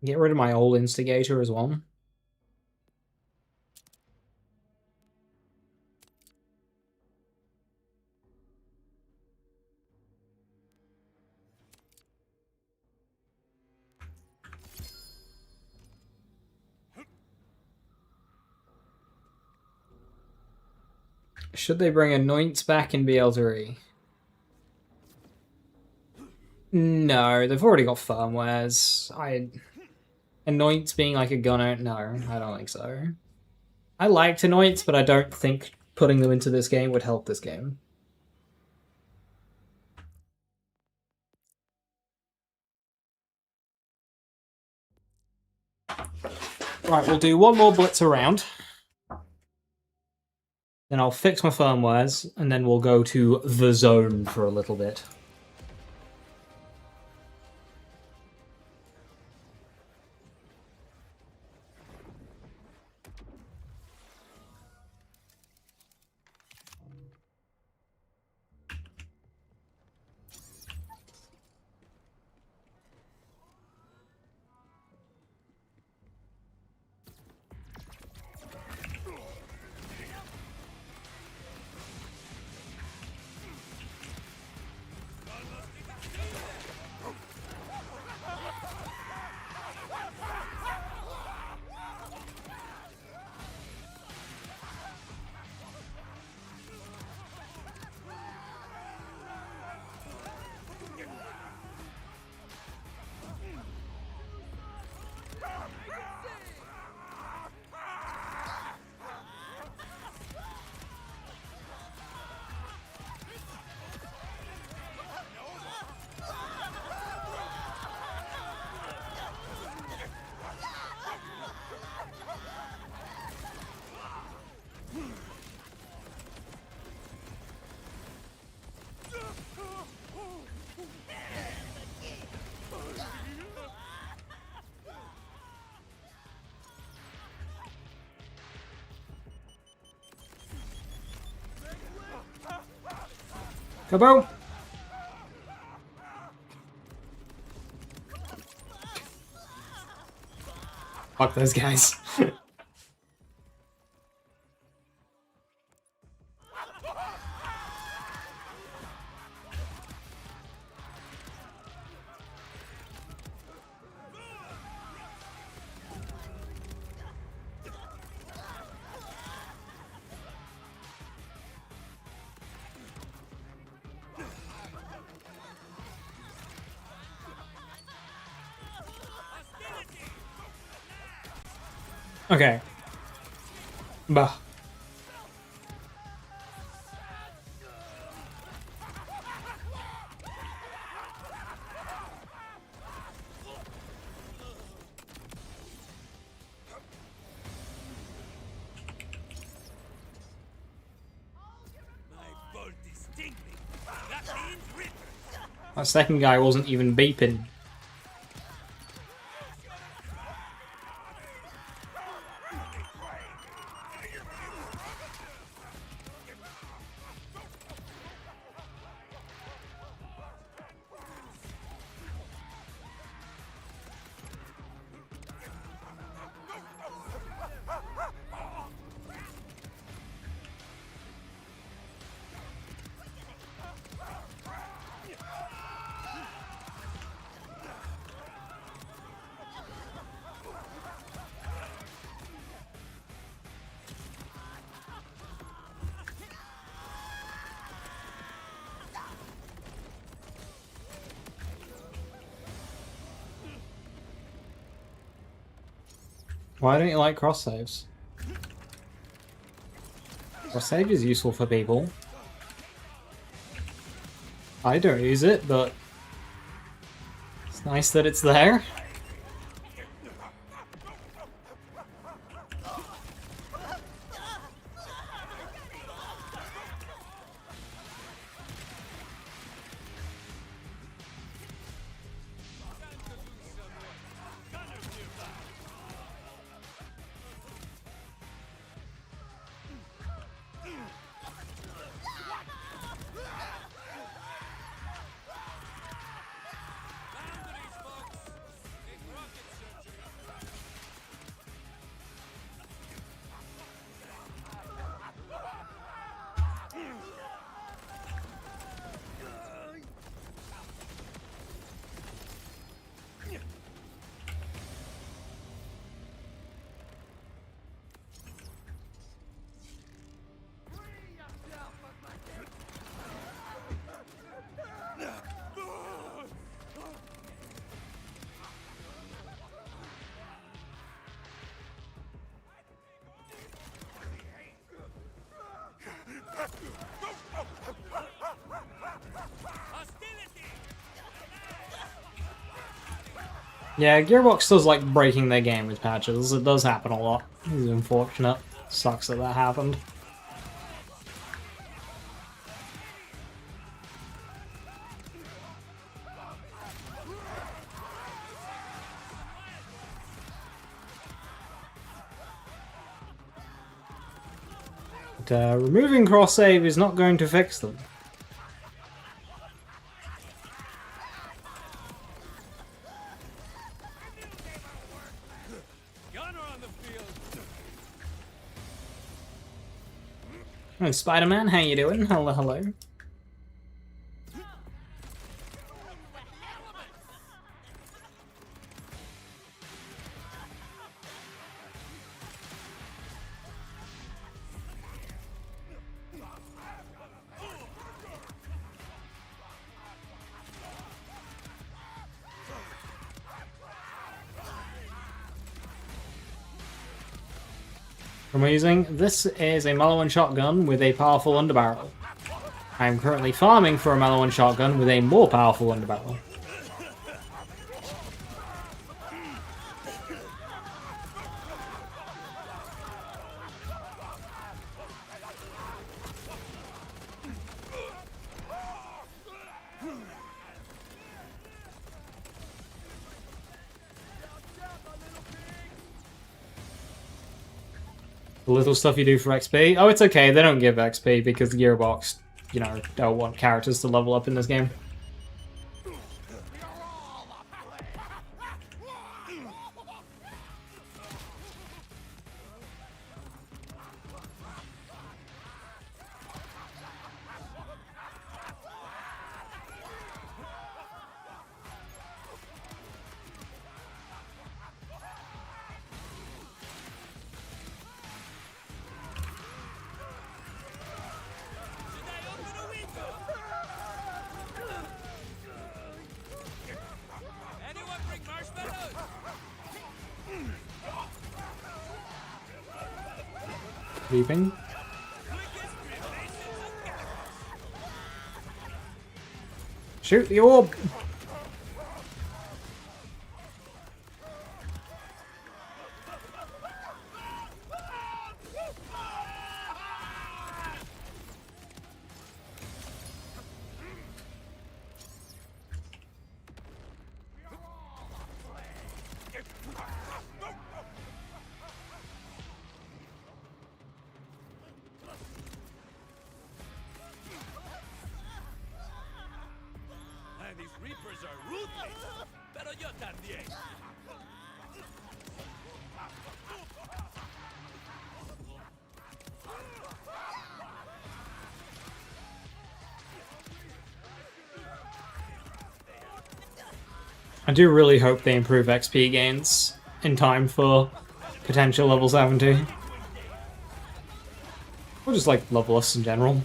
Get rid of my old instigator as well. Should they bring Anoints back in BL3? No, they've already got firmwares. Anoints being like a gunner? No, I don't think so. I liked Anoints, but I don't think putting them into this game would help this game. Right, we'll do one more blitz around. Then I'll fix my firmwares, and then we'll go to the zone for a little bit. Kaboom! Fuck those guys. Okay. Bah. My bolt is tingling. That means Ripper. That second guy wasn't even beeping. Why don't you like cross saves? Cross save is useful for people. I don't use it, but it's nice that it's there. Boundaries, folks. Take rocket surgery. Hostility. Yeah, Gearbox does like breaking their game with patches. It does happen a lot. It's unfortunate. Sucks that that happened. But, removing cross save is not going to fix them. Gunner on the field. Hey, Spider-Man, how you doing? Hello, hello. Amazing. This is a mellow and shotgun with a powerful underbarrel. I am currently farming for a mellow and shotgun with a more powerful underbarrel. The little stuff you do for XP. Oh, it's okay. They don't give XP because Gearbox you know, don't want characters to level up in this game. Anyone bring marshmallows? Leaving. Shoot the orb! Man, these reapers are ruthless. Pero yo también. I do really hope they improve XP gains in time for potential level 70. Or just like level us in general.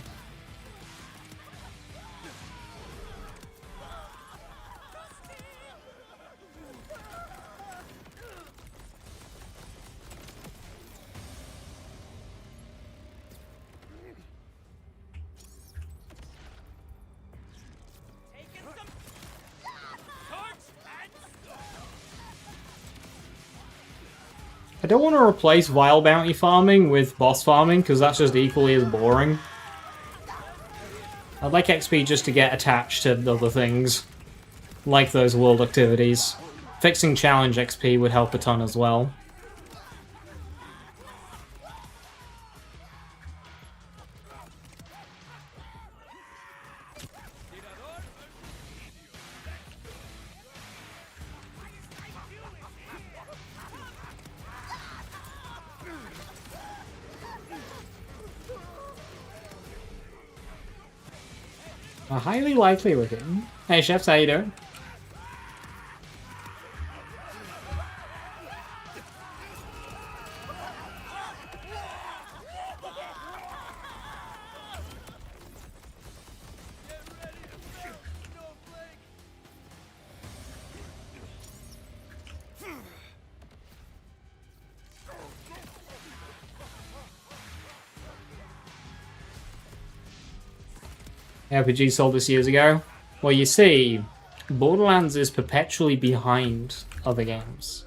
I don't want to replace Vile Bounty farming with boss farming, because that's just equally as boring. I'd like XP just to get attached to other things, like those world activities. Fixing challenge XP would help a ton as well. Highly likely we're getting. Hey chefs, how you doing? RPG sold this years ago. Well, you see, Borderlands is perpetually behind other games.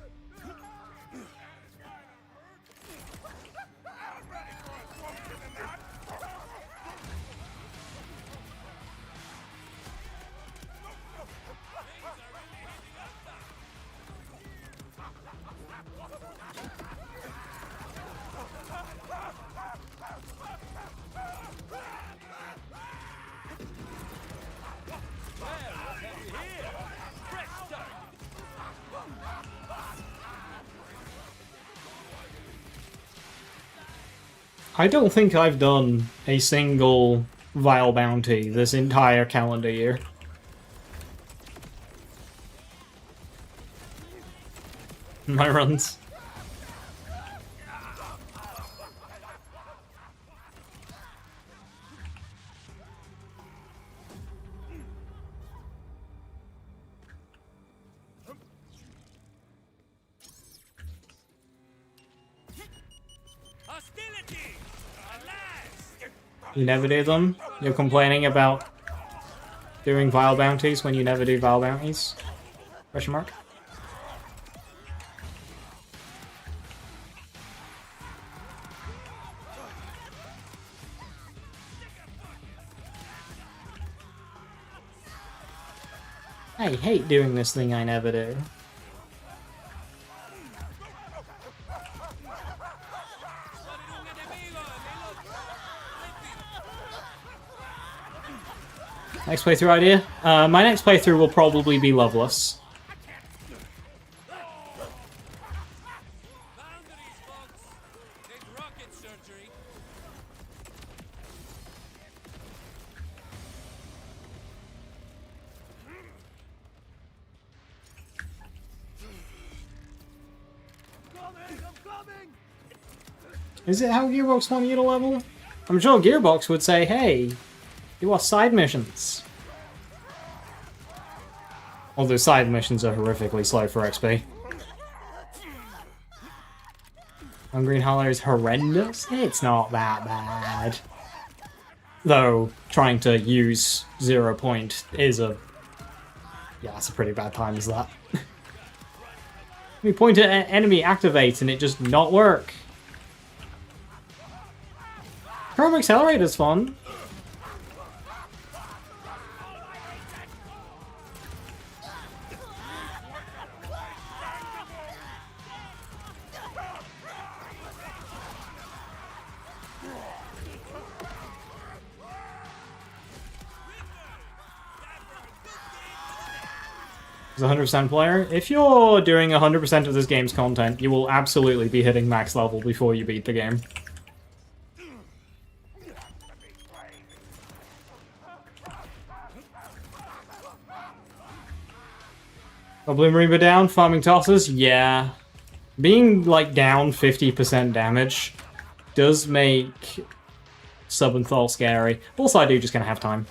I don't think I've done a single Vile Bounty this entire calendar year. My runs. Hostility! Alas! You never do them? You're complaining about doing Vile Bounties when you never do Vile Bounties? Question mark? I hate doing this thing I never do. Next playthrough idea? My next playthrough will probably be Loveless. Boundaries, folks. Take rocket surgery. Coming! I'm coming! Is it how Gearbox want you to level? I'm sure Gearbox would say, hey, do our side missions. Although side missions are horrifically slow for XP. And Green Hollow is horrendous? It's not that bad. Though, trying to use 0 point is a... Yeah, it's a pretty bad time, is that? We point at an enemy, activate, and it just not work. Chrome Accelerator's fun. As a 100% player, if you're doing 100% of this game's content, you will absolutely be hitting max level before you beat the game. Goblin Reaper down, farming tosses, yeah. Being, like, down 50% damage does make Subenthal scary. Also, I do just gonna have time.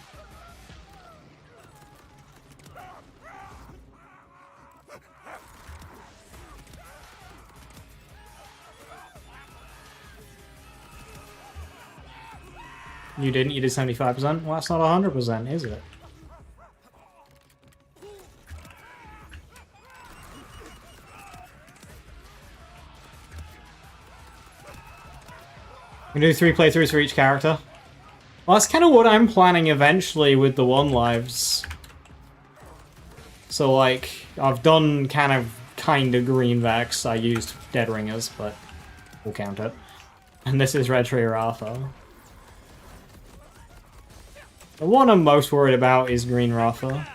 You didn't? You did 75%? Well, that's not 100%, is it? We can do 3 playthroughs for each character. Well, that's kind of what I'm planning eventually with the 1 lives. So, like, I've done kind of Green Vex. I used Dead Ringers, but we'll count it. And this is Red Tree Rafa. The one I'm most worried about is Green Rafa.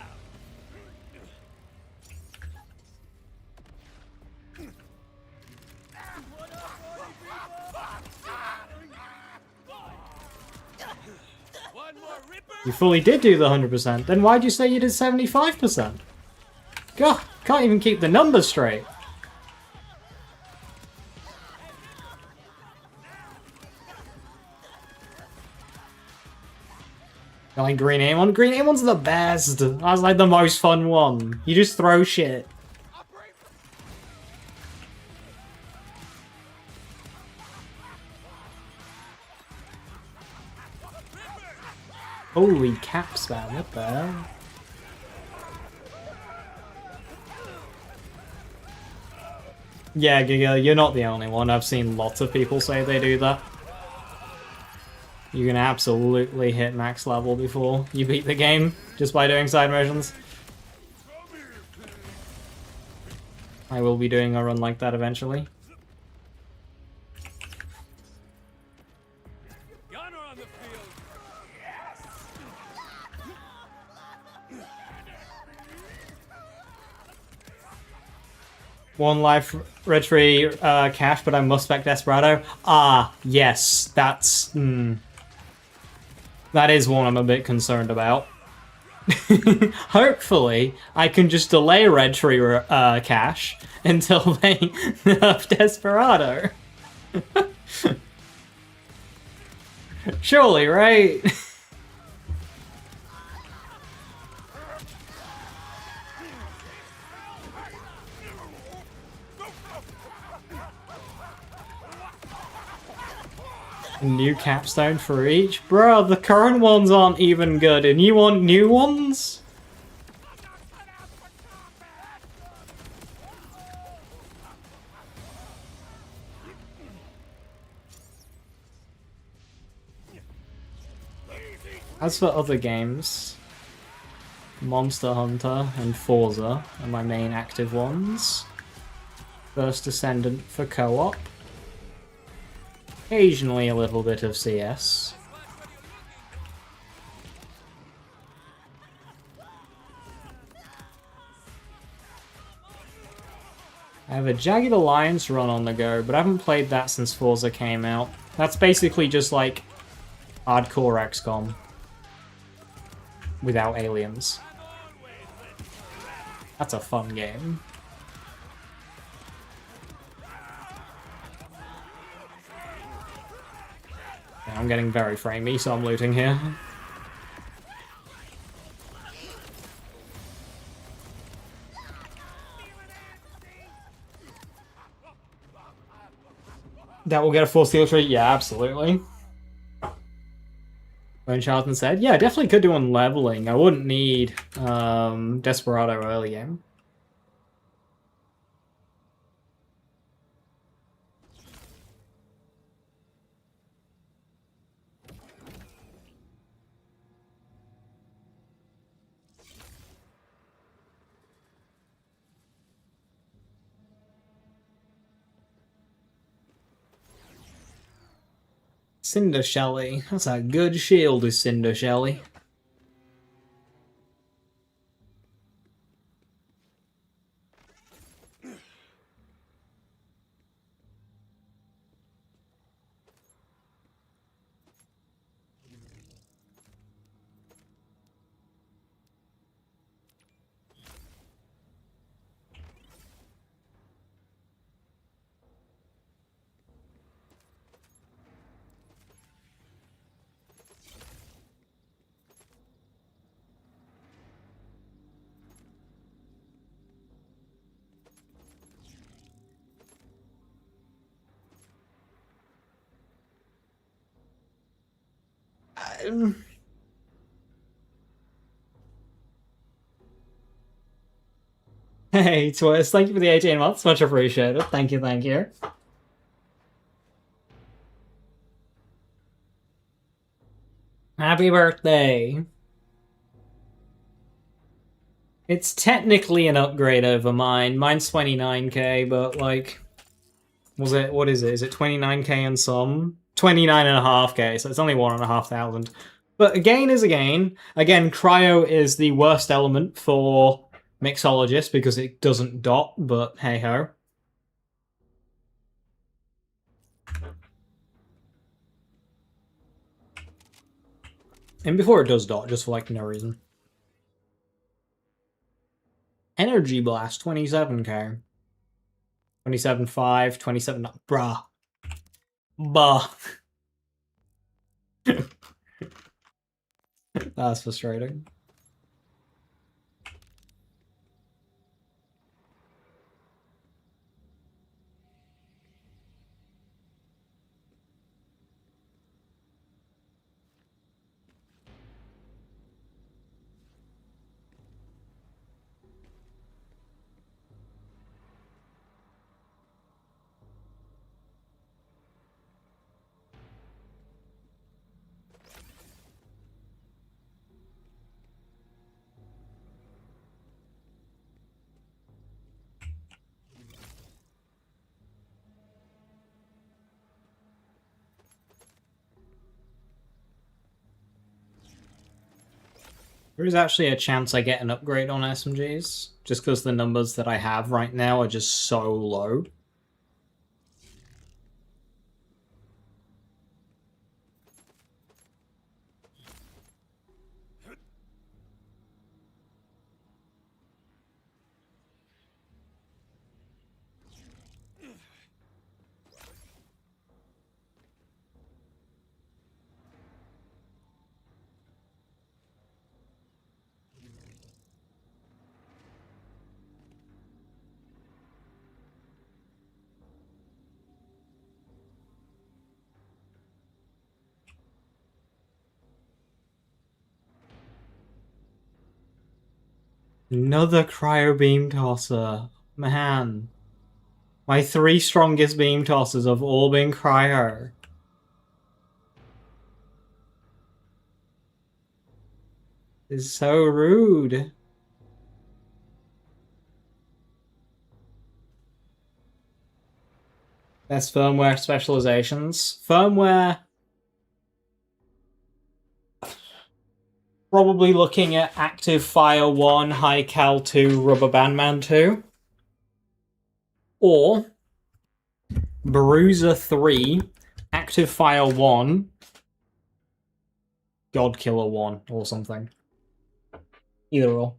You fully did do the 100%. Then why'd you say you did 75%? God, can't even keep the numbers straight. I like Green Amon. Green Amon's the best. That's like the most fun one. You just throw shit. Holy cap spam, what the hell? Yeah, Giga, you're not the only one. I've seen lots of people say they do that. You can absolutely hit max level before you beat the game, just by doing side missions. I will be doing a run like that eventually. Gunner on the field. One life Red Tree cash, but I must spec Desperado. Ah, yes, that's... That is one I'm a bit concerned about. Hopefully, I can just delay Red Tree cash until they nerf Desperado. Surely, right? New capstone for each? Bro, the current ones aren't even good, and you want new ones? As for other games, Monster Hunter and Forza are my main active ones. First Descendant for co-op. Occasionally a little bit of CS. have a Jagged Alliance run on the go, but I haven't played that since Forza came out. That's basically just like hardcore XCOM without aliens. That's a fun game. Yeah, I'm getting very framey, so I'm looting here. That will get a full steel treat? Yeah, absolutely. When Charlton said, yeah, I definitely could do on leveling. I wouldn't need Desperado early game. Cinder Shelly. That's a good shield, is Cinder Shelly. Hey, Twist, thank you for the 18 months. Much appreciated. Thank you, thank you. Happy birthday. It's technically an upgrade over mine. Mine's 29k, but like... what is it? Is it 29k and some? 29.5k, so it's only 1,500. But a gain is a gain. Again, cryo is the worst element for mixologist because it doesn't dot, but hey ho. And before it does dot, just for like no reason. Energy Blast, 27k. 27.5, 27... Bruh. Bah. That's frustrating. There is actually a chance I get an upgrade on SMGs, just because the numbers that I have right now are just so low. Another cryo beam tosser. Man. My 3 strongest beam tossers have all been cryo. It's so rude. Best firmware specializations. Firmware... Probably looking at Active Fire 1, High Cal 2, Rubber Bandman 2. Or Bruiser 3, Active Fire 1, God Killer 1, or something. Either or.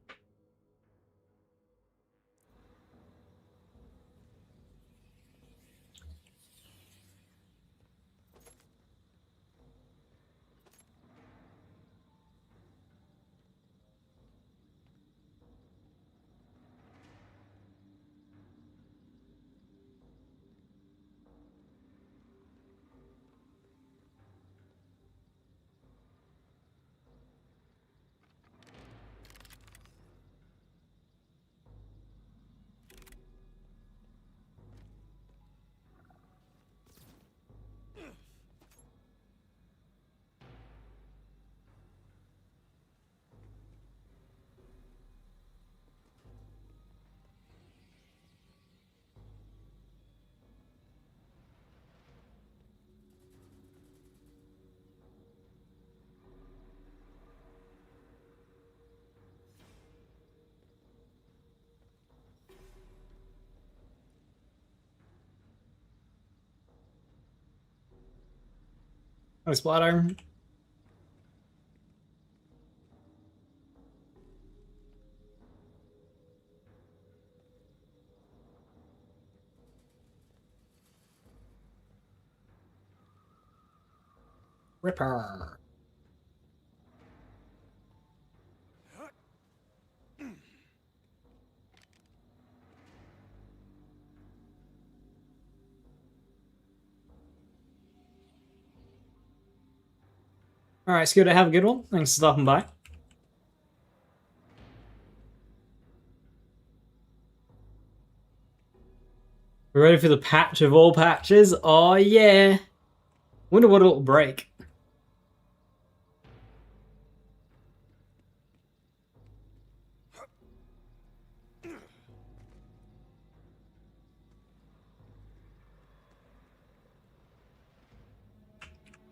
Oh, splatter. Ripper. Alright, Scooter, have a good one. Thanks for stopping by. We ready for the patch of all patches? Oh yeah. Wonder what it'll break.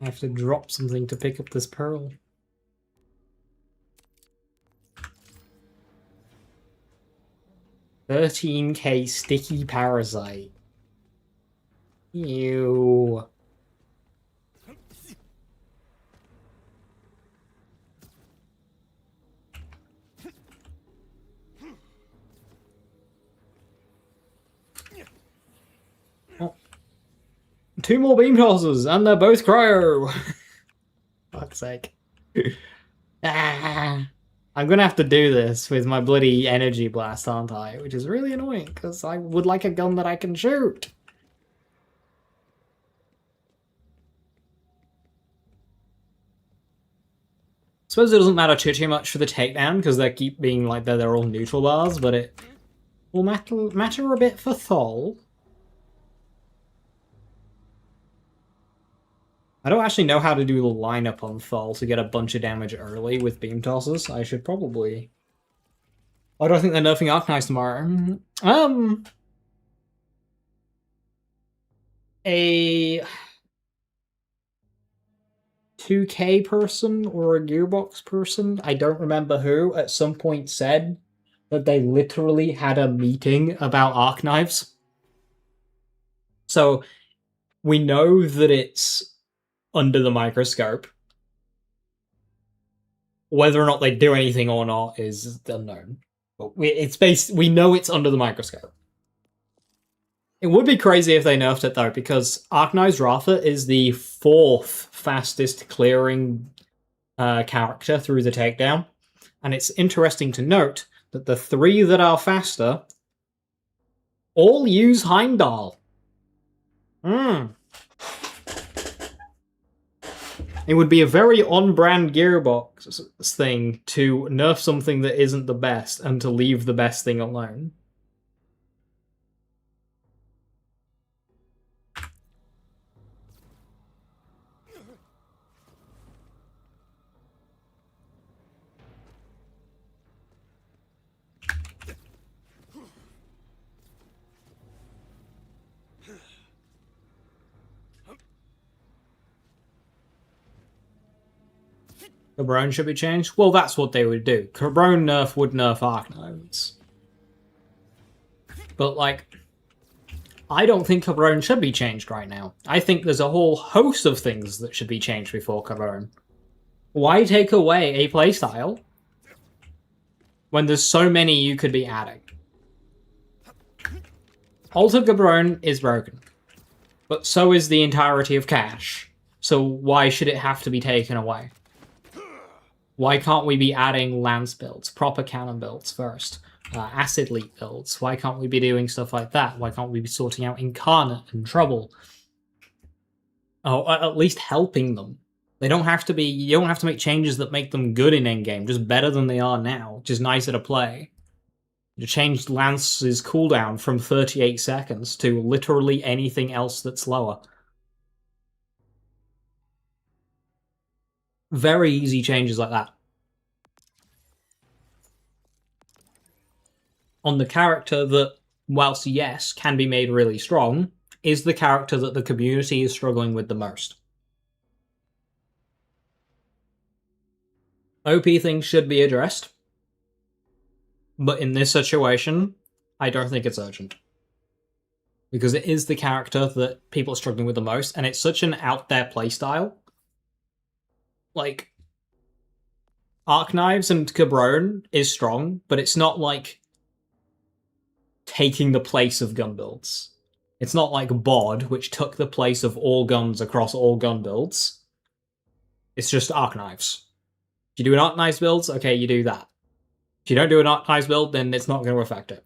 I have to drop something to pick up this pearl. $13K sticky parasite. Ew. Oh. 2 more beam tosses, and they're both cryo. Fuck's sake. Ah. I'm gonna have to do this with my bloody energy blast, aren't I? Which is really annoying, because I would like a gun that I can shoot. I suppose it doesn't matter too much for the takedown, because they keep being like they're all neutral bars, but it will matter a bit for Thol. I don't actually know how to do the lineup on Thol to get a bunch of damage early with beam tosses. I should probably... I don't think they're nerfing Arcanines tomorrow. A 2K person or a Gearbox person, I don't remember who, at some point said that they literally had a meeting about Arcanines. So we know that it's under the microscope. Whether or not they do anything or not is unknown. But we know it's under the microscope. It would be crazy if they nerfed it though, because Arcanized Rafa is the 4th fastest clearing character through the takedown. And it's interesting to note that the 3 that are faster all use Heimdall. It would be a very on-brand Gearbox thing to nerf something that isn't the best and to leave the best thing alone. Cabron should be changed? Well, that's what they would do. Cabron nerf would nerf Arcanines. But, like, I don't think Cabron should be changed right now. I think there's a whole host of things that should be changed before Cabron. Why take away a playstyle when there's so many you could be adding? Alter Cabron is broken, but so is the entirety of Cash. So why should it have to be taken away? Why can't we be adding lance builds, proper cannon builds first? Acid leak builds. Why can't we be doing stuff like that? Why can't we be sorting out Incarnate and Trouble? Oh, at least helping them. They don't have to be. You don't have to make changes that make them good in endgame. Just better than they are now. Just nicer to play. You changed Lance's cooldown from 38 seconds to literally anything else that's lower. Very easy changes like that. On the character that, whilst yes, can be made really strong, is the character that the community is struggling with the most. OP things should be addressed, but in this situation, I don't think it's urgent. Because it is the character that people are struggling with the most, and it's such an out-there playstyle. Like, Arc Knives and Cabron is strong, but it's not like taking the place of gun builds. It's not like Bod, which took the place of all guns across all gun builds. It's just Arc Knives. If you do an Arc Knives build, okay, you do that. If you don't do an Arc Knives build, then it's not going to affect it.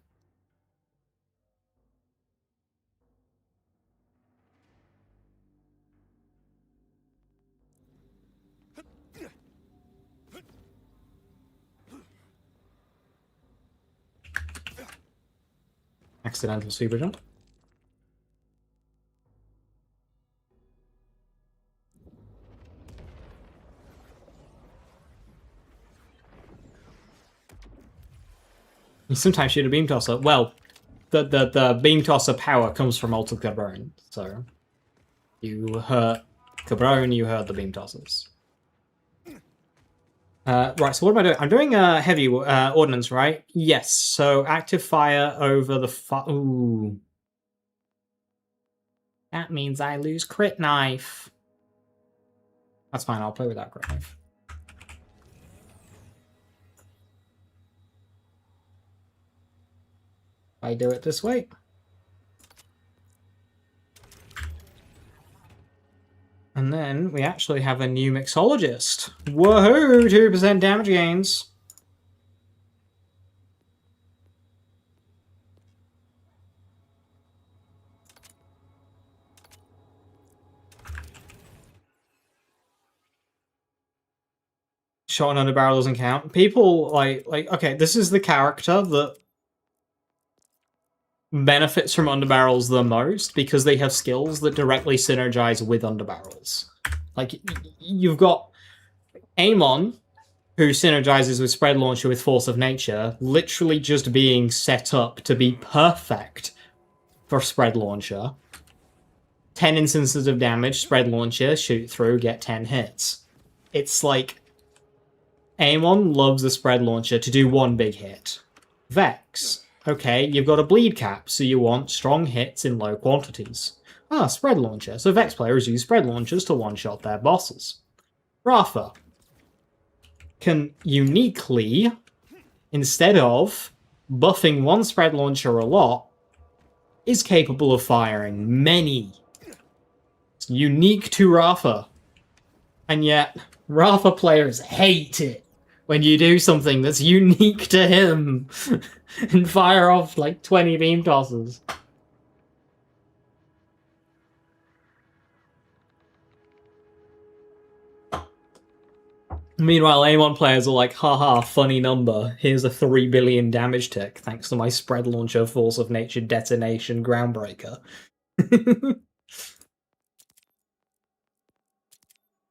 Accidental super jump. You sometimes shoot a beam tosser. Well, the beam tosser power comes from Altered Cabron, so you hurt Cabron, you hurt the beam tossers. Right, so what am I doing? I'm doing heavy ordnance, right? Yes, so active fire over the ooh. That means I lose crit knife. That's fine, I'll play without crit knife. I do it this way. And then we actually have a new mixologist. Woohoo! 2% damage gains. Shot under barrel doesn't count. People like okay, this is the character that benefits from underbarrels the most because they have skills that directly synergize with underbarrels. Like, you've got Amon, who synergizes with Spread Launcher with Force of Nature, literally just being set up to be perfect for Spread Launcher. 10 instances of damage, Spread Launcher, shoot through, get 10 hits. It's like, Amon loves the Spread Launcher to do one big hit. Vex. Okay, you've got a bleed cap, so you want strong hits in low quantities. Ah, Spread Launcher. So Vex players use Spread Launchers to one-shot their bosses. Rafa can uniquely, instead of buffing one Spread Launcher a lot, is capable of firing many. It's unique to Rafa. And yet, Rafa players hate it when you do something that's unique to him and fire off like 20 beam tosses. Meanwhile, Amon players are like, haha, funny number. Here's a 3 billion damage tick thanks to my Spread Launcher Force of Nature Detonation Groundbreaker.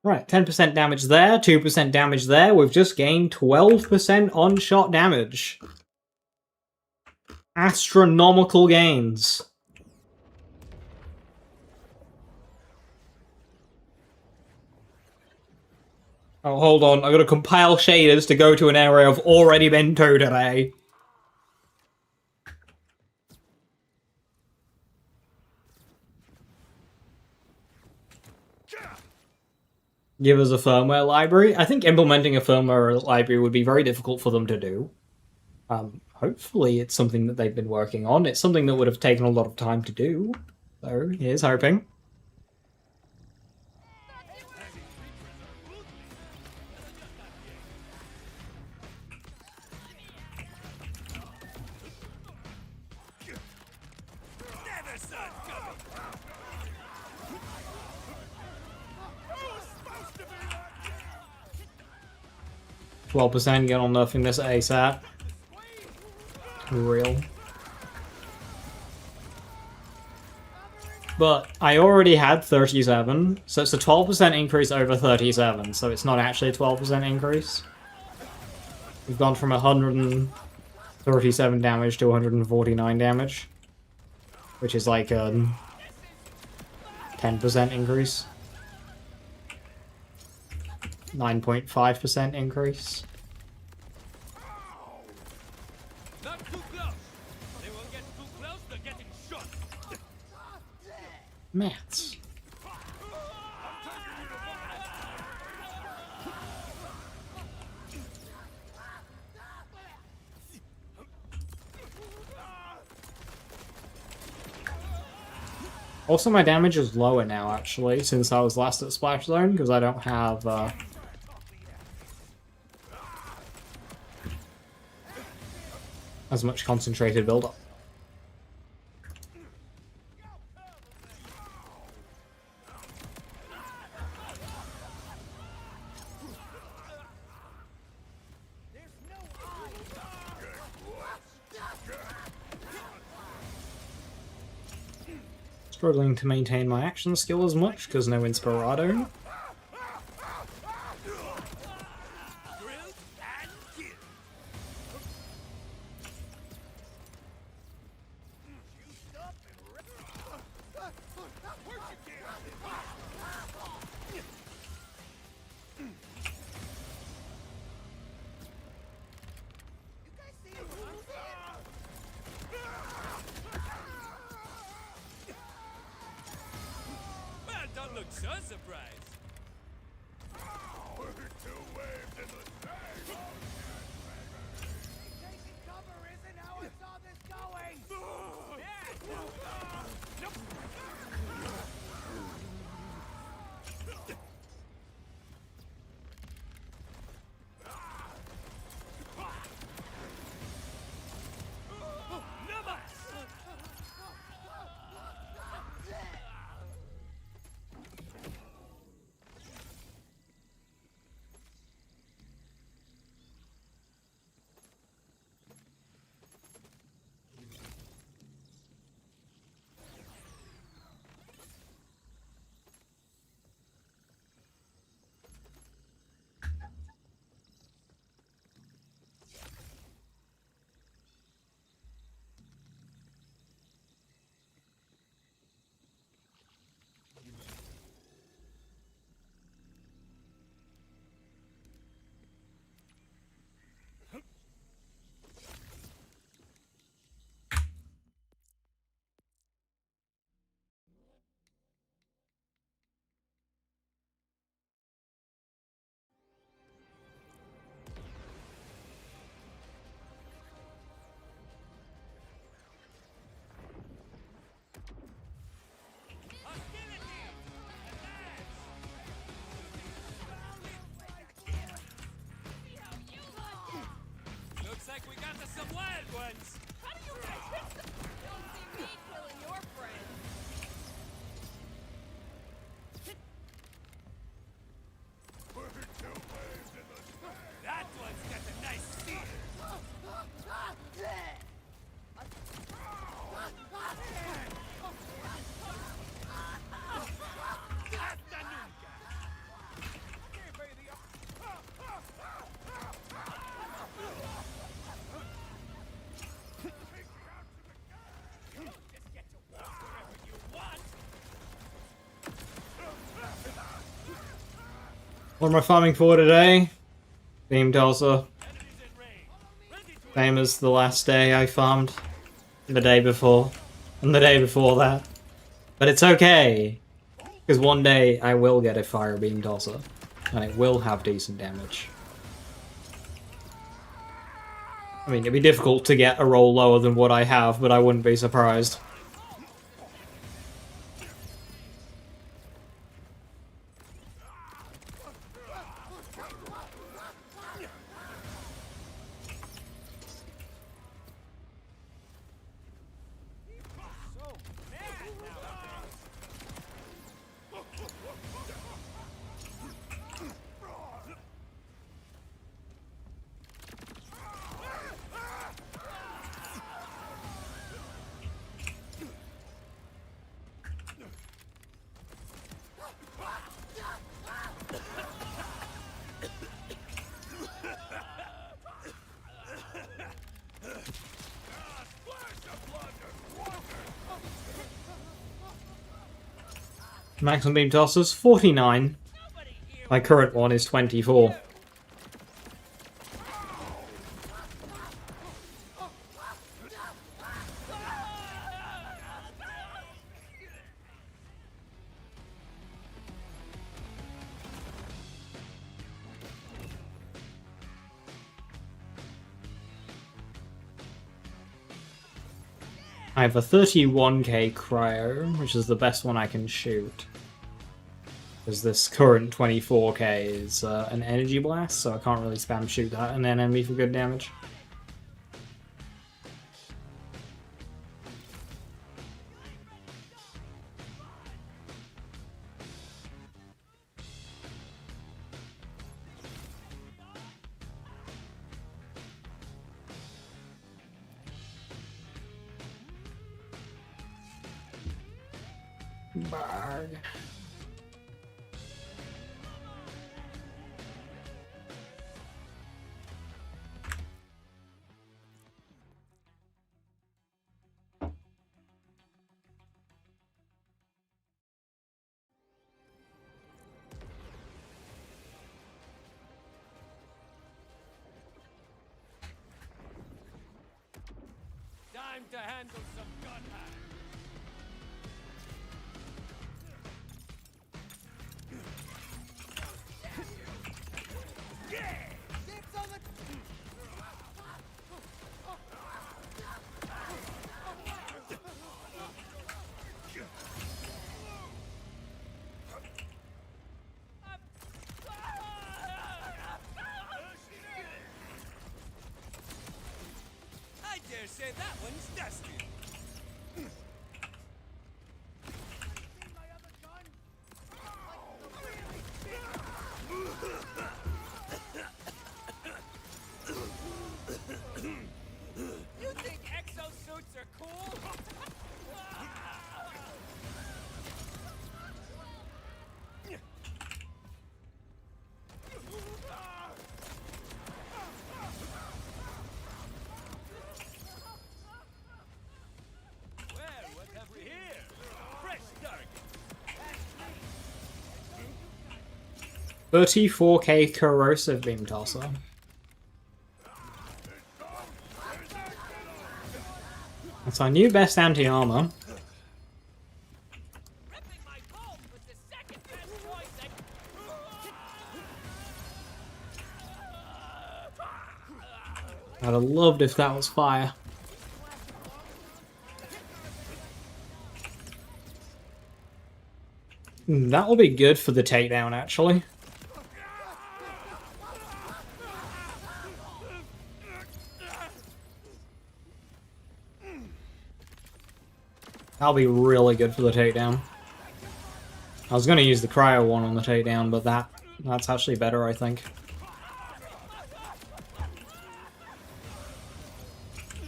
Right, 10% damage there, 2% damage there. We've just gained 12% on-shot damage. Astronomical gains. Oh, hold on. I've got to compile shaders to go to an area I've already been to today. give us a firmware library. I think implementing a firmware library would be very difficult for them to do. Hopefully it's something that they've been working on. It's something that would have taken a lot of time to do. So here's hoping. Never saw it coming. 12% get on nothing this ASAP. Real. But I already had 37, so it's a 12% increase over 37, so it's not actually a 12% increase. We've gone from 137 damage to 149 damage, which is like a 10% increase. 9.5% increase. Not too close. They won't get too close, they're getting shot. Maths. Also, my damage is lower now, actually, since I was last at Splash Zone, because I don't have, as much concentrated build-up. Struggling to maintain my action skill as much, because no Inspirado. Well, don't look so surprised. Taking cover isn't how I saw this going! Looks like we got us some wild ones. How do you guys don't see me killing your friends? That one's got a nice seat. Hasta nunca. Just get to walk wherever you want. What am I farming for today? Beam Tulsa. Enemies in range. Ready to Same as the last day I farmed. The day before. And the day before that. But it's okay. Because one day I will get a Fire Beam Tulsa. and it will have decent damage. I mean, it'd be difficult to get a roll lower than what I have, but I wouldn't be surprised. Maximum beam tossers, 49. My current one is 24. I have a 31k cryo, which is the best one I can shoot. Because this current 24k is an energy blast, so I can't really spam shoot that and then enemy for good damage. Barg. Time to handle some gunpowder. Dibs on the... I dare say that one's dusty. Seen my other gun? Like the really big... You think exosuits are cool? Well, what have we here? Fresh target. 34k corrosive beam tosser. That's our new best anti-armor. Ripping my bones with the second best choice. I'd have loved if that was fire. That will be good for the takedown, actually. That'll be really good for the takedown. I was going to use the cryo one on the takedown, but that's actually better, I think.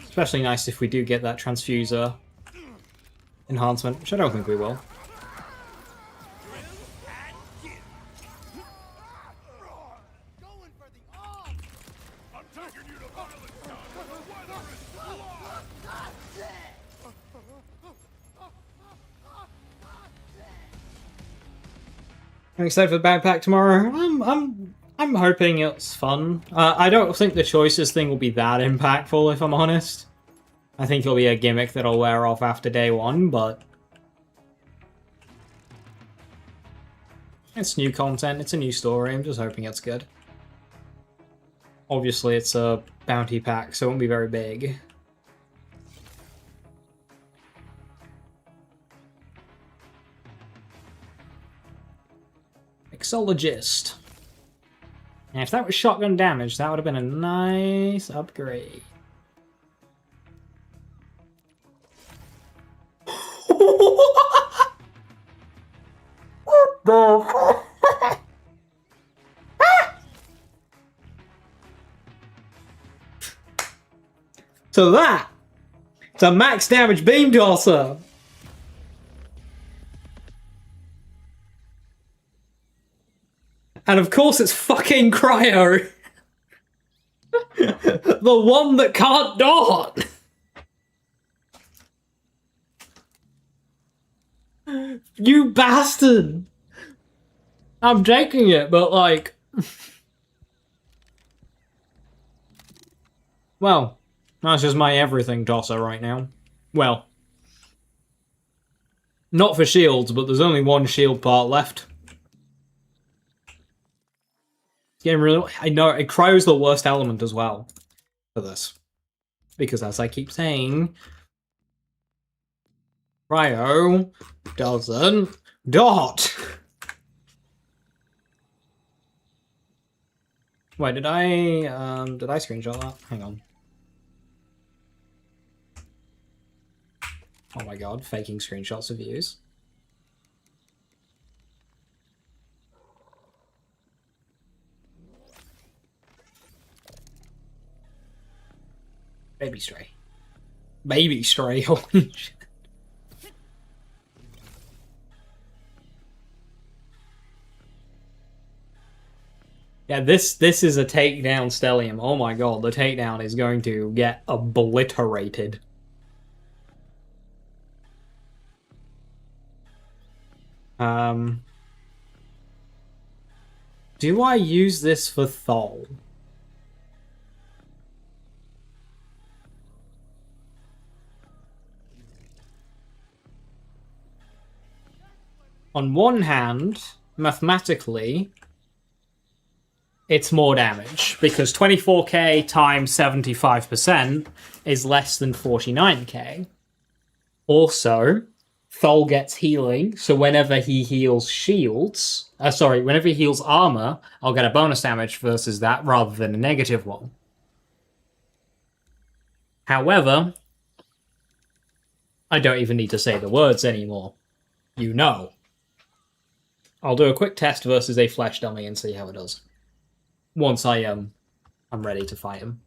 Especially nice if we do get that transfuser enhancement, which I don't think we will. Going for the arm! I'm taking you to violence, son, whether it's blood. I'm excited for the backpack tomorrow. I'm hoping it's fun. I don't think the choices thing will be that impactful, if I'm honest. I think it'll be a gimmick that'll wear off after day one, but It's new content, it's a new story, I'm just hoping it's good. Obviously it's a bounty pack, so it won't be very big. Mixologist. And if that was shotgun damage, that would have been a nice upgrade. What the fuck? So that, it's a max damage beam tosser. And of course it's fucking Cryo. The one that can't dot. You bastard. I'm taking it, but like... Well, that's just my everything tosser right now. Well, not for shields, but there's only one shield part left. Getting really... I know, Cryo's the worst element as well for this. Because as I keep saying, Cryo doesn't dot. Wait, did I screenshot that? Hang on. Oh my god, faking screenshots of views. Baby stray. Baby stray, holy shit. Yeah, this is a takedown Stellium. Oh my god, the takedown is going to get obliterated. Do I use this for Thol? On one hand, mathematically, it's more damage, because 24k times 75% is less than 49k. Also, Thol gets healing, so whenever he heals shields... whenever he heals armor, I'll get a bonus damage versus that, rather than a negative one. However, I don't even need to say the words anymore. You know. I'll do a quick test versus a flesh dummy and see how it does. Once I'm ready to fight him.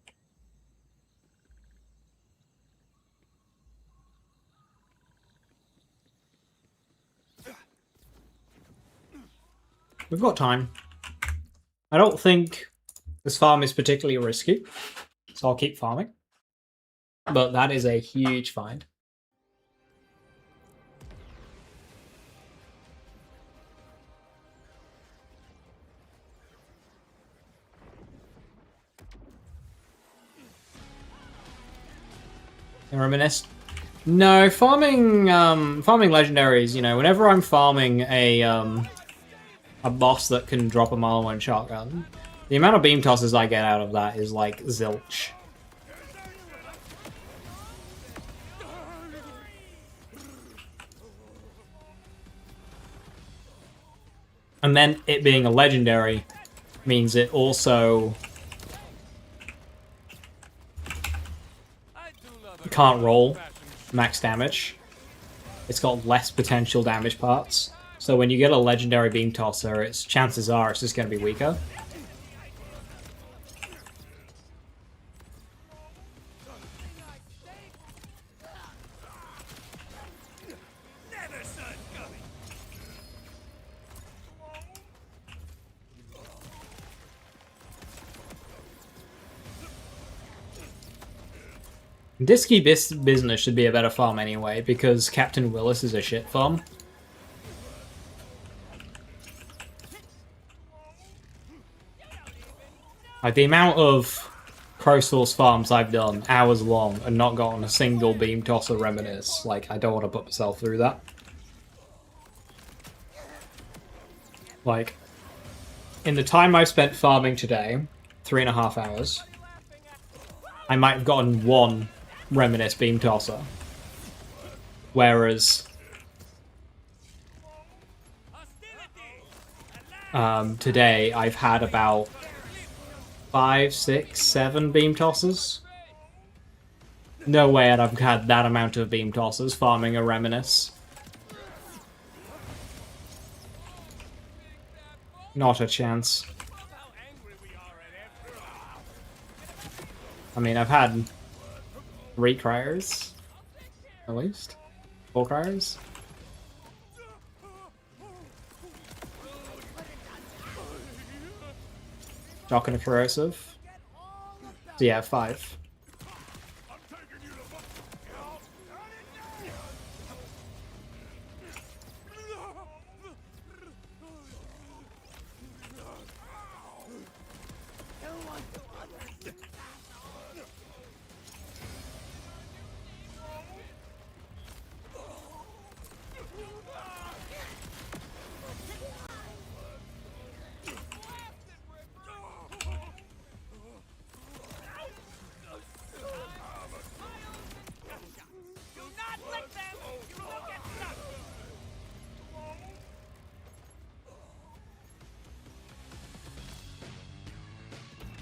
We've got time. I don't think this farm is particularly risky, so I'll keep farming. But that is a huge find. Reminisce? No, farming legendaries, you know, whenever I'm farming a boss that can drop a mile one shotgun, the amount of beam tosses I get out of that is like zilch. And then it being a legendary means it also can't roll max damage. It's got less potential damage parts. So when you get a legendary beam tosser, its chances are it's just going to be weaker. Disky Business should be a better farm anyway, because Captain Willis is a shit farm. Like, the amount of Crowsource farms I've done, hours long, and not gotten a single beam tosser reminisce, like, I don't want to put myself through that. Like, in the time I spent farming today, 3.5 hours, I might have gotten one Reminisce Beam Tosser. Whereas today I've had about 5, 6, 7 Beam Tossers. No way I'd have had that amount of Beam Tossers farming a Reminisce. Not a chance. I mean, I've had 3 Cryers, at least. 4 Cryers. Shock and a Corrosive. So yeah, 5.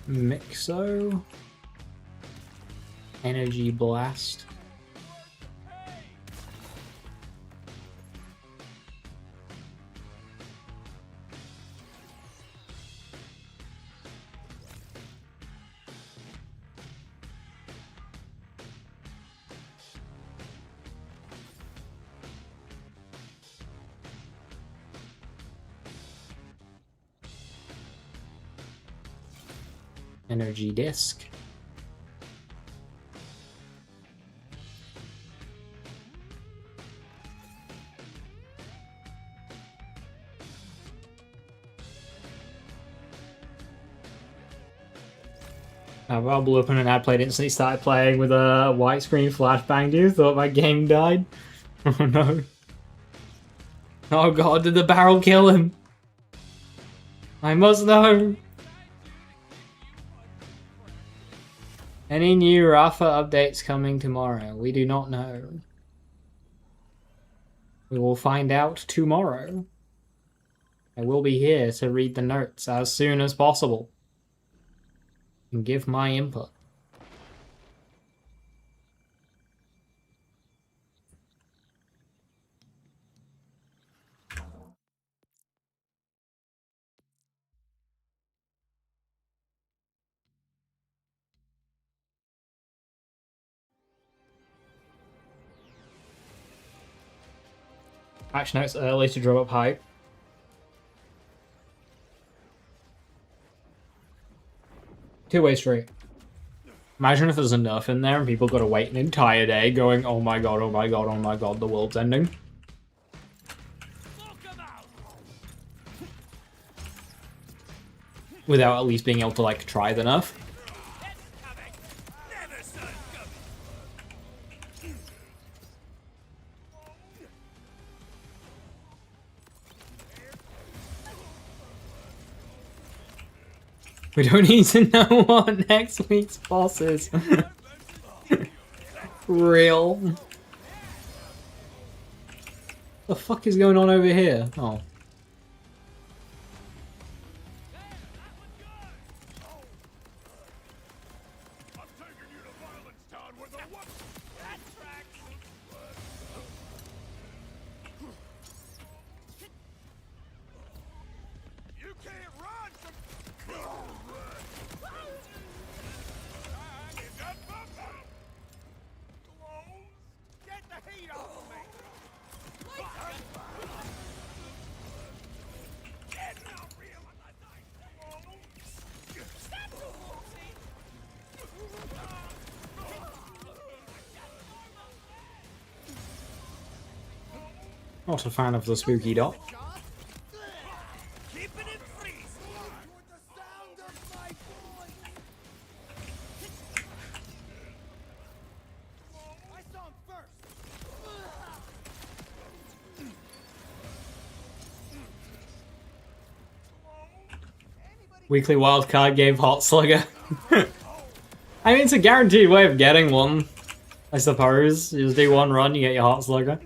Mixo. Energy Blast. Energy Disc. Well, blew up in an ad played instantly started playing with a white screen flashbang. Do you thought my game died? Oh no. Oh god, did the barrel kill him? I must know. Any new Rafa updates coming tomorrow? We do not know. We will find out tomorrow. I will be here to read the notes as soon as possible and give my input. Actually, no, it's early to drum up hype. Two-way street. Imagine if there's enough in there and people gotta wait an entire day going, oh my god, oh my god, oh my god, the world's ending. Without at least being able to, like, try enough. We don't need to know what next week's boss is. Real. The fuck is going on over here? Oh. Not a fan of the spooky dot. Keep it in freeze. Toward the sound of my voice. I saw him first. Weekly wildcard gave Hot Slugger. I mean, it's a guaranteed way of getting one, I suppose. You just do one run, you get your Hot Slugger.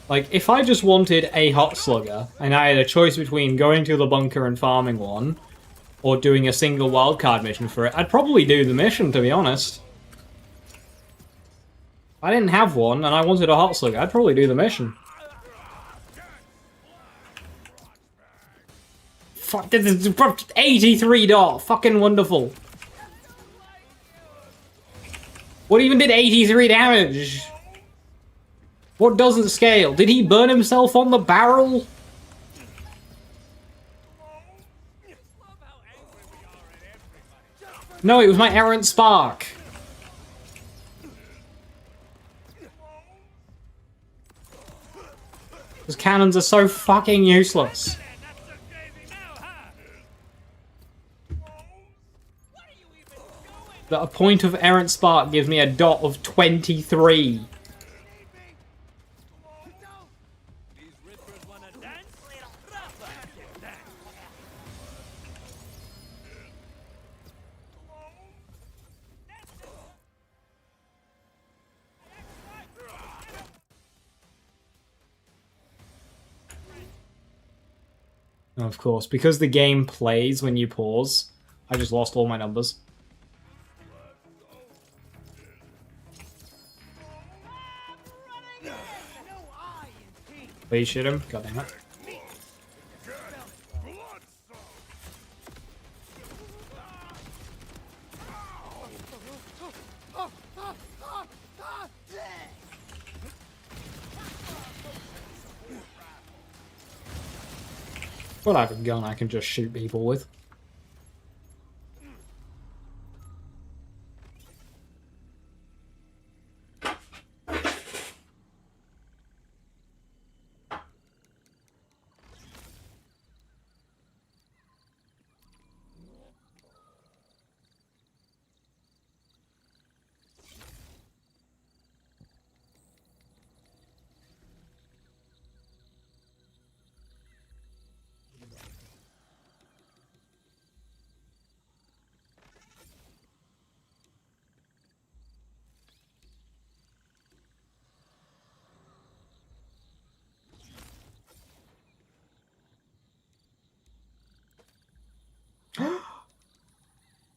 Like, if I just wanted a Hot Slugger, and I had a choice between going to the bunker and farming one, or doing a single wildcard mission for it, I'd probably do the mission, to be honest. If I didn't have one, and I wanted a Hot Slugger, I'd probably do the mission. Fuck, this is $83. Fucking wonderful. What even did 83 damage? What doesn't scale? Did he burn himself on the barrel? No, it was my errant spark. Those cannons are so fucking useless. But a point of errant spark gives me a dot of 23. These rippers wanna dance? Rafa can dance. Of course, because the game plays when you pause, I just lost all my numbers. Please shoot him. God damn it. Well, I have a gun I can just shoot people with.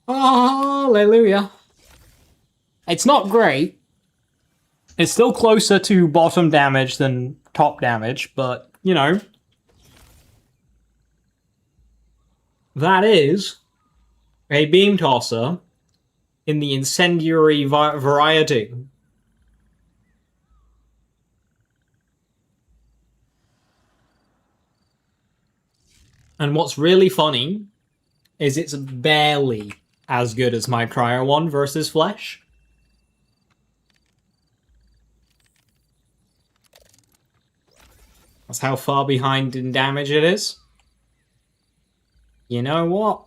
Hallelujah. It's not great. It's still closer to bottom damage than top damage, but, you know. That is a beam tosser in the incendiary variety. And what's really funny is it's barely as good as my Cryo one versus Flesh. That's how far behind in damage it is. You know what?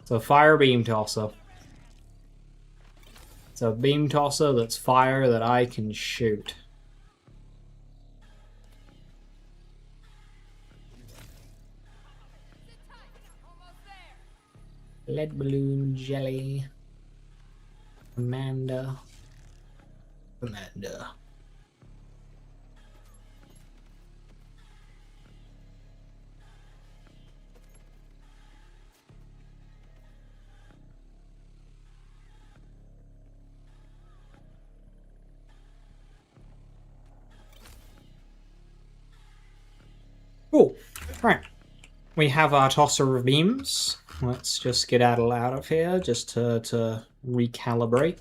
It's a fire beam tosser. It's a beam tosser that's fire that I can shoot. Lead balloon jelly. Amanda. Cool. Right. We have our tosser of beams. Let's just skedaddle out of here just to recalibrate.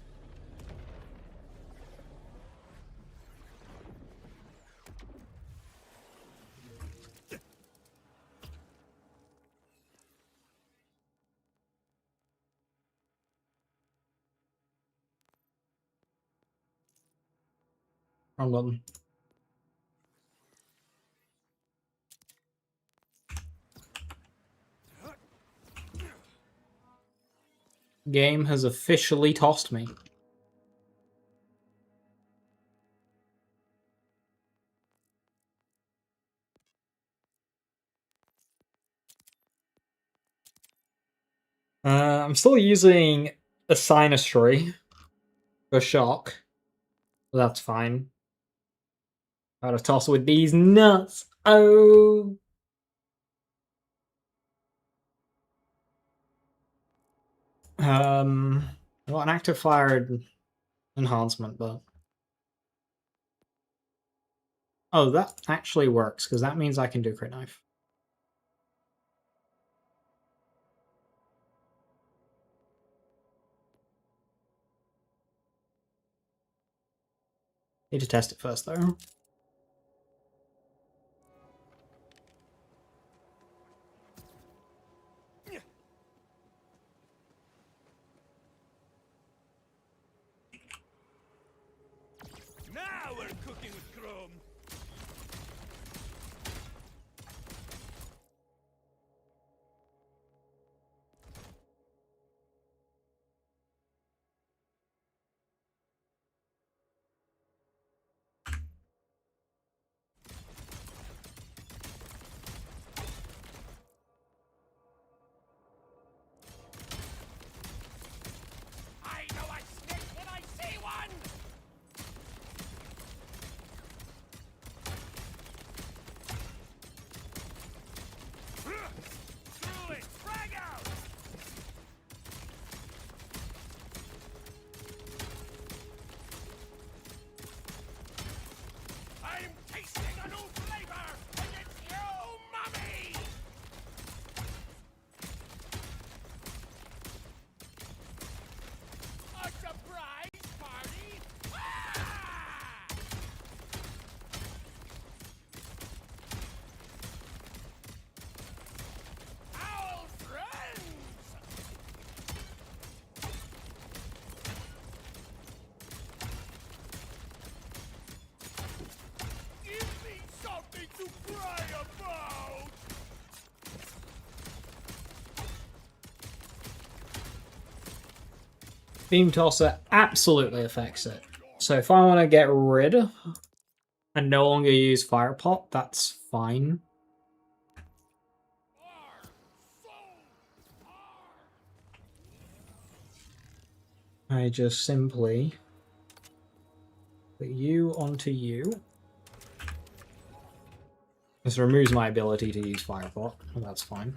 Wrong button. Game has officially tossed me. I'm still using a Sinistry for shock. That's fine. Gotta toss with these nuts. Oh. I got an active fire enhancement, but oh, that actually works because that means I can do crit knife. Need to test it first, though. Now we're cooking with chrome. I know a snake when I see one! Screw it! Frag out! I'm tasting a new flavor! And it's you, mummy! A surprise party? Ah! Owl friends! Give me something to cry about! Beam Tosser absolutely affects it. So if I want to get rid and no longer use Fire Pot, that's fine. I just simply put you onto you. This removes my ability to use Fire Pot, and that's fine.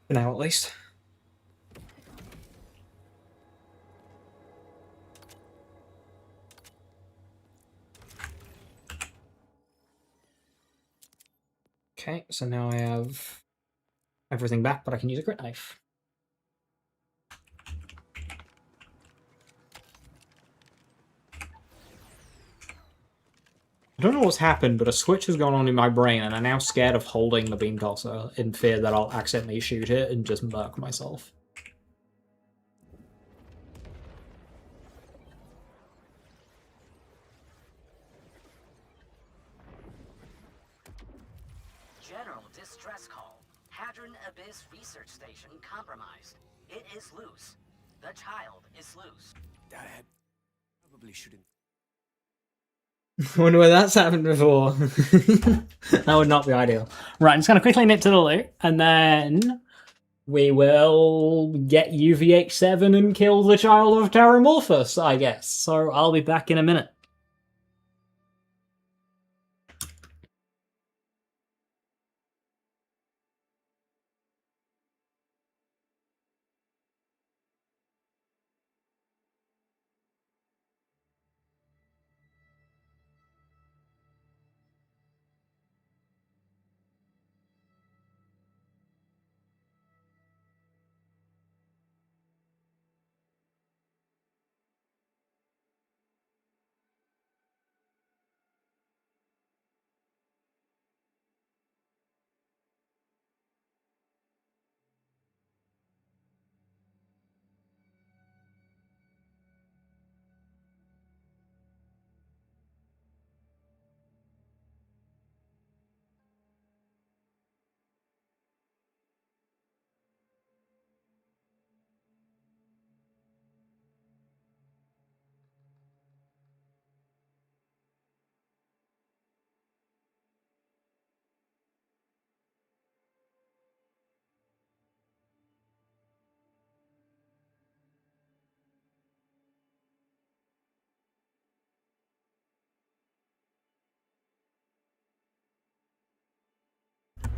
For now, at least. Okay, so now I have everything back, but I can use a crit knife. I don't know what's happened, but a switch has gone on in my brain, and I'm now scared of holding the beam tosser in fear that I'll accidentally shoot it and just murk myself. General distress call. Hadron Abyss Research Station compromised. It is loose. The child is loose. Dad, probably shouldn't. I wonder where that's happened before. That would not be ideal. Right, I'm just going to quickly nip to the loot, and then we will get UVH7 and kill the child of Terramorphous, I guess. So I'll be back in a minute.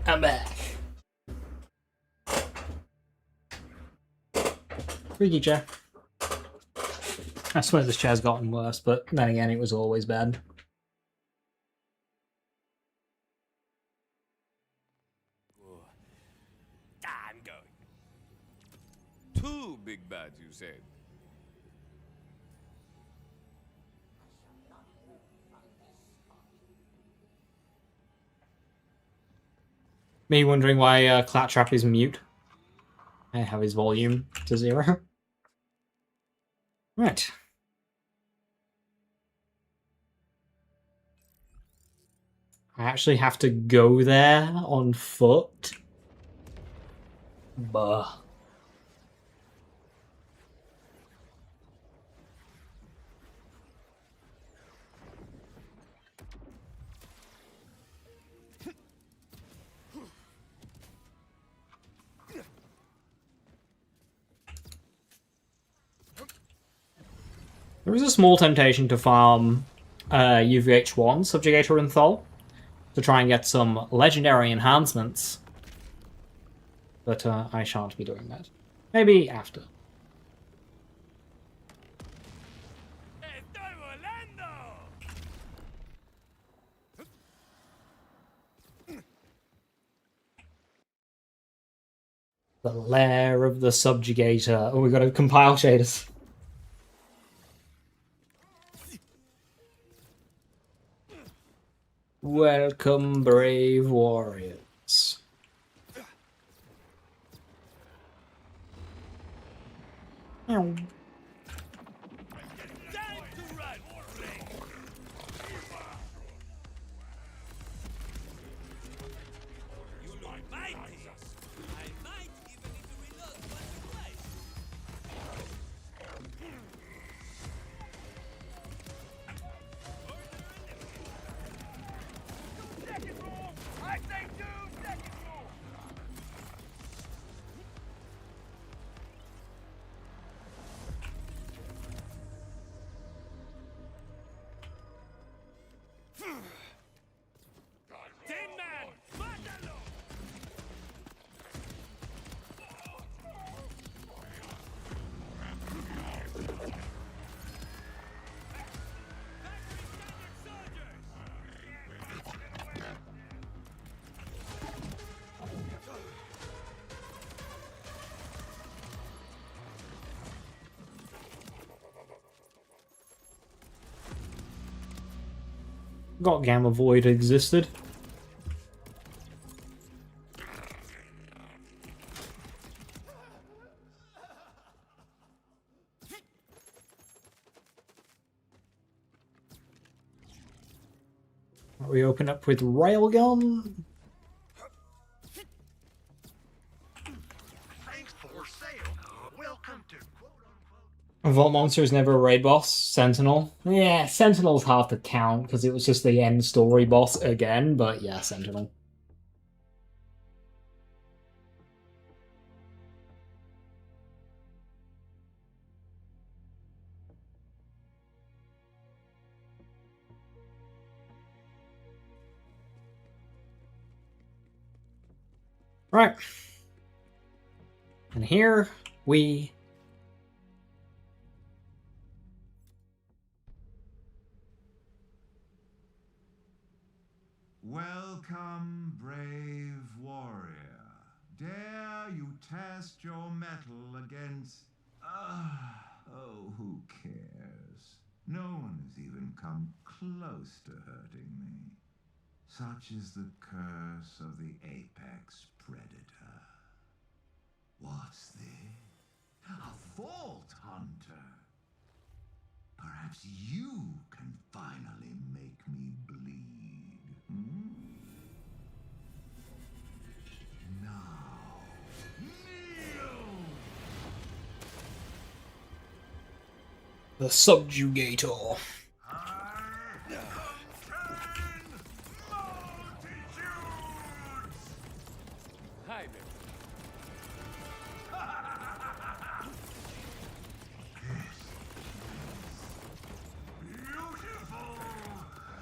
I'm back. Freaky chair. I swear this chair's gotten worse, but then again, it was always bad. I'm going. 2 big bads, you said. Me wondering why Claptrap is mute. I have his volume to 0. Right. I actually have to go there on foot. Buh. There is a small temptation to farm UVH1, Subjugator and Thol, to try and get some legendary enhancements. But I shan't be doing that. Maybe after. Estoy volando. The lair of the Subjugator. Oh, we got to compile shaders. Welcome, brave warriors. Meow. Time to run, Ring. You look mighty. I might even need to reload once or twice. Second rule! I say 2 second rule! Tin Man, mátalo. Got Gamma Void existed. We open up with Railgun. Thanks for sale. Welcome to Vault Monster is never a raid boss. Sentinel. Yeah, Sentinel's hard to count because it was just the end story boss again, but yeah, Sentinel. Right. And here we Welcome, brave warrior. Dare you test your mettle against... oh, who cares? No one has even come close to hurting me. Such is the curse of the apex predator. What's this? A vault hunter. Perhaps you can finally make me bleed. Now, kneel! the Subjugator. Hi there. Beautiful!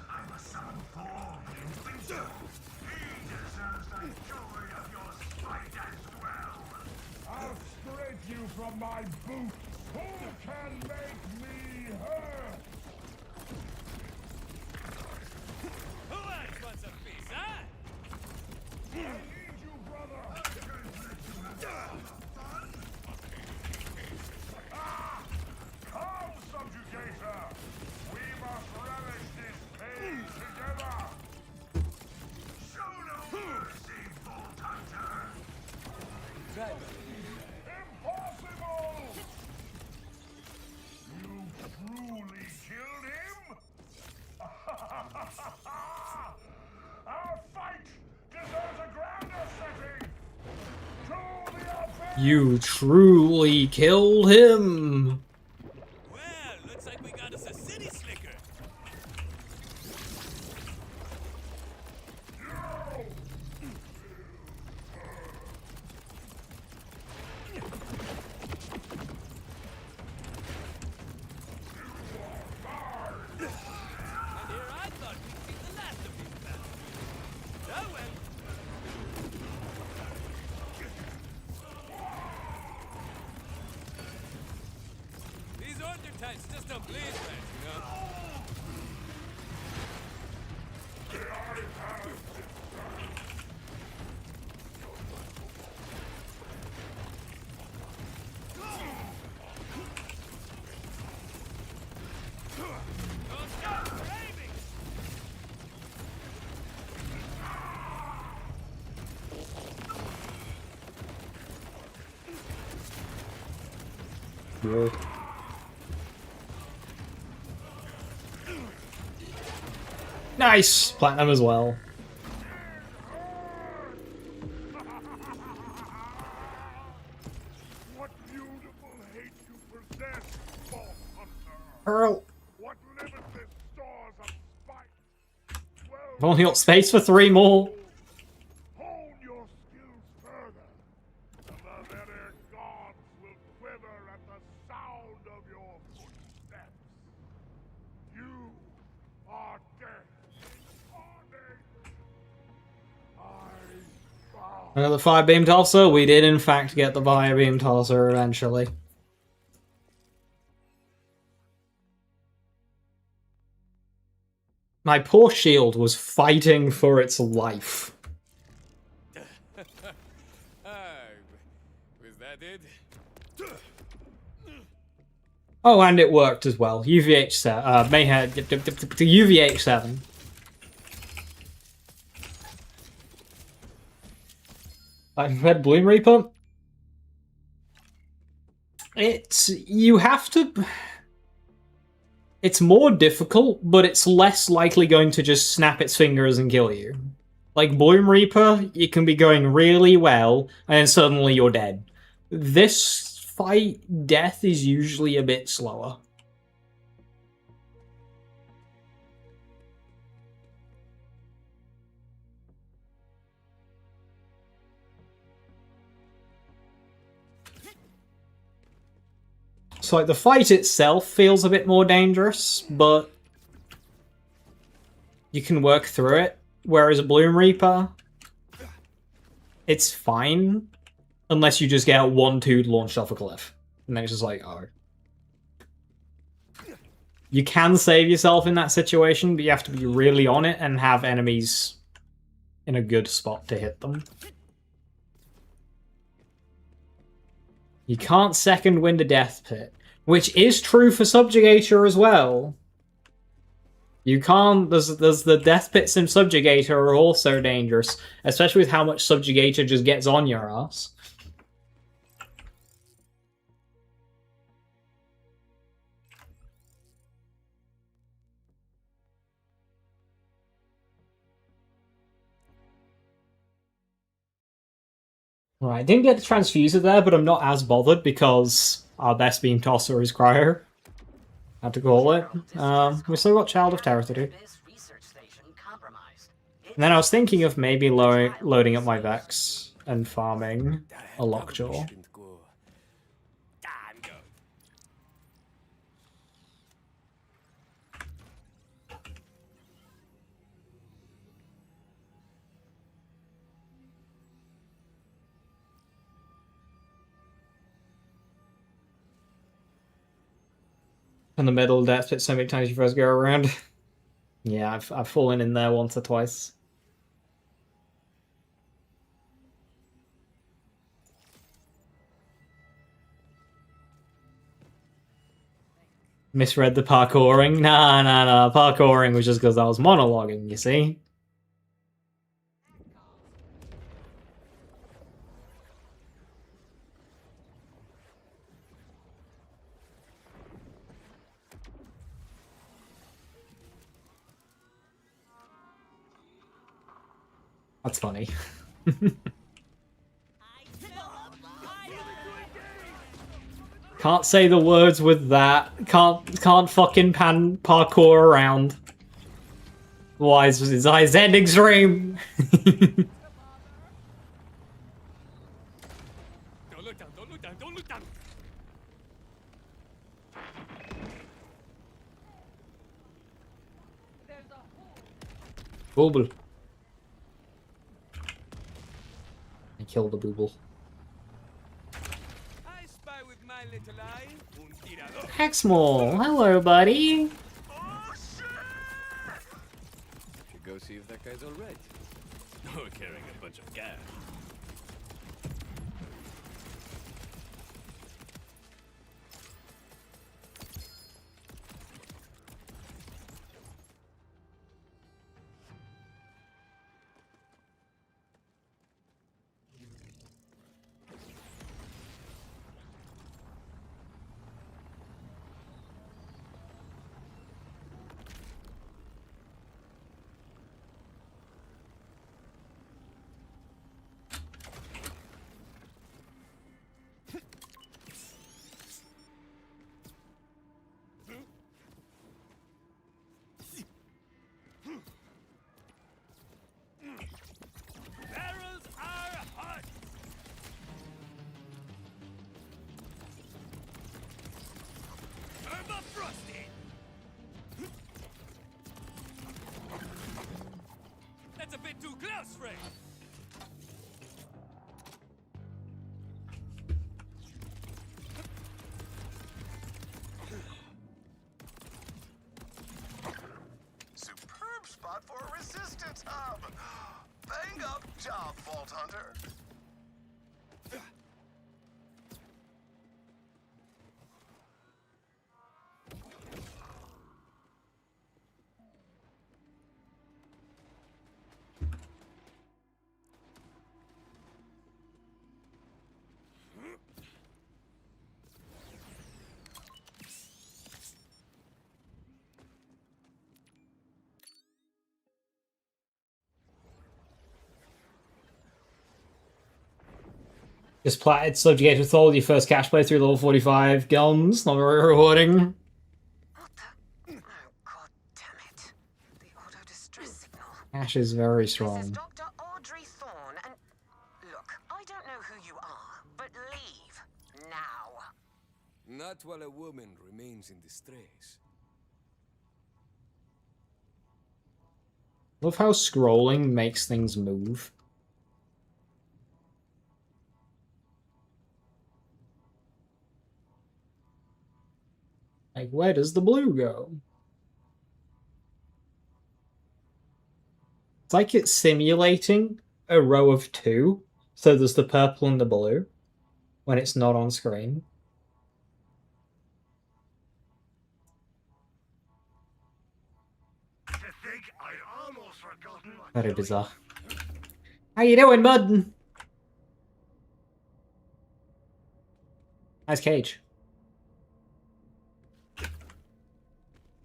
I must summon 4 in winter. He deserves the joy from my boots! Who can make me hurt? Who else wants a piece, huh? I need you, brother! Come, subjugator! We must relish this pain together! Show no mercy, Vault Hunter! Impossible! You truly killed him? Our fight deserves a grander setting! To the offense! You truly killed him. Well, looks like we got us a city slicker. And here I thought we'd see the last of these bastards. Oh well. These order types just don't bleed right, you know? Don't stop raving! Nice! Platinum as well. What beautiful hate you possess, Vault Hunter! Earl. What limitless stores of spite! I've only got space for 3 more. Hone your skills further, and the very gods will quiver at the sound of your footsteps. You are dead, incarnate. I bow. Another fire beam tosser. We did in fact get the fire beam tosser eventually. My poor shield was fighting for its life. Was that it? Oh, and it worked as well. UVH7, Mayhem, UVH7. I've read Bloom Reaper. You have to... It's more difficult, but it's less likely going to just snap its fingers and kill you. Like Bloom Reaper, it can be going really well, and then suddenly you're dead. This fight, death is usually a bit slower. So like the fight itself feels a bit more dangerous, but you can work through it. Whereas a Bloom Reaper, it's fine unless you just get 1-2 launched off a cliff. And then it's just like, oh. You can save yourself in that situation, but you have to be really on it and have enemies in a good spot to hit them. You can't second wind a death pit, which is true for Subjugator as well. You can't. There's the death pits in Subjugator are also dangerous, especially with how much Subjugator just gets on your ass. Right, didn't get the transfuser there, but I'm not as bothered because our best beam tosser is Cryo. Had to call it. We still got Child of Terror to do. Abyss research station compromised. And then I was thinking of maybe loading up my Vex and farming a Lockjaw. Damn go. In the middle of that pit so many times you first go around. Yeah, I've fallen in there once or twice. Misread the parkouring. Nah. Parkouring was just because I was monologuing, you see? That's funny. Can't say the words with that. Can't fucking parkour around. Why is his eyes end extreme? Don't look down, don't look down, don't look down! Booble. I killed the booble. I spy with my little eye. Un tirador. Hexmole, hello, buddy. Should go see if that guy's alright. Or carrying a bunch of gas. Barrels are hot! Herba frosty! That's a bit too close, Ray! Superb spot for a resistance hub. Bang up job, Vault Hunter. Just platted, subjugated with all your first cash play through level 45 guns. Not very rewarding. What the? Oh, God damn it. The auto distress signal. Cash is very This is strong. Dr. Audrey Thorne, and look, I don't know who you are, but leave now. Not while a woman remains in distress. Love how scrolling makes things move. Like, where does the blue go? It's like it's simulating a row of two, so there's the purple and the blue, when it's not on screen. To think I'd almost forgotten what Very bizarre. How you doing, bud? Nice cage.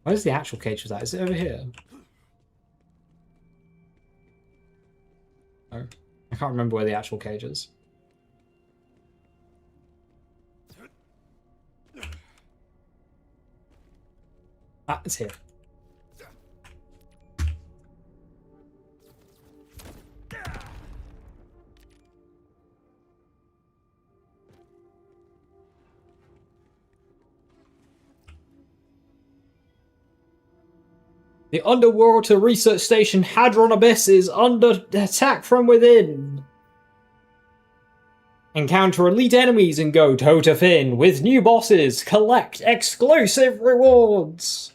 Where's the actual cage for that? Is it over here? Oh, I can't remember where the actual cage is. Ah, it's here. The underwater research station Hadron Abyss is under attack from within. Encounter elite enemies and go toe to fin with new bosses. Collect exclusive rewards.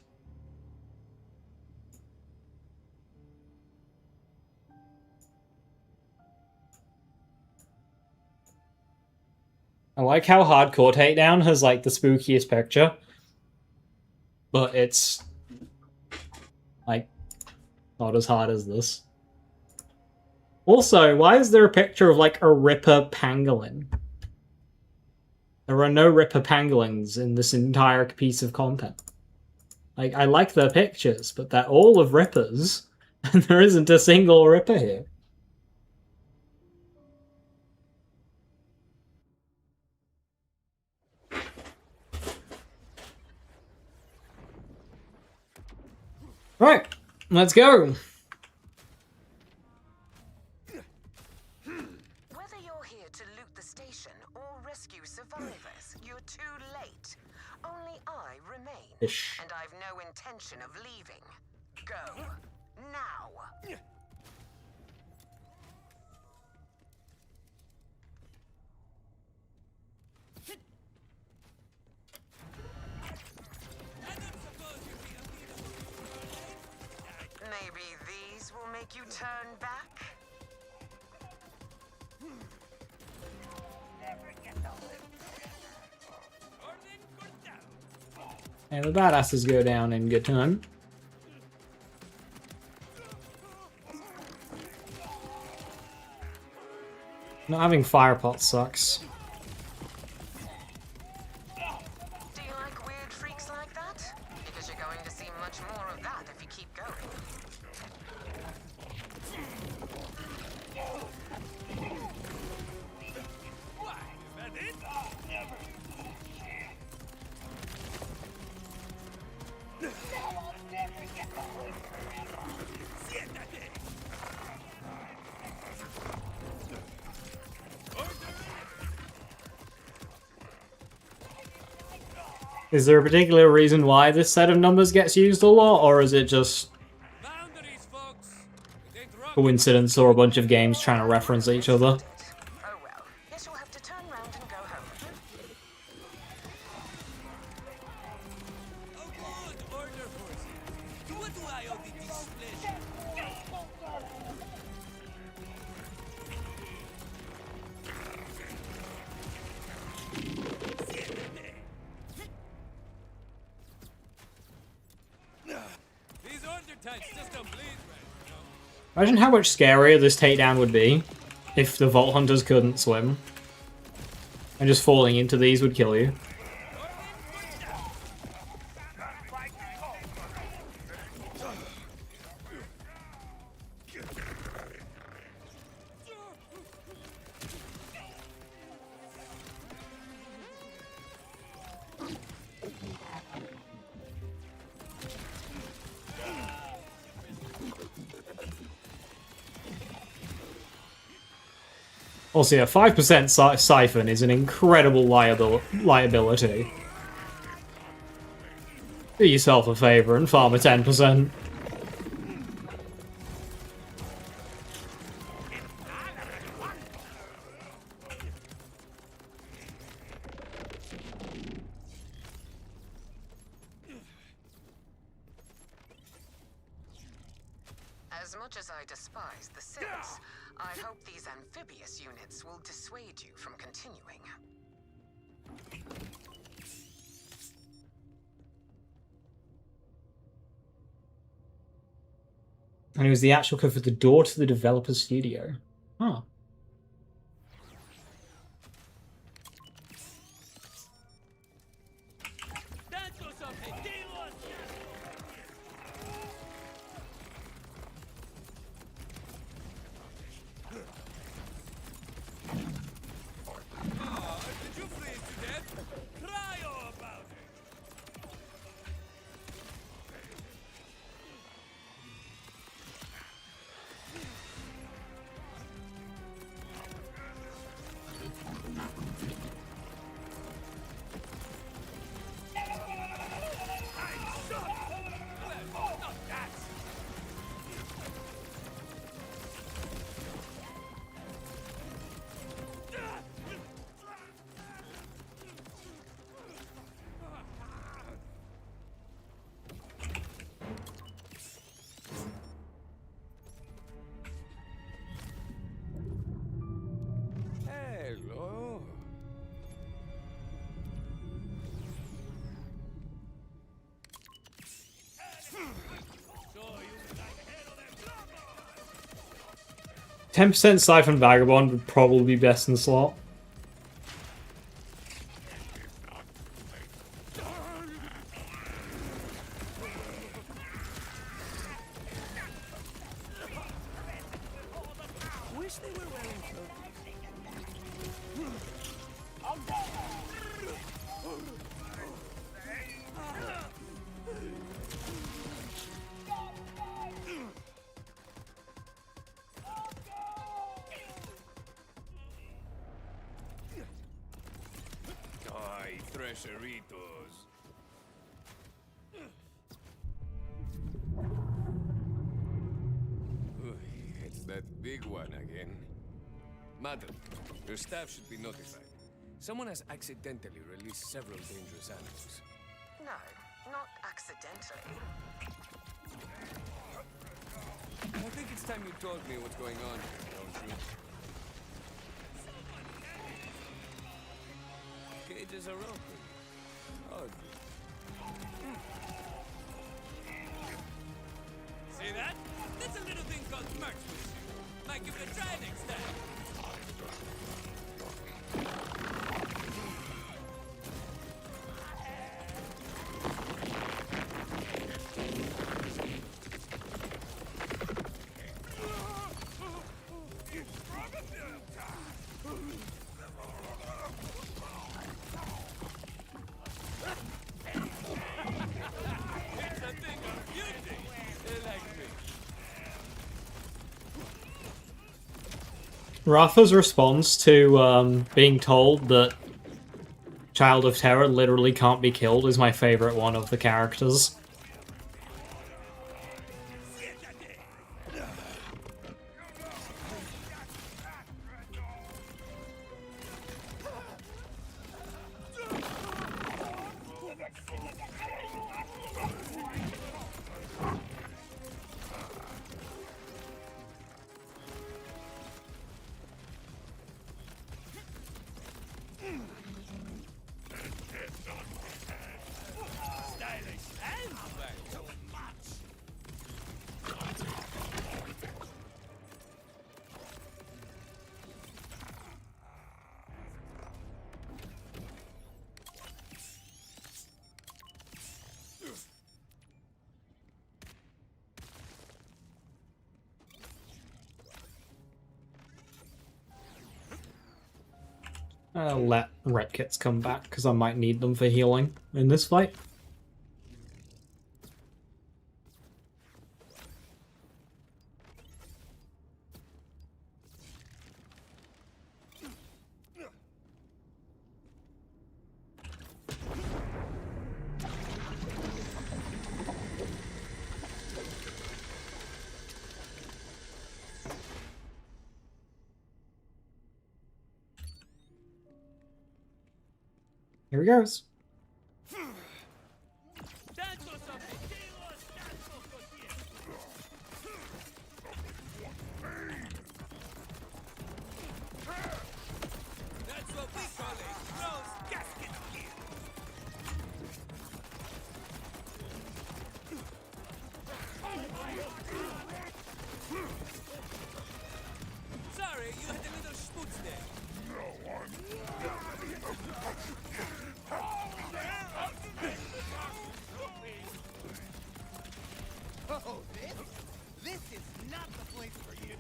I like how Hardcore Takedown has like the spookiest picture, but it's like not as hard as this. Also, why is there a picture of like a Ripper pangolin? There are no Ripper pangolins in this entire piece of content. Like, I like their pictures, but they're all of Rippers, and there isn't a single Ripper here. Right, let's go. Whether you're here to loot the station or rescue survivors, you're too late. Only I remain, Ish. and I've no intention of leaving. Go. Now. Maybe these will make you turn back? And the badasses go down in good time. Not having fire pot sucks. Do you like weird freaks like that? Because you're going to see much more of that if you keep going. Is there a particular reason why this set of numbers gets used a lot, or is it just Boundaries, folks. It ain't rock. coincidence or a bunch of games trying to reference each other? Oh well. Guess you'll have to turn round and go home. Oh, good order, forces. What do I owe the displeasure? These order types just don't bleed right, you know? Imagine how much scarier this takedown would be if the Vault Hunters couldn't swim. And just falling into these would kill you. Also, yeah, 5% Siphon is an incredible liability. Do yourself a favor and farm a 10%. As much as I despise the Sims, I hope these amphibious units will dissuade you from continuing. And it was the actual code for the door to the developer's studio. Huh. Tantos objetivos. Oh, did you freeze to death? Cry all about it. 10% Siphon Vagabond would probably be best in slot. Wish they were wearing clothes. Ay, thresheritos. Uy, it's that big one again. Madam, your staff should be notified. Someone has accidentally released several dangerous animals. No, not accidentally. I think it's time you told me what's going on here, don't you? Cages are open. Odd. See that? That's a little thing called marksmanship. Might give it a try next time. It's a thing of beauty. Like me. Rafa's response to being told that Child of Terror literally can't be killed is my favorite one of the characters. Stylish and well, too much. I'll let red kits come back because I might need them for healing in this fight. Here he goes. That's what we call a closed gasket kill. Sorry, you had a little schmutz there. Oh, this is not the place for you.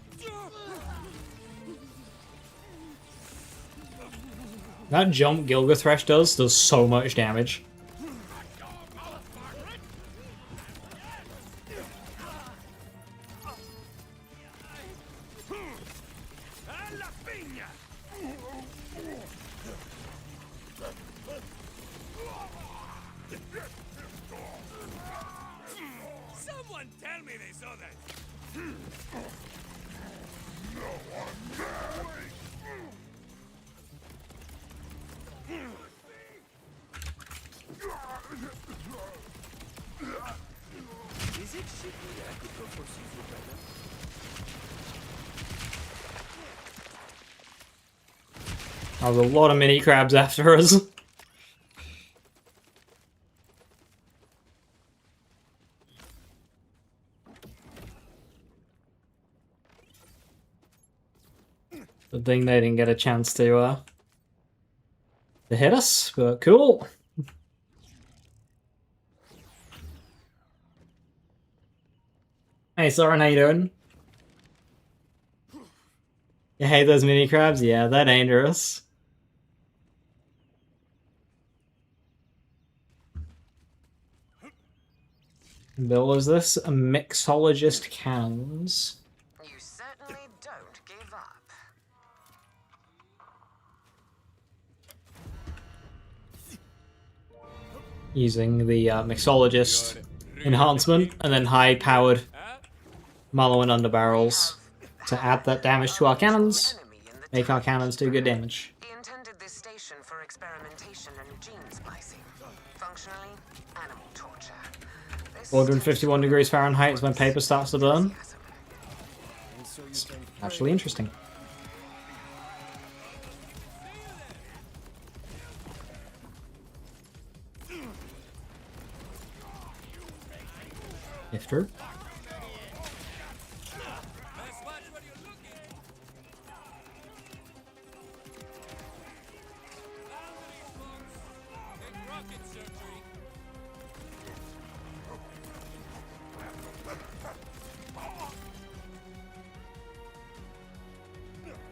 That jump Gilgathresh does so much damage. A la piña! Someone tell me they saw that. Is it shitty that I could go for seafood right now? There's a lot of mini crabs after us. Good thing they didn't get a chance to hit us, but cool. Hey Soren, how you doing? You hate those mini crabs? Yeah, they're dangerous. Bill, is this a mixologist cannons? You certainly don't give up. Using the mixologist enhancement and then high-powered Mallow and underbarrels to add that damage to our cannons, make our cannons do good damage. He intended this station for experimentation and gene splicing. Functionally, animal torture. 451 degrees Fahrenheit is when paper starts to burn. It's actually interesting. If true.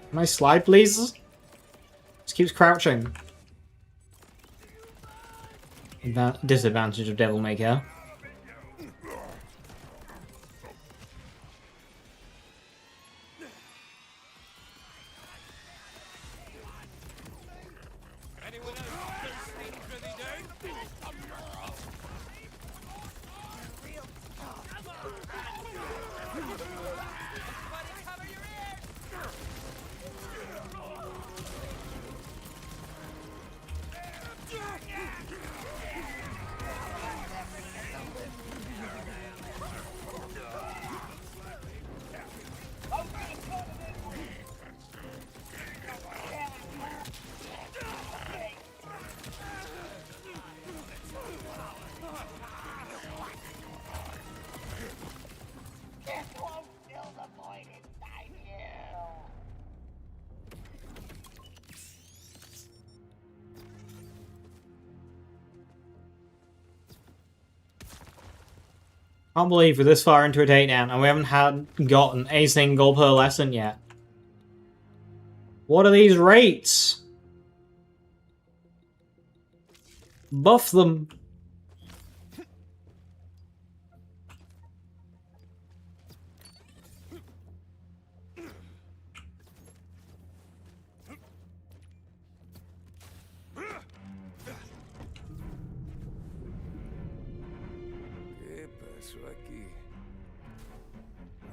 Can I slide, please? Just keeps crouching. Disadvantage of Devil May Care. Can't believe we're this far into a takedown and we haven't gotten a single pearlescent yet. What are these rates? Buff them.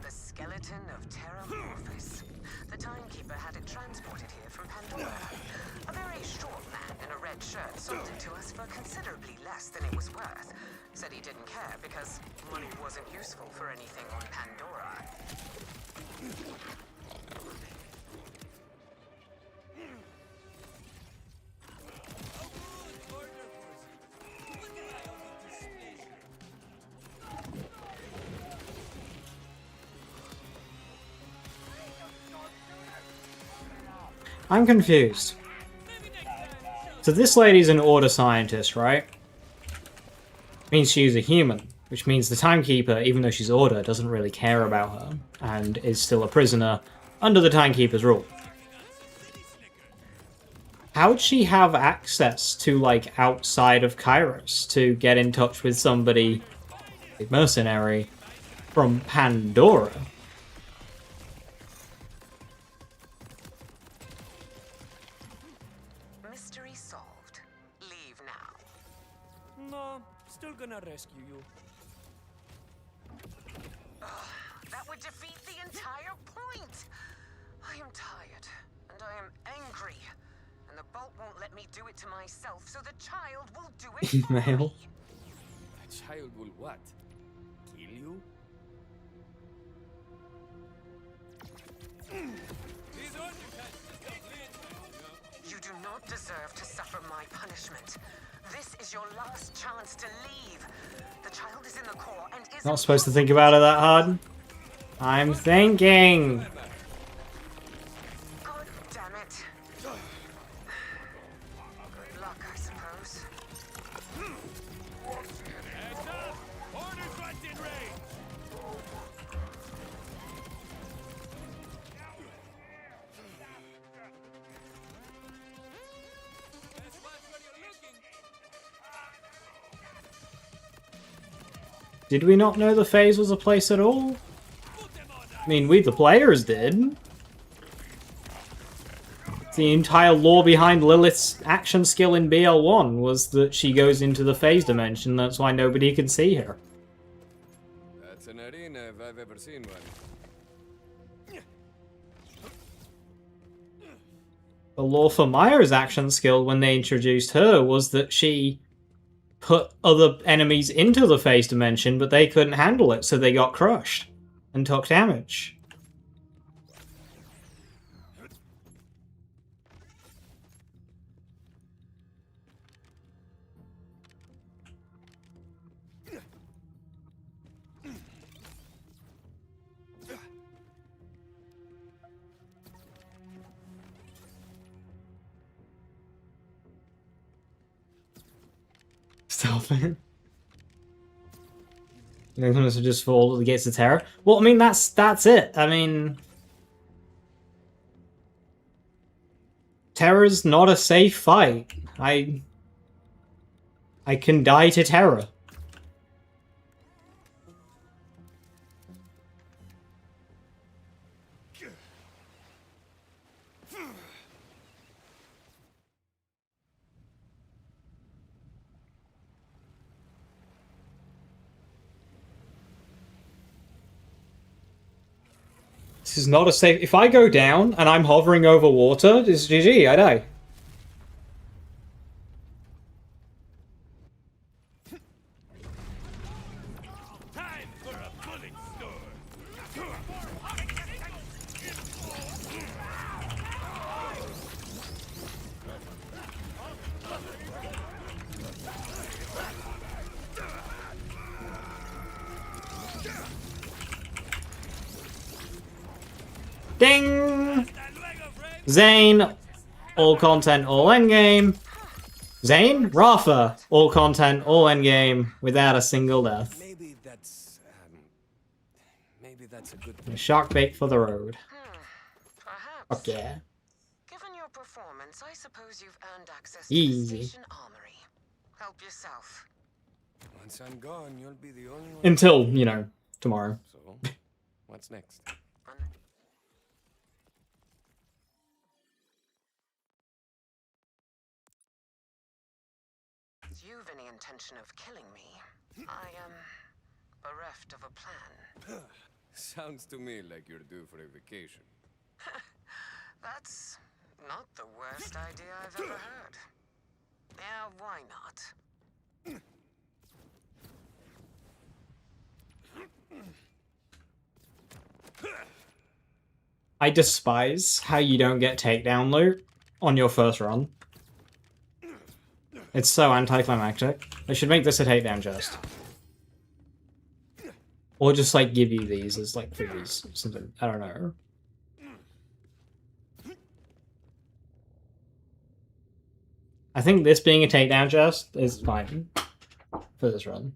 The skeleton of Terramorphous. The Timekeeper had it transported here from Pandora. A very short man in a red shirt sold it to us for considerably less than it was worth. Said he didn't care because money wasn't useful for anything on Pandora. I'm confused. So this lady's an order scientist, right? Means she's a human, which means the Timekeeper, even though she's order, doesn't really care about her, and is still a prisoner under the Timekeeper's rule. How would she have access to, like, outside of Kairos to get in touch with somebody, a mercenary, from Pandora? Mystery solved. Leave now. No, still gonna rescue you. That would defeat the entire point. I am tired, and I am angry. And the bolt won't let me do it to myself, so the child will do it for Email. me. A child will what? Kill you? You do not deserve to suffer my punishment. This is your last chance to leave. The child is in the core and is Not supposed to think about it that hard. I'm thinking. it. Good luck, I suppose. Heads up! Orders right in range! Guess what's where you're looking? Did we not know the phase was a place at all? Put them on I mean, we the players did. The entire lore behind Lilith's action skill in BL1 was that she goes into the phase dimension, that's why nobody can see her. That's an arena if I've ever seen one. The lore for Maya's action skill when they introduced her was that she put other enemies into the phase dimension, but they couldn't handle it, so they got crushed and took damage. Stop it. You're going to just fall to the gates of terror? Well, I mean, that's it. I mean, terror's not a safe fight. I can die to terror. This is not a safe... If I go down and I'm hovering over water, it's GG, I die. time for a bullet store! Ding! Zane, all content, all endgame. Zane, Rafa, all content, all endgame, without a single death. Maybe that's a good thing. Shark bait for the road. Perhaps. Fuck yeah. Given your performance, I suppose you've earned access to Easy. the station armory. Help yourself. Once I'm gone, you'll be the only one. Until, you know, tomorrow. So, what's next? If you've any intention of killing me, I am bereft of a plan. Sounds to me like you're due for a vacation. That's not the worst idea I've ever heard. Yeah, why not? I despise how you don't get takedown loot on your first run. It's so anticlimactic. They should make this a takedown chest. Or just, like, give you these as, like, freebies or something. I don't know. I think this being a takedown chest is fine for this run.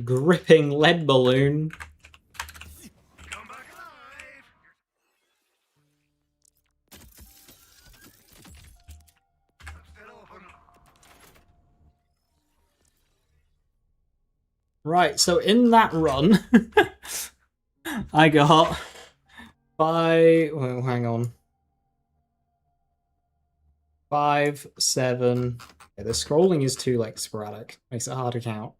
Gripping lead balloon. Come back alive! I'm still open. Right, so in that run, I got well, hang on. 5, 7. Yeah, the scrolling is too, like, sporadic. Makes it hard to count.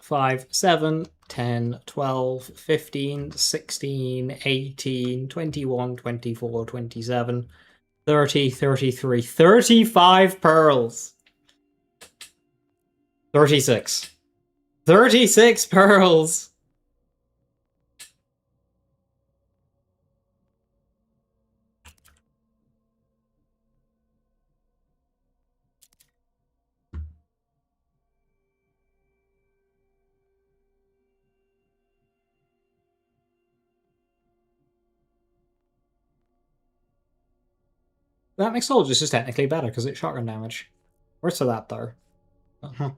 5, 7, 10, 12, 15, 16, 18, 21, 24, 27, 30, 33, 35 pearls. 36. 36 pearls! That mixologist is technically better because it's shotgun damage. Where's to that though? Uh-huh.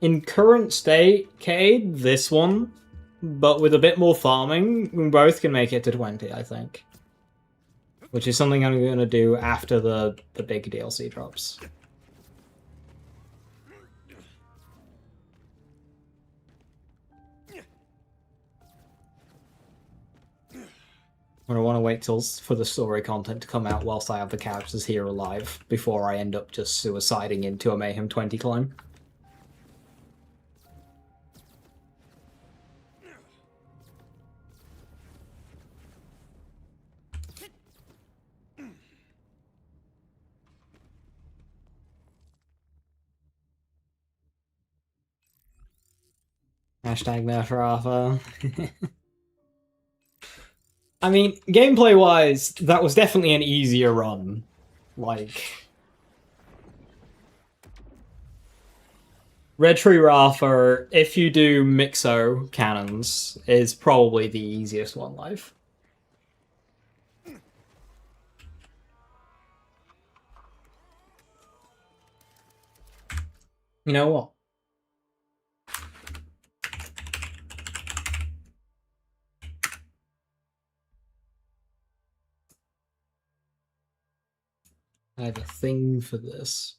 In current state, Cade, this one, but with a bit more farming, we both can make it to 20, I think. Which is something I'm going to do after the big DLC drops. I want to wait for the story content to come out whilst I have the characters here alive, before I end up just suiciding into a Mayhem 20 climb. Hashtag nerf Rafa. I mean, gameplay-wise, that was definitely an easier run. Like... Red Tree Rafa, if you do Mixo cannons, is probably the easiest one live. You know what? I have a thing for this.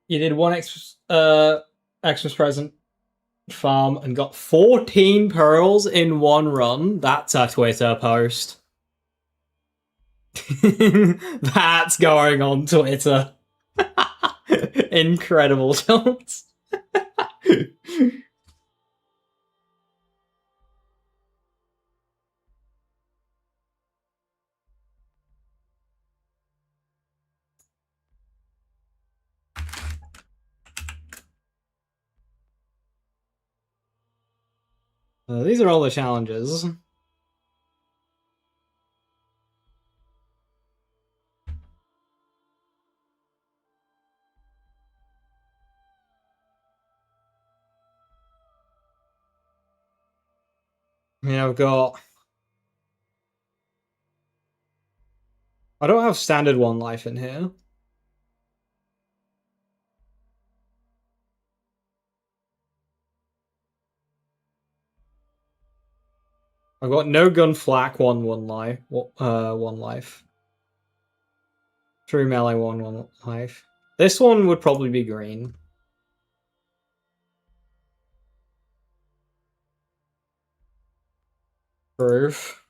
You did one Xmas present farm and got 14 pearls in one run. That's a Twitter post. That's going on Twitter. Incredible, Jones. These are all the challenges. I've got... I don't have standard one life in here. I've got no gun flak, one life. True melee, one life. This one would probably be green. Proof.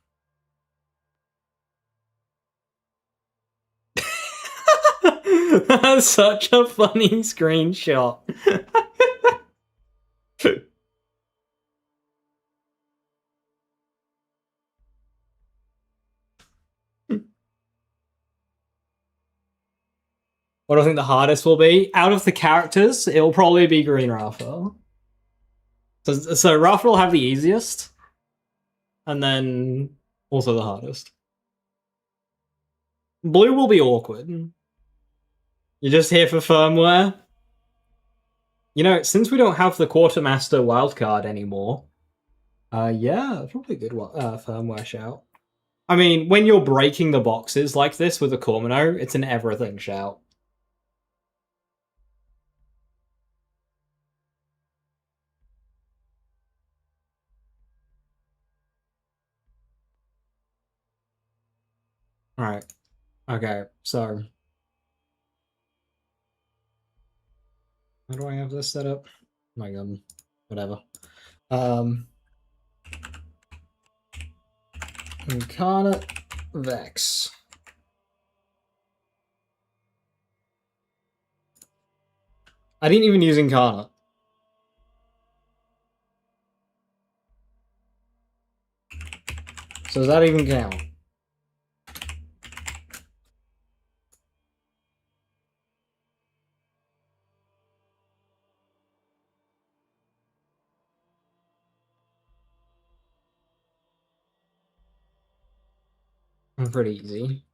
That's such a funny screenshot. What do I think the hardest will be? Out of the characters, it will probably be Green Rafa. So Rafa will have the easiest. And then also the hardest. Blue will be awkward. You're just here for firmware? You know, since we don't have the Quartermaster wildcard anymore, yeah, probably a good firmware shout. I mean, when you're breaking the boxes like this with a Cormano, it's an everything shout. Alright. Okay, so... How do I have this set up? Oh my god, whatever. Incarnate Vex. I didn't even use Incarnate. So does that even count? Pretty easy.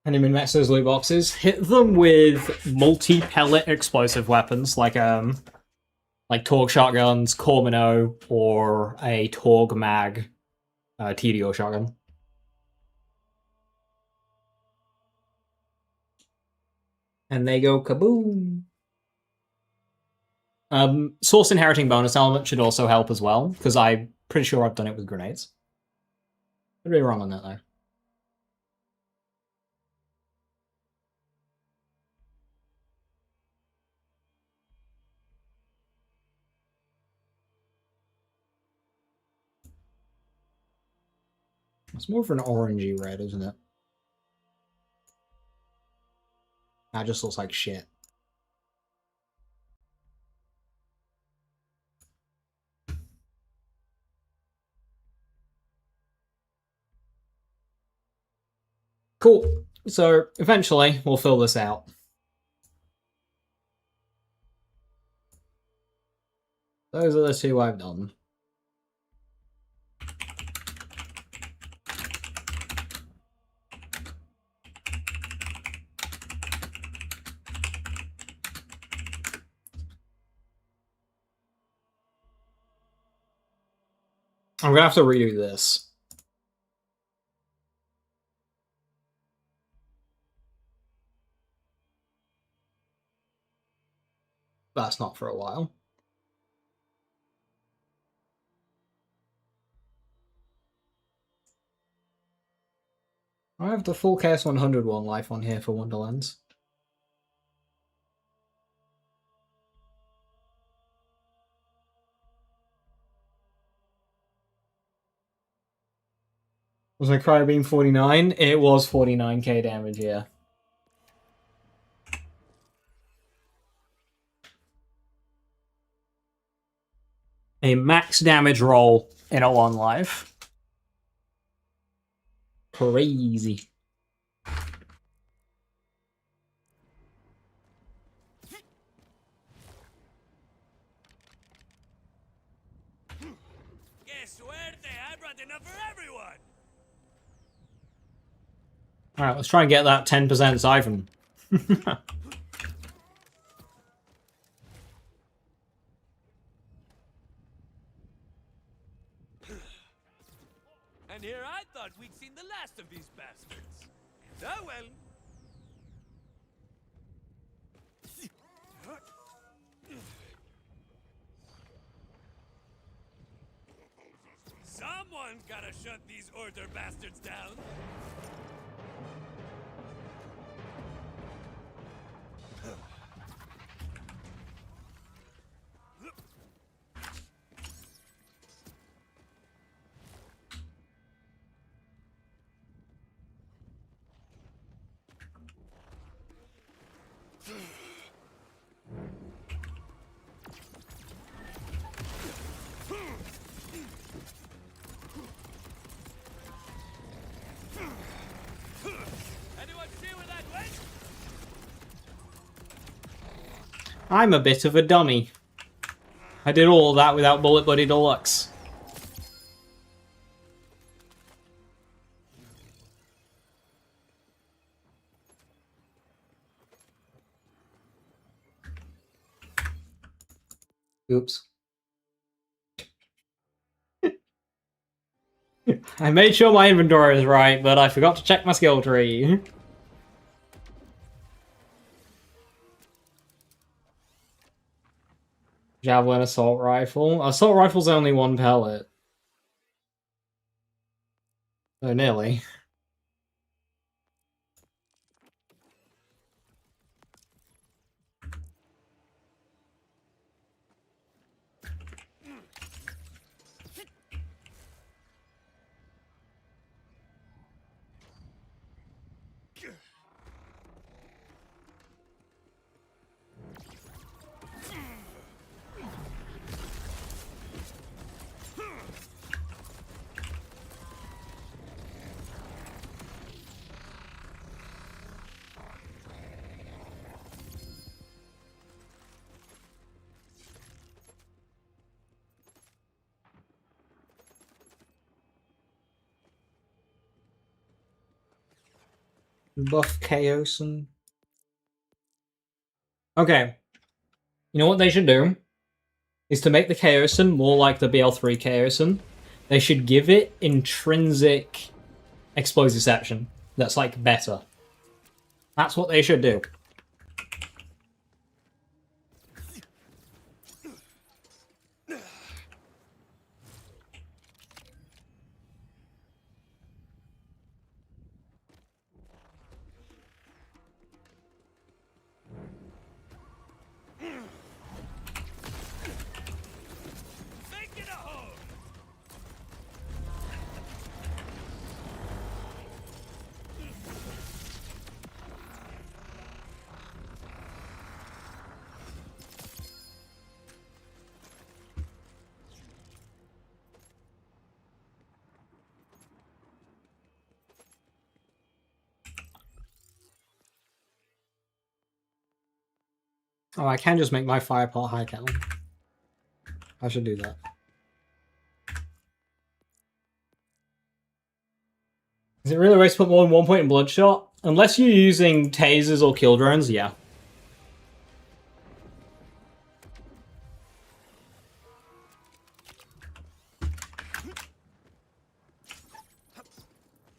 And you min-max those loot boxes. Hit them with multi-pellet explosive weapons, like Torgue shotguns, Cormano, or a Torgue mag TDO shotgun. And they go kaboom. Source inheriting bonus element should also help as well, because I'm pretty sure I've done it with grenades. Could be wrong on that though. It's more of an orangey red, isn't it? That just looks like shit. Cool. So eventually we'll fill this out. Those are the two I've done. I'm gonna have to redo this. That's not for a while. I have the full KS 101 life on here for Wonderlands. Was my cryo beam 49? It was 49k damage, yeah. A max damage roll in a 1 life. Crazy. Que suerte! I brought enough for everyone! Alright, let's try and get that 10% siphon. And here I thought we'd seen the last of these bastards. Oh well. Someone's gotta shut these order bastards down. Anyone see where that went? I'm a bit of a dummy. I did all that without Bullet Buddy Deluxe. Oops. I made sure my inventory was right, but I forgot to check my skill tree. Javelin assault rifle. Assault rifle's only 1 pellet. Oh, nearly. Buff Chaosan. Okay. You know what they should do? Is to make the Chaosan more like the BL3 Chaosan. They should give it intrinsic Explosiception. That's like better. That's what they should do. Make it a hole! Oh, I can just make my Firepot high count. I should do that. Is it really a waste to put more than 1 point in Bloodshot? Unless you're using tasers or kill drones, yeah.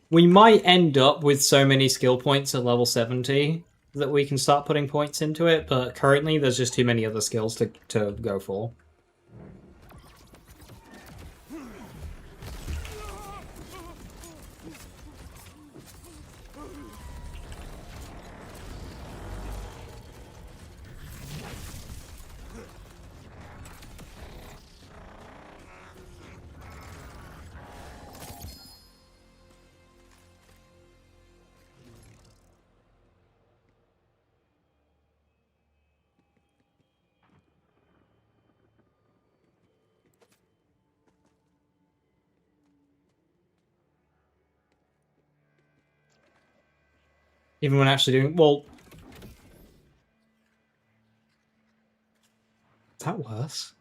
We might end up with so many skill points at level 70 that we can start putting points into it, but currently there's just too many other skills to go for. Even when actually doing... Well... Is that worse?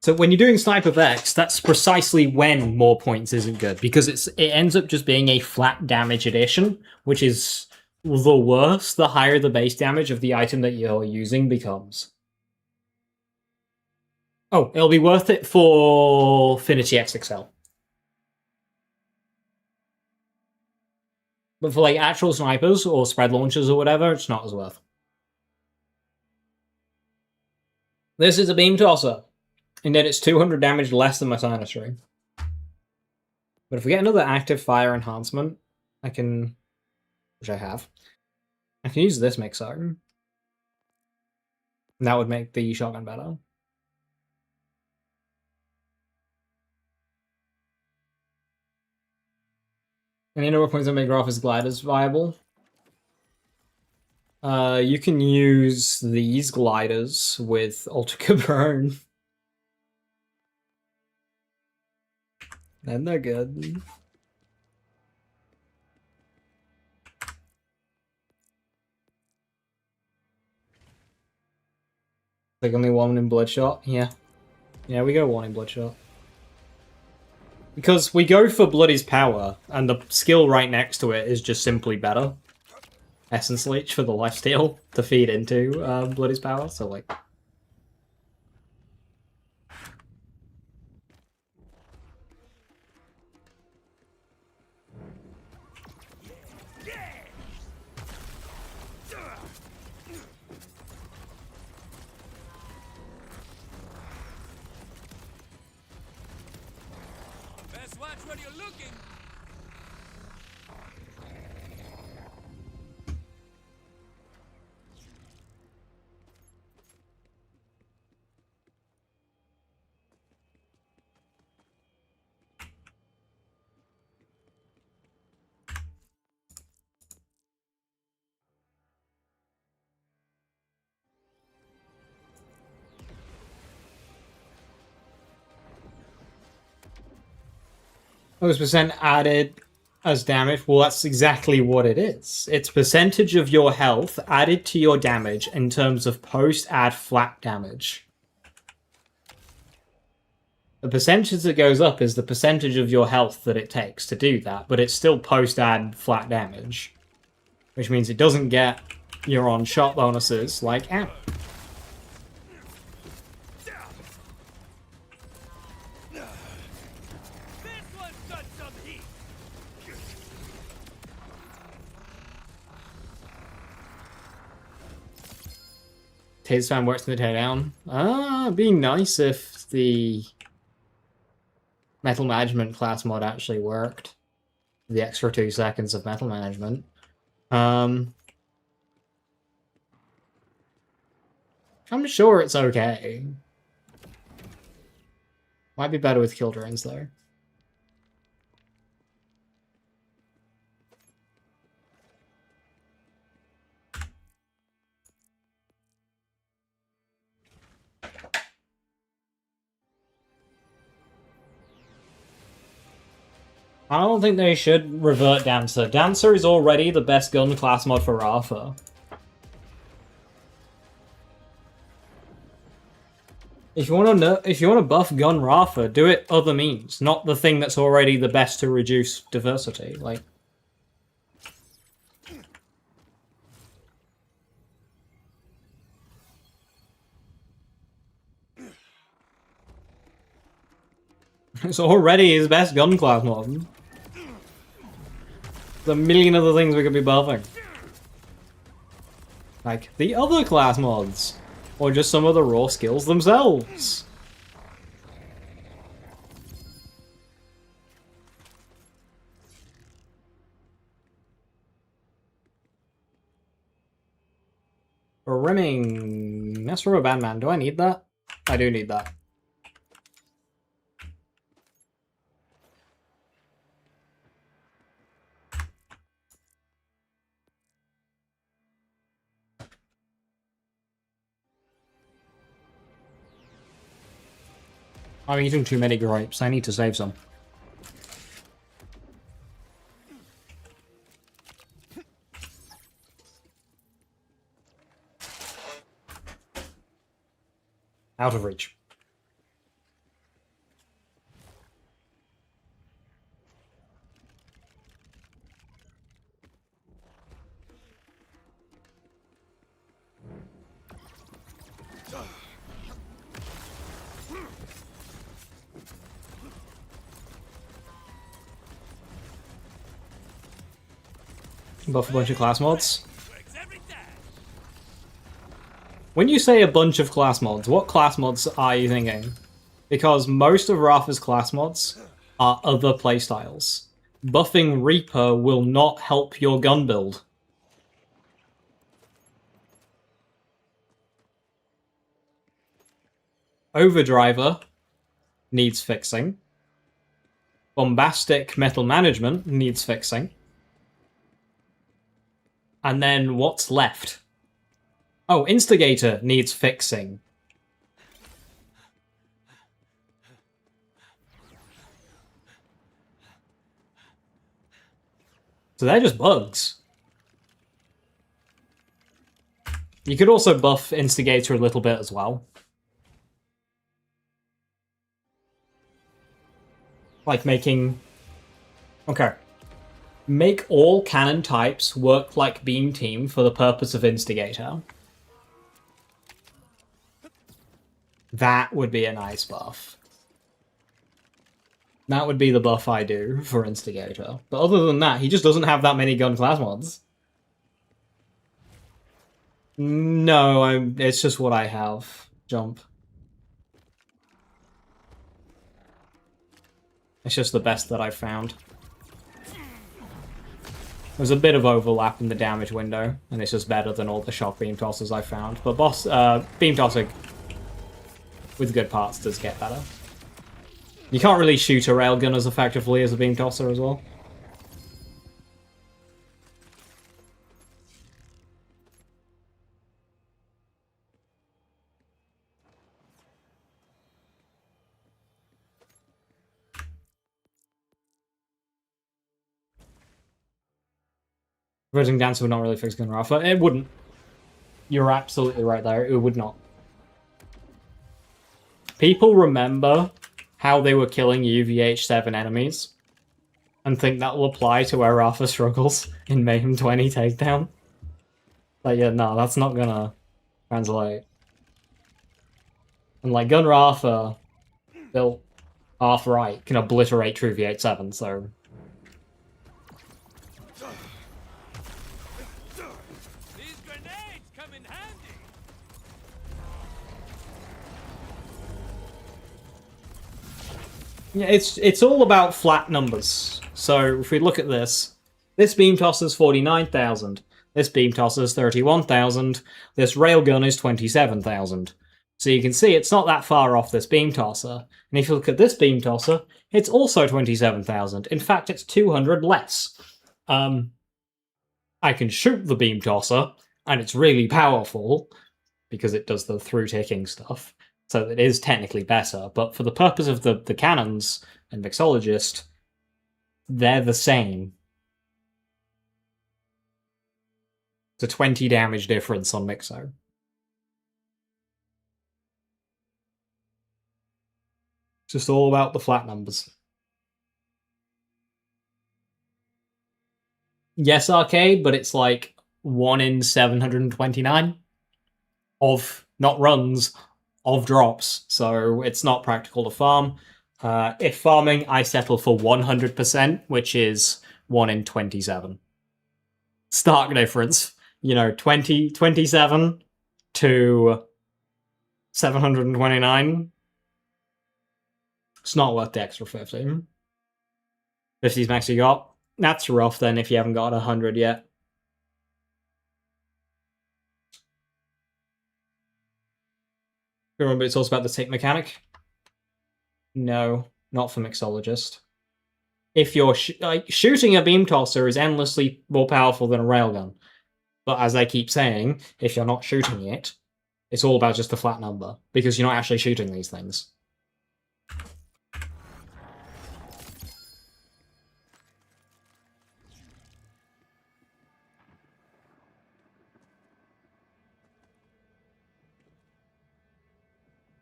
So when you're doing Sniper Vex, that's precisely when more points isn't good, because it ends up just being a flat damage addition, which is the worse the higher the base damage of the item that you're using becomes. Oh, it'll be worth it for Affinity XXL. But for like actual snipers or spread launchers or whatever, it's not as worth. This is a beam tosser. And then it's 200 damage less than my Sinistry. But if we get another active fire enhancement, I can... Which I have. I can use this mixer. And that would make the shotgun better. Any other points that make Rafa's gliders viable? You can use these gliders with Ultra Cabron. And they're good. Like only one in Bloodshot? Yeah. Yeah, we go one in Bloodshot. Because we go for Bloody's power, and the skill right next to it is just simply better. Essence Leech for the lifesteal to feed into Bloody's power, so like... that's where you're looking. Those percent added as damage. Well, that's exactly what it is. It's percentage of your health added to your damage in terms of post-add flat damage. The percentage that goes up is the percentage of your health that it takes to do that, but it's still post-add flat damage. Which means it doesn't get your on-shot bonuses like ammo. This one's got some heat. Taser works in the teardown. It'd be nice if the metal management class mod actually worked. The extra 2 seconds of metal management. I'm sure it's okay. Might be better with kill drones though. I don't think they should revert Dancer. Dancer is already the best gun class mod for Rafa. If you want to buff gun Rafa, do it other means, not the thing that's already the best to reduce diversity. Like, it's already his best gun class mod. There's a million other things we could be buffing. Like, the other class mods. Or just some of the raw skills themselves. Rimming. That's from a Bandman. Do I need that? I do need that. I'm eating too many grapes. I need to save some. Out of reach. Buff a bunch of class mods. Works every time. When you say a bunch of class mods, what class mods are you thinking? Because most of Rafa's class mods are other playstyles. Buffing Reaper will not help your gun build. Overdriver needs fixing. Bombastic metal management needs fixing. And then what's left? Oh, Instigator needs fixing. So they're just bugs. You could also buff Instigator a little bit as well. Like making... Okay. Make all cannon types work like Beam Team for the purpose of Instigator. That would be a nice buff. That would be the buff I do for Instigator. But other than that, he just doesn't have that many gun class mods. No, it's just what I have. Jump. It's just the best that I've found. There's a bit of overlap in the damage window, and it's just better than all the shock beam tossers I found. But beam tossing with good parts does get better. You can't really shoot a railgun as effectively as a beam tosser as well. Virgin Dancer would not really fix gun Rafa. It wouldn't. You're absolutely right there. It would not. People remember how they were killing UVH-7 enemies and think that will apply to where Rafa struggles in Mayhem 20 Takedown. Like, yeah, no, that's not gonna translate. And, like, Gun Rafa, built half right, can obliterate true V87, so... These grenades come in handy. Yeah, it's all about flat numbers. So if we look at this beam tosser's 49,000, this beam tosser's 31,000, this railgun is 27,000. So you can see it's not that far off this beam tosser. And if you look at this beam tosser, it's also 27,000. In fact, it's 200 less. I can shoot the beam tosser, and it's really powerful because it does the through-ticking stuff. So it is technically better, but for the purpose of the cannons and Mixologist, they're the same. It's a 20 damage difference on Mixo. It's just all about the flat numbers. Yes, arcade, but it's like 1 in 729 of, not runs, of drops, so it's not practical to farm. If farming, I settle for 100%, which is 1 in 27. Stark difference. You know, 27 to 729. It's not worth the extra 50. 50's max you got. That's rough then if you haven't got 100 yet. Remember, it's also about the tick mechanic? No, not for Mixologist. If you're shooting a beam tosser is endlessly more powerful than a railgun. But as I keep saying, if you're not shooting it, it's all about just the flat number, because you're not actually shooting these things.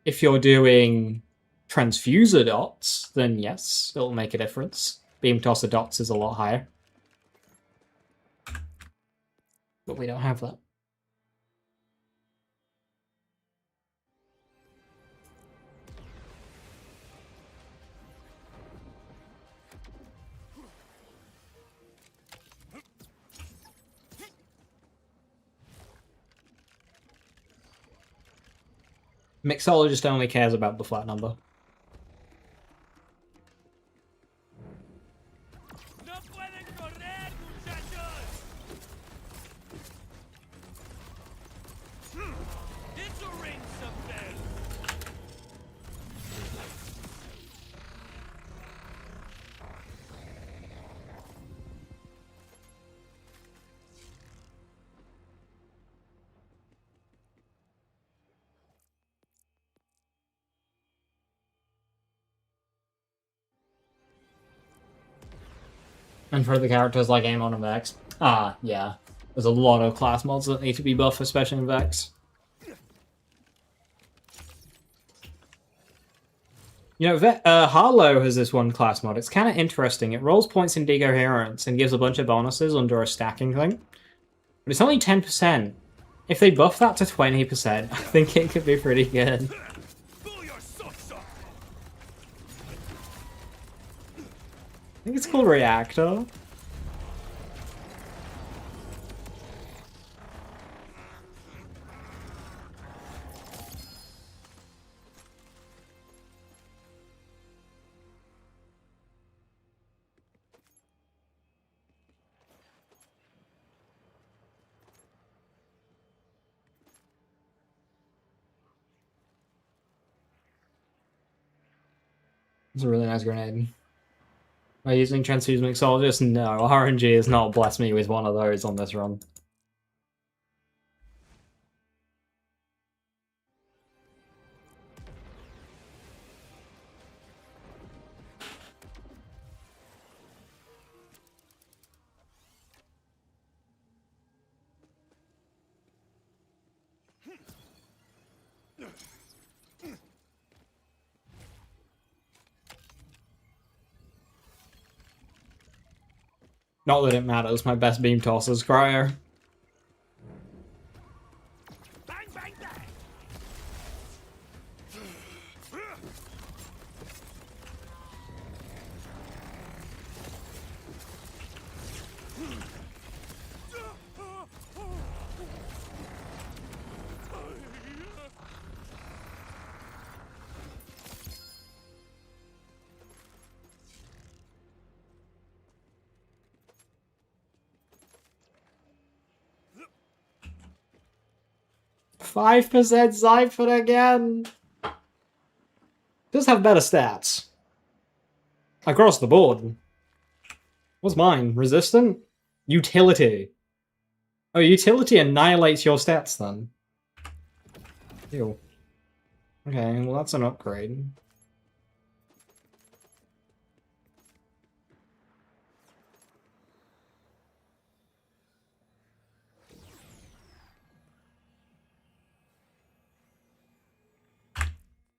If you're doing transfuser dots, then yes, it'll make a difference. Beam tosser dots is a lot higher. But we don't have that. Mixologist only cares about the flat number. No pueden correr, muchachos. It's a ring some bell. And for the characters like Amon and Vex, yeah. There's a lot of class mods that need to be buffed, especially in Vex. You know, Harlow has this one class mod. It's kind of interesting. It rolls points in decoherence and gives a bunch of bonuses under a stacking thing. But it's only 10%. If they buff that to 20%, I think it could be pretty good. I think it's called Reactor. It's a really nice grenade. Am I using transfuse mixologist? No, RNG has not blessed me with one of those on this run. Not that it matters, my best beam toss is Cryo. Bang, bang, bang! %, Siphon again! Does have better stats. Across the board. What's mine? Resistant? Utility. Oh, utility annihilates your stats then. Ew. Okay, well that's an upgrade.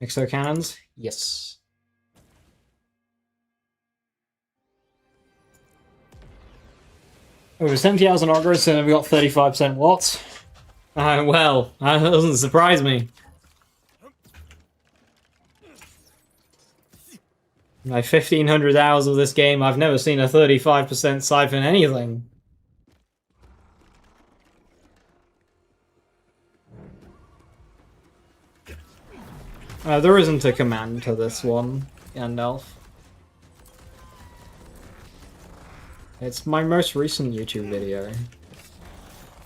Exo cannons? Yes. Over 70 hours on Ogres and we got 35% watts. Well, that doesn't surprise me. My 1500 hours of this game, I've never seen a 35% siphon anything. There isn't a command to this one, Gandalf. It's my most recent YouTube video.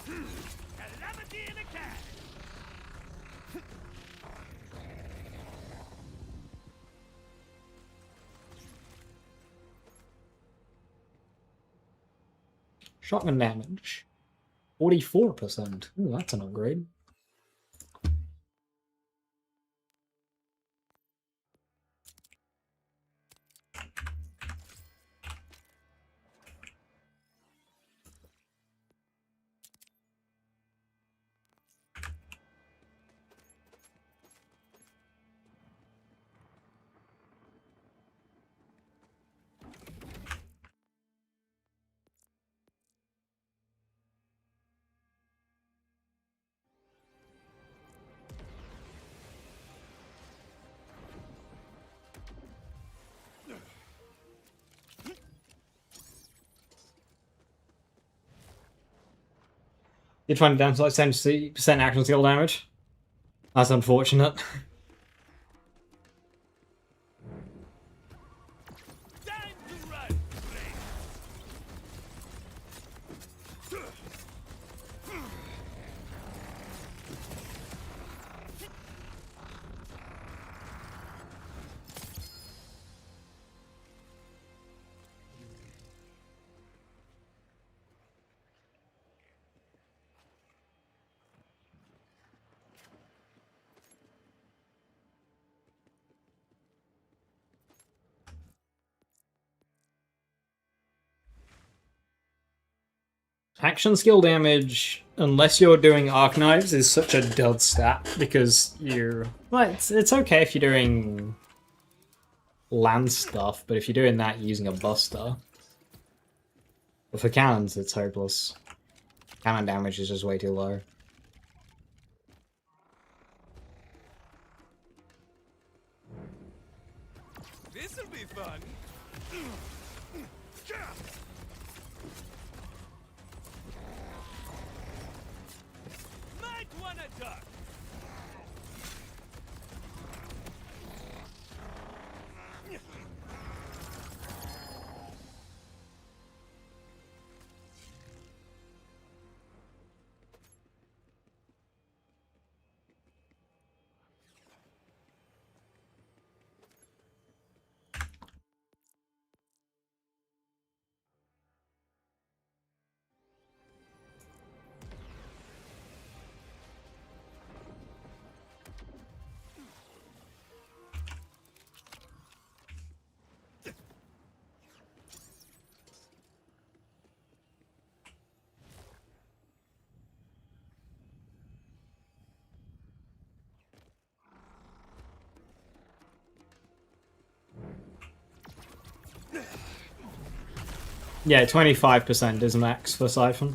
Calamity in a can! Shotgun damage. 44%. Ooh, that's an upgrade. Did find damage like 70% action skill damage. That's unfortunate. Time to run, friend. Action skill damage, unless you're doing arc knives, is such a dud stat because you're... Well, it's okay if you're doing land stuff, but if you're doing that using a buster... But for cannons, it's hopeless. Cannon damage is just way too low. This'll be fun. Might wanna duck. Yeah, 25% is max for Siphon.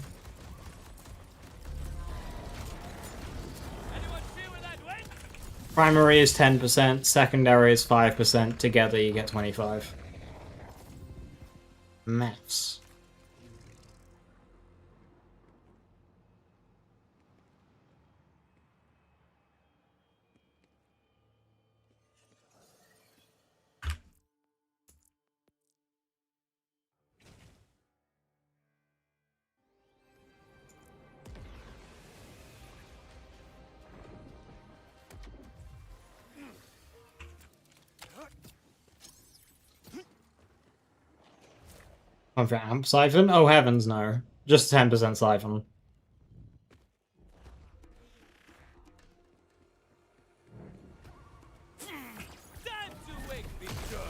Anyone see where that went? Primary is 10%, secondary is 5%. Together you get 25. Maths. One for amp Siphon? Oh heavens no. Just 10% Siphon. Time to wake the judge.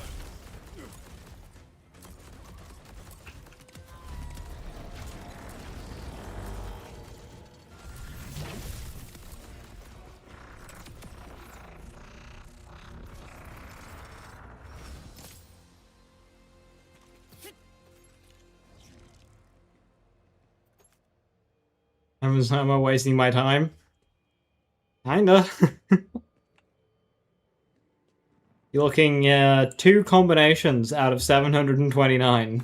Am I wasting my time? Kinda. You're looking 2 combinations out of 729.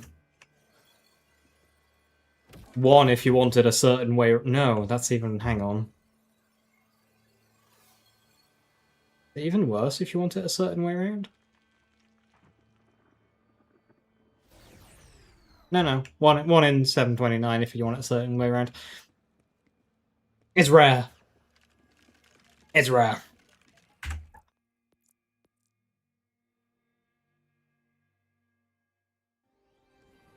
One if you wanted a certain way. No, that's even. Hang on. Even worse if you want it a certain way around? No. One in 729 if you want it a certain way around. It's rare. It's rare.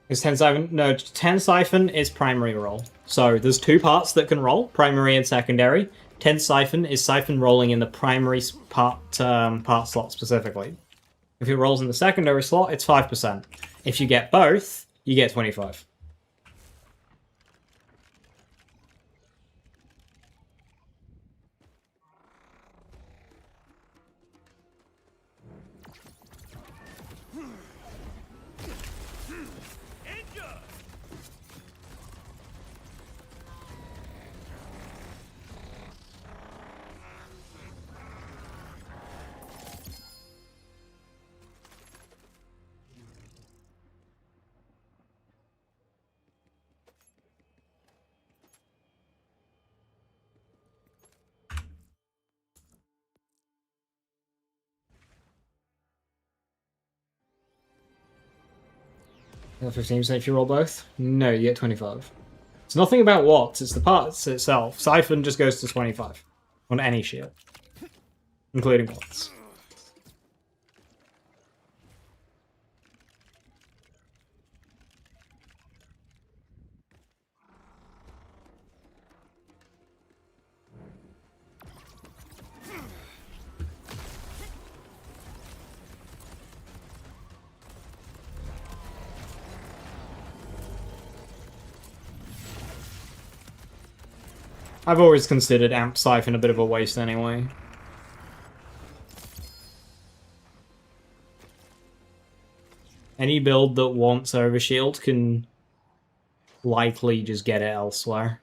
Is 10 Siphon? No, 10 Siphon is primary roll. So there's 2 parts that can roll, primary and secondary. 10 Siphon is Siphon rolling in the primary part slot specifically. If it rolls in the secondary slot, it's 5%. If you get both, you get 25. You get 15% if you roll both? No, you get 25. It's nothing about what, it's the parts itself. Siphon just goes to 25 on any shield, including pots. I've always considered Amp Siphon a bit of a waste anyway. Any build that wants Overshield can likely just get it elsewhere.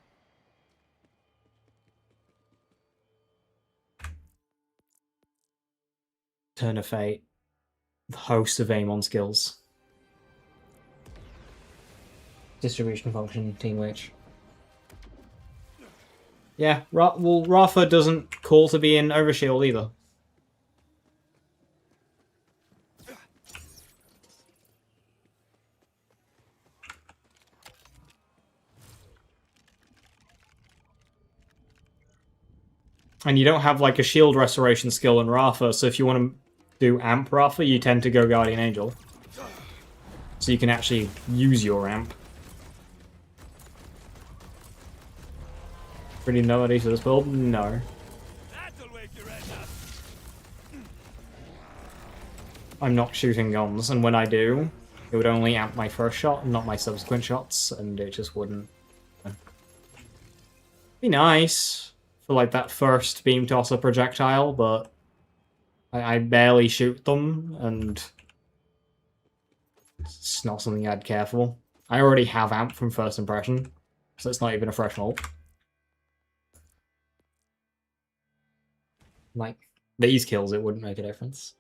Turn of Fate. The host of aim on skills. Distribution function, Team Witch. Yeah, well, Rafa doesn't call to be in Overshield either. And you don't have like a shield restoration skill in Rafa, so if you want to do Amp Rafa, you tend to go Guardian Angel. So you can actually use your Amp. Pretty nutty to this build? No. That'll wake your ass up. I'm not shooting guns, and when I do, it would only amp my first shot, not my subsequent shots, and it just wouldn't. Be nice for like that first beam tosser projectile, but I barely shoot them, and it's not something I'd care for. I already have Amp from First Impression, so it's not even a fresh ult. Like, these kills, it wouldn't make a difference.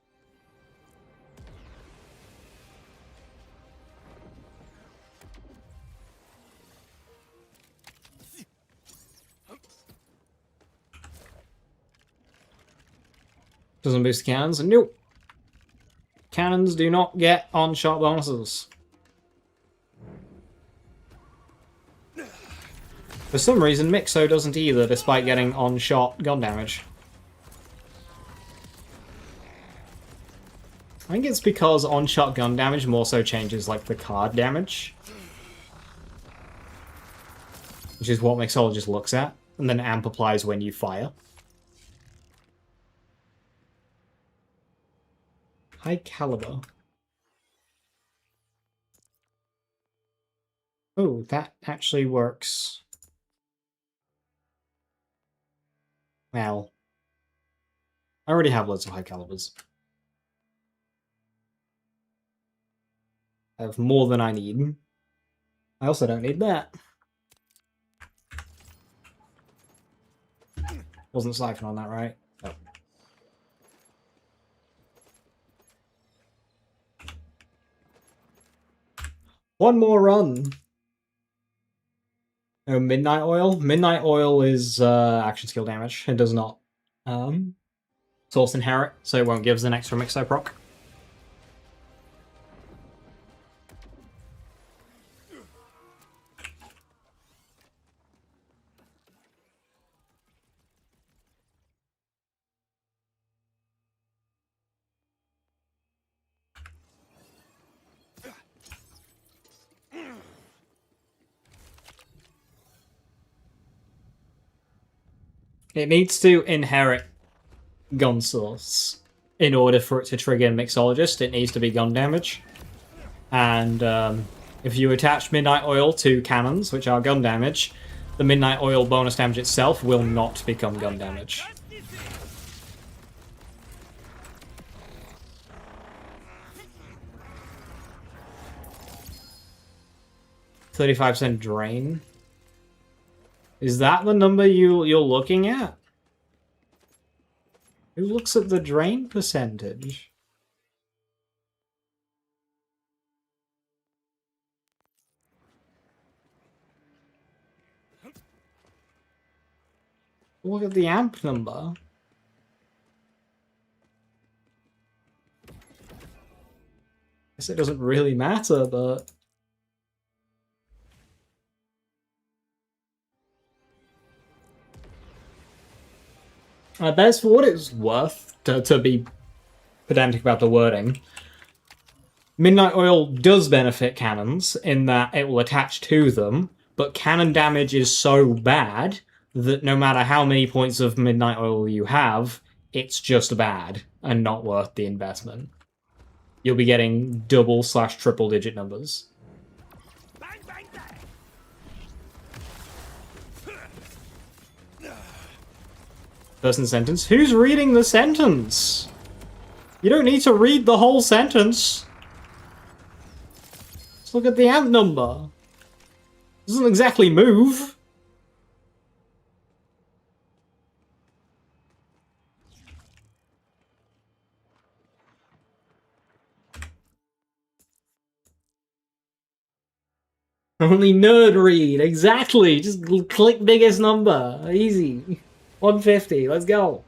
Doesn't boost cannons? Nope. Cannons do not get on-shot bonuses. For some reason, Mixo doesn't either, despite getting on-shot gun damage. I think it's because on-shot gun damage more so changes, like, the card damage. Which is what Mixologist looks at, and then Amp applies when you fire. High caliber. Oh, that actually works. Well, I already have loads of high calibers. I have more than I need. I also don't need that. Wasn't Siphon on that, right? No. One more run. Oh, Midnight Oil? Midnight Oil is action skill damage. It does not source inherit, so it won't give us an extra Mixo proc. It needs to inherit gun source in order for it to trigger Mixologist. It needs to be gun damage. And if you attach Midnight Oil to cannons, which are gun damage, the Midnight Oil bonus damage itself will not become gun damage. %35 drain. Is that the number you're looking at? Who looks at the drain percentage? Look at the amp number. Guess it doesn't really matter, but... That's for what it's worth, to be pedantic about the wording. Midnight Oil does benefit cannons in that it will attach to them, but cannon damage is so bad that no matter how many points of Midnight Oil you have, it's just bad and not worth the investment. You'll be getting double/triple digit numbers. Bang, bang, bang. Person sentence? Who's reading the sentence? You don't need to read the whole sentence. Just look at the amp number. It doesn't exactly move. Only nerd read, exactly. Just click biggest number. Easy. 150, let's go.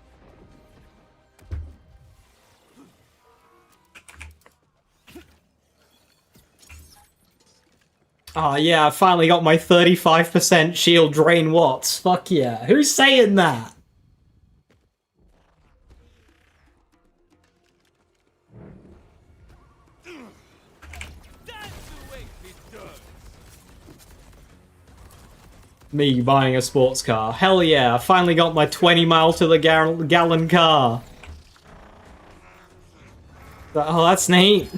Oh yeah, I finally got my 35% shield drain watts. Fuck yeah. Who's saying that? That's the way it does. Me buying a sports car. Hell yeah, I finally got my 20 mile to the gallon car. Oh, that's neat.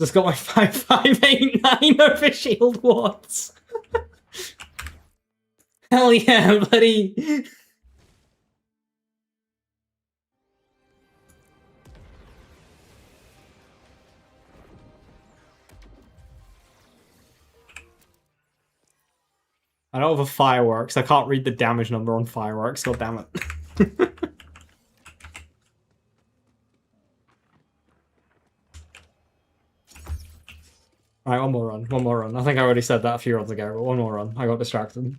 Just got my 5589 over shield watts. Hell yeah, buddy. I don't have a fireworks. I can't read the damage number on fireworks. God damn it. Right, one more run. One more run. I think I already said that a few runs ago, but one more run. I got distracted.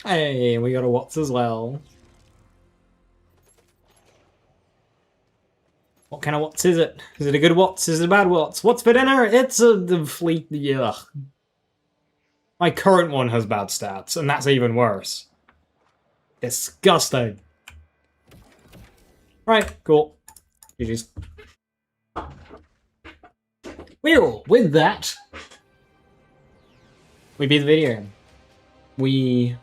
Hey, we got a Watts as well. What kind of Watts is it? Is it a good Watts? Is it a bad Watts? What's for dinner? It's the fleet. Ugh. My current one has bad stats, and that's even worse. Disgusting. Right, cool. GG's. Well, with that, we beat the video. We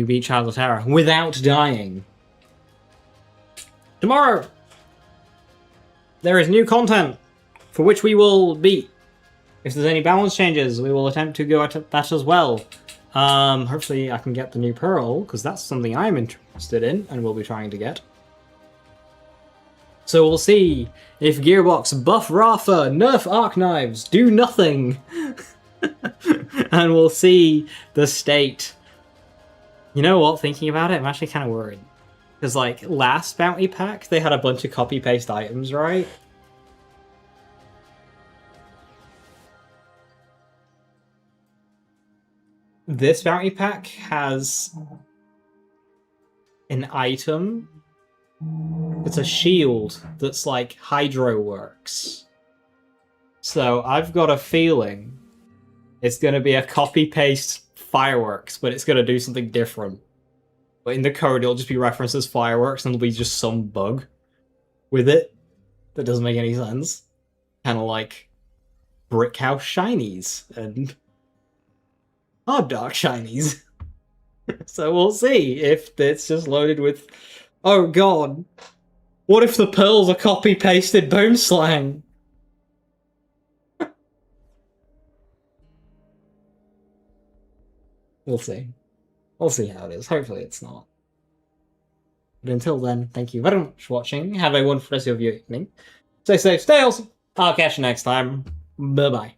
beat Child of Terror without dying. Tomorrow, there is new content for which we will beat. If there's any balance changes, we will attempt to go at that as well. Hopefully I can get the new Pearl, because that's something I'm interested in and will be trying to get. So we'll see if Gearbox buff Rafa, nerf arc knives, do nothing. And we'll see the state. You know what, thinking about it, I'm actually kind of worried. Because, like, last bounty pack, they had a bunch of copy-paste items, right? This bounty pack has an item. It's a shield that's like Hydro works. So I've got a feeling it's going to be a copy-paste fireworks, but it's going to do something different. But in the code, it'll just be referenced as fireworks, and there'll be just some bug with it that doesn't make any sense. Kind of like Brick House Shinies and Hard Dark Shinies. So we'll see if it's just loaded with... Oh god! What if the pearls are copy-pasted Bone Slang? We'll see. We'll see how it is. Hopefully it's not. But until then, thank you very much for watching. Have a wonderful rest of your evening. Stay safe, stay awesome. I'll catch you next time. Bye-bye.